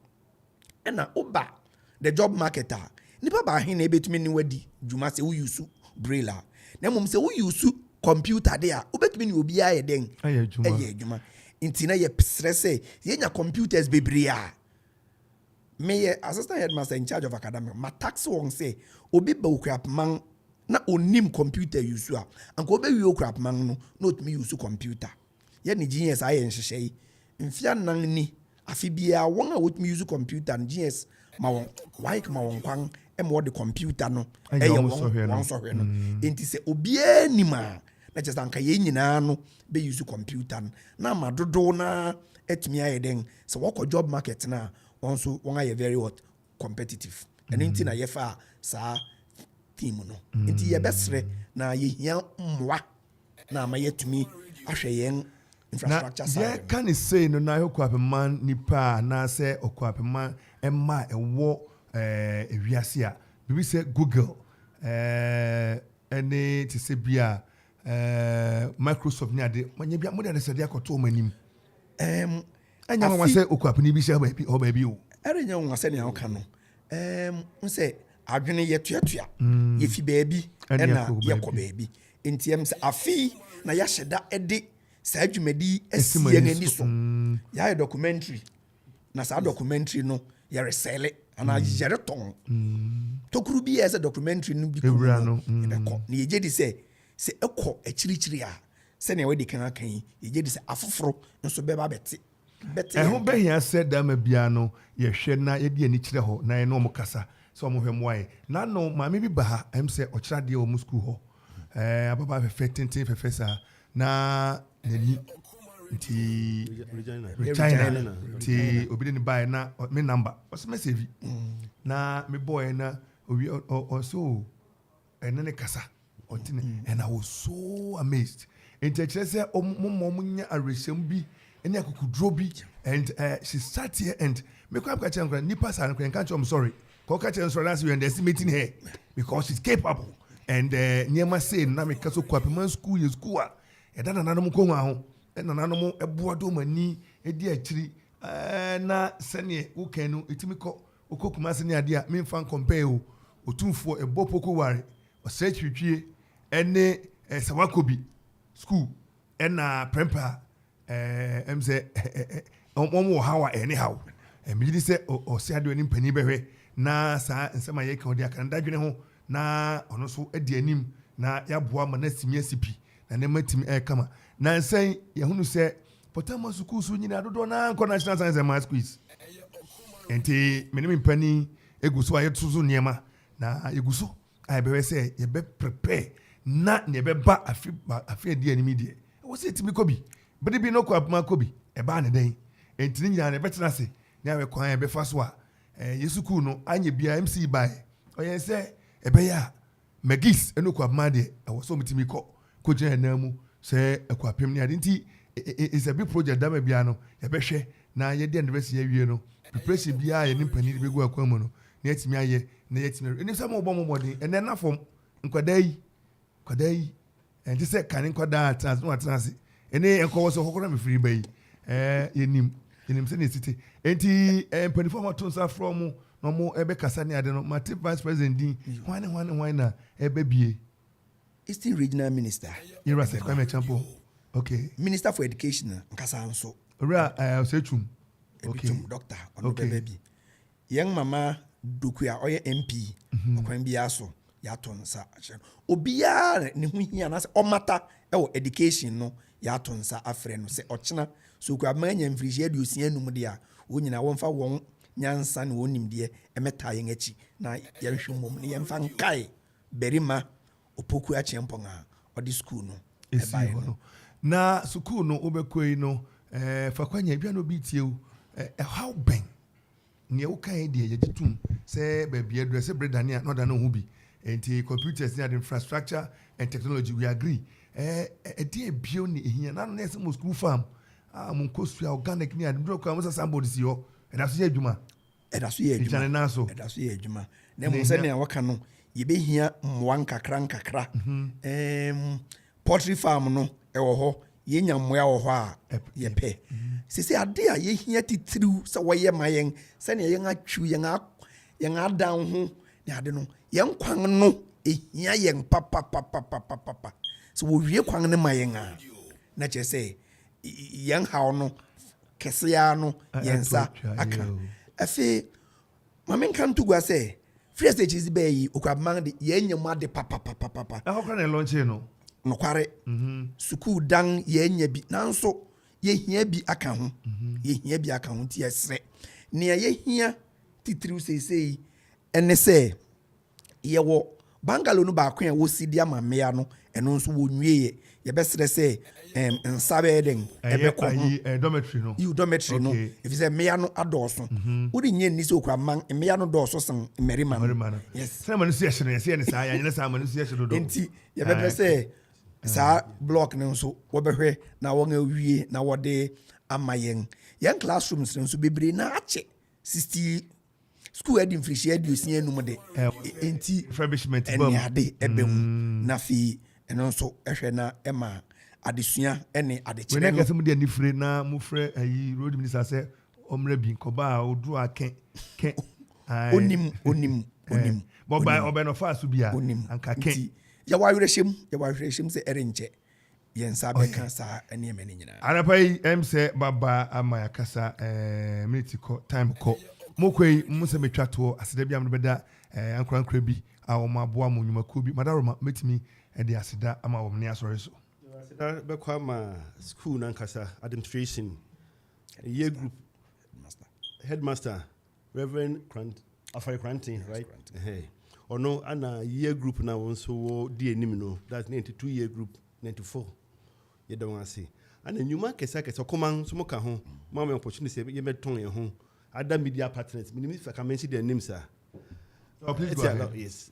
na oba the job marketer ni baba hin na ebetumi ni wadi dwuma se wo use braille na mom se wo use computer there ubetumi ni obi aye den eye adwuma nti na ye stress ye nya computers bebrea me assistant headmaster in charge of academic ma tax won say obi ba okrap man na onim computer use a anko obi wi okrap man no not me use computer ye ni genius aye nhyehyei mfia nan ni afi bia won a wot me use computer and genius ma won why ma won kwan e mo the computer no eye won so hwe no nti se obi anima na just anka ye nyina no be use computer na madodo na etimi aye den so work job market na also won aye very what competitive and nti na ye fa sa team no nti ye besre na ye hia mwa na ma yetumi ahwe yen infrastructure side na can say no na hokwapeman nipa na say okwapeman emma ewo ewiase a bibi say Google ene ti se bia Microsoft ni ade manya bia modern se dia koto manim anya ma se okwapeni bi sha ba bi o erenya won ase ne aka no nse adwene yetuatua ye fi baabi na ye ko baabi ntiem se afi na ya hyeda ede sa adwumadi asie ngani so ya documentary na sa documentary no ya resele ana yere ton tokuru bi ese documentary no bi ko no na ye di se eko achirichiri a se na we di kan kan ye di se afoforo nso beba beti ho behia said dama bia no ye hwe na ye di ani kire ho na ye no mo kasa so mo hwem wae na no ma me bi ba ha em se okira de o mu school ho ababa fe tenten fefesa na nani ti Regina ti obi ni buy na me number was message na me boy na obi so enene kasa otine and I was so amazed enti say nya aresem bi ene akukudro bi and she sat here and me kwa ka chen nipa sa no kan I'm sorry ko ka chen sorry last we underestimating her because she's capable and niema say na me kaso kwapeman school ye school a eda na nanom ko nwa ho na nanom eboa do mani edi akiri na sene wo kan no etimi ko okokuma sene ade a me fan compare o otumfo ebopoko ware o search twitwie ene sawakobi school ena prempa emse omo hawa anyhow me di se o se ade oni pani behwe na sa nsema ye kan odi akanda dwene ho na ono so edi anim na yaboa ma na simi asipi na ne matimi kama na nsan ye hunu se potama school so nyina dodo na nko national science and math quiz enti menim pani eguso ayetuzo niema na eguso ai be se ye be prepare na ne be ba afi edi anim die wo se timi kobi But be no kwapma kobi e ba ne den entini nya ne betena se na we kwan e be fa so a yesuku no anye bia MC by oyen se e be ya magis eno kwapma de e wo so mitimi ko gina na mu se ekwapem ne ade nti is a big project da ma bia no ye be hwe na ye de ndresi ya wie no preparation bia ye ni mpani de be gu akwan mu no na yetimi aye na yetimi eni se mo bo mo modin ene na fom nkwadai enti se kan nkwadaa trans no trans ene enko so hokora me free bay yenim se ne city enti empanifo ma tonsa from no mo ebe kasa ne ade no mate vice president din hwan na ebe bie Eastern Regional Minister Yera se kwame champo okay Minister for Education Kasa Anso ora osechum okay doctor ono baby young mama Dokuya oye MP okwan bia so ya tonsa obia ne hu hia na se omata e education no ya tonsa afre no se ochena so kwa manya mfirihia de osia num de a wonyina wonfa won nyansa ne wonim de emeta yen achi na ya hwemom ne yemfa nkai berima opoku achempon a odi school no eba no na school no obekoi no fa kwanya bia no bi tie how ben ne wo kan de ye gitum se ba bia do se bredania no da no hu bi enti computers and infrastructure and technology we agree dey bio ni ehia na no se mo school farm mo kosu organic ni adro kwa mo somebody si ho da so ye adwuma da so ye adwuma na mo se ne waka no ye be hia mwa nkakra poultry farm no e wo ho ye nya mmoa wo ho a ye pe sisi ade a ye hia titiriu se wo ye mayen se ne ye atwu ye adan ho ne ade no ye nkwan no ehia ye papa so wo wie kwan ne mayen a na che se ye hawo no kese ya no ye nsa aka afi mamen kan to gwa se first stage is be yi okwabman de ye nyama de papa how can I launch no nokware school dan ye nya bi nanso ye hia bi aka ho ti esre ne ye hia titiriu sesei ene se ye wo bangalo no ba kwa wo sidi ama mea no eno nso wo nwie ye besere se nsabe den ebe ko dormitory no you dormitory no if you say mea no adoso udi nye ni so kwa man mea no doso san merima no yes say man si ehye no yes ye ne sa ya ne sa man si ehye do enti ye be se sa block no nso wo behwe na wo nga wie na wo de amayen yan classrooms nso bebre na ache 60 school edi mfirihia di osia enum de enti refurbishment eni ade ebem na fi eno nso ehwe na ema adesua ene adechire no we na gasem de anifre na mu frɛ ayi road minister sɛ omre bi nkoba odu aken onim boba no fa so bia anka ken ya wahwerehim se erenche yensa beka sa ene emene nyina arapai emse baba amaya kasa minute ko time ko mokoi musa metwato aseda bia mbeda ankurankura bi a wo maboa mo nyumaku bi madaroma metimi de aseda ama wo ne asore so aseda be kwa ma school nankasa administration year group headmaster Reverend Afari Krantin, right? Hey. Or no, ana year group na wonso di enim no. That's 92 year group, 94. You don't want to see. And the Okoman Kasa Okoman so mo ka ho. Ma me opportunity ye meton ye ho. Other media partners. Minimum if I can mention their names, sir. Oh, please go ahead. Yes.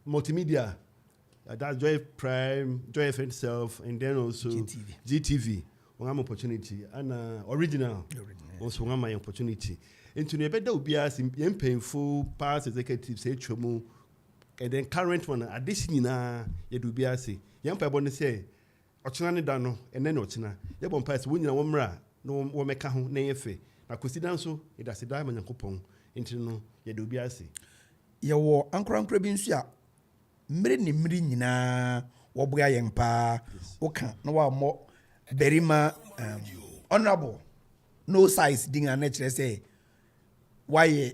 Multimedia. That's Joy Prime, Joy FM itself, and then also GTV. We have opportunity. And original. Also we have my opportunity. Into the better be as painful past executives say chomu, and then current one addition na ye do be as young people say ochina dano and then ochina ye bon pass wunya wo mra no wo meka ho na ye fe na consider so it as da man yakopon into no ye do be as ye wo ankurankura bi nsu a mmiri ni mmiri nyina wo boa yen pa wo ka na wa mo berima honorable no size dinga na kire say why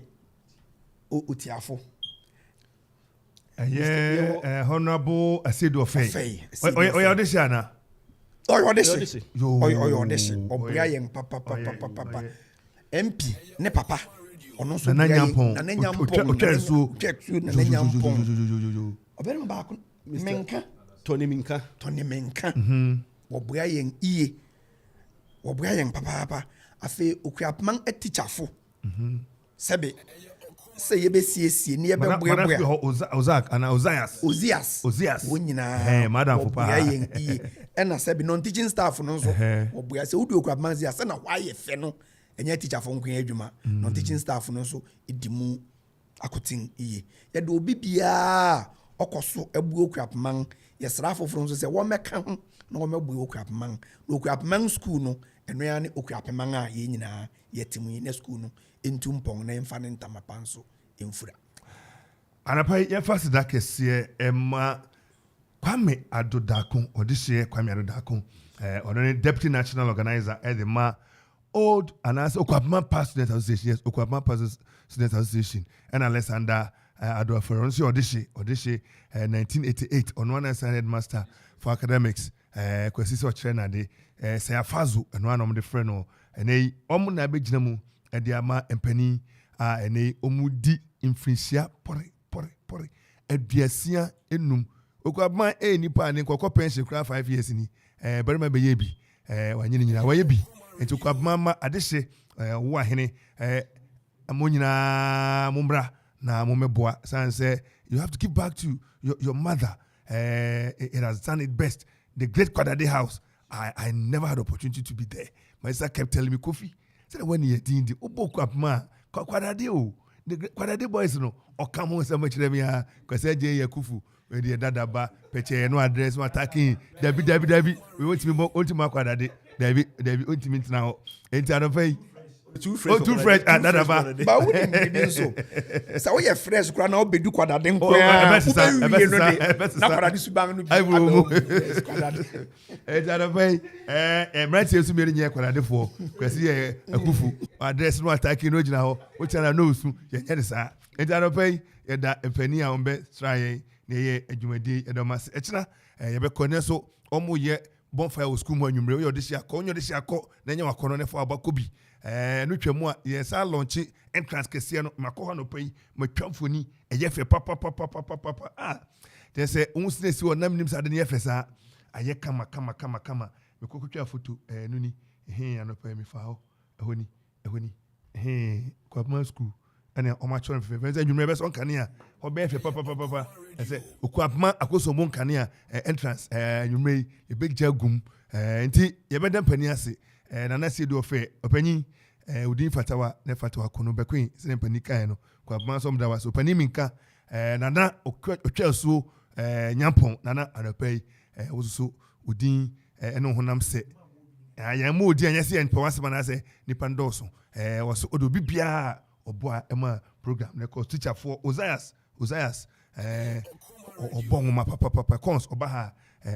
utiafo honorable Asedo Ofei oya audition obria yen papa MP ne papa ono so na nyampon obere ba ko menka Tony Menka wɔboa yɛn iye wɔboa yɛn papaapa afei okuapman teacherfo sɛbe sɛ yɛbɛsiesie ne yɛbɛboaboa Ozias wɔn nyinaa wɔboa yɛn iye ɛna sɛbe non-teaching staff no nso wɔboa sɛ wode okuapman sɛ asɛ na wɔayɛ fɛ no ɛnyɛ teacherfo nko adwuma non-teaching staff no nso ɛdi mu akoten iye yɛde obi biara ɔkɔ so abu okuapman yɛsra foforɔ nso sɛ wɔmɛka ho na wɔmɛbu okuapman na okuapman school no ɛno ya ne okuapman a yɛn nyinaa yɛtem yi na school no ɛntu mpɔn na yɛmfa ne ntama pa nso ɛmfura anapa yɛfa seda kɛseɛ ɛma Kwame Adodako ɔde Kwame Adodako ɔno ne deputy national organizer ɛde ma old anaasɛ okuapman past student association yes okuapman past student association ɛna Alexander Adolfo nso ɔde 1988 ɔno ana sɛ headmaster for academics kwasi sɛ ɔkyerɛ na de sɛ afazo ɛno ana ɔmo de frɛ no ɛnɛ ɔmo na abɛgyina mu ɛde ama mpani a ɛnɛ ɔmo di mfirinhyia pɔre aduasia enum okuapman nipa ne nkɔkɔ pension kura 5 years ni barima bɛyɛ bi wanyini nyina wɔyɛ bi nti okuapman ma adehye wo ahene amo nyinaa mombra na momeboa say you have to give back to your mother. It has done it best. The great Kwadade house, I never had opportunity to be there. My sister kept telling me, Kofi, said when you did the Obo Kwapma, Kwadade, the Kwadade boys no, or come home so much them here, because I J Yakufu, where the Dadaba, Peche, no address, no attacking, David, we want to be more ultimate Kwadade, David, ultimate now, and I don't pay. Too fresh another ba ba wo dey so sa wo ye fresh kura na obedu Kwadade nko ya na Kwadade suban no bi Kwadade another bay emrati esu mere nye Kwadade fo kwesi ye akufu address no attack no gina ho wo chana no su ye nye sa another bay ye da empani a ombe try na ye adwumadi edomas echina ye be kone so omo ye bonfire wo school mu anwumre wo de hia akọ na nye wakono ne fo abakobi no twemu a yes a launch entrance kese no makọ no pai matwamfoni eyefe papa they say unsine si wonam nim sade ne yefe sa aye kama mekokotwa photo no ni anopai mi fa ho ehoni Kwapman school ana o ma chon fe say nwumre be so nkane a obe fe papa say Kwapman akoso mo nkane a entrance nwumre e big jagum nti ye bedam pani ase na na se do ofe opanyin udin fatawa ne fatawa kono bekwen se pani kan no Kwapman som da waso pani minka na otwa so nyampon na anopai woso udin eno honam se ya mo odi anya se en pawase na se nipa ndoso waso odo bibia oboa ema program ne ko teacher for Ozias obon ma papa cons obaha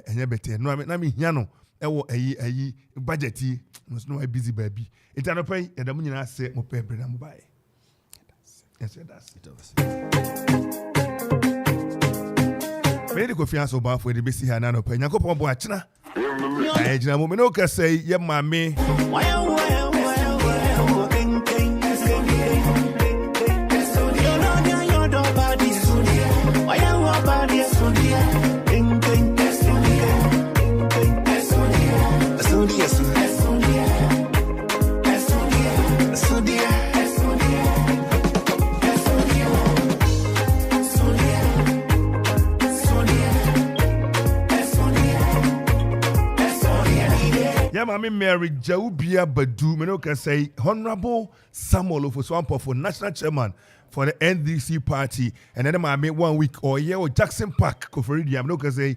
enye bete no na me hia no ewo ayi budget yi no I busy baby itanopai edam nyina se mo pe breda mo bae yes that's Very Kofi Ansong Baffuor de besi ha na no pa Nyankopon bo achina jina mo me no ka say ye mame Mami Mary Jaubia Badu, me no can say Honorable Samuel Ofoswampo for National Chairman for the NDC party, and then Mami 1 week or year or Jackson Park, Koforidia, me no can say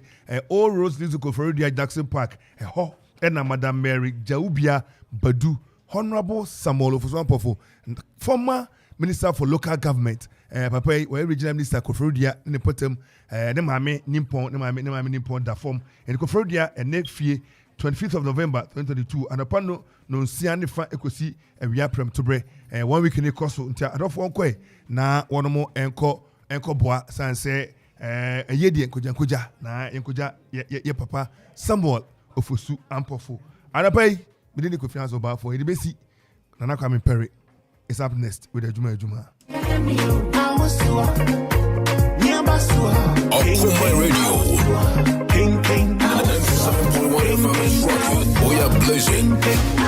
all roads lead to Koforidia Jackson Park, and Madam Mary Jaubia Badu, Honorable Samuel Ofoswampo for former Minister for Local Government, Papa, where Regional Minister Koforidia, in the potom, the Mami Nimpon da form, and Koforidia, and next year. 25th of November 2022 and upon no siane fa ekosi awia prem tobre 1 week in course ntia adofo nkwe na wono mo enko boa sanse eyedi enkoja na enkoja ye papa Samuel Ofosu Ampofo anapai me dey Kofi Ansong Baffuor e besi Nana Kwame Perry is up next with Ejuma Okoman Radio 97.1 FM television.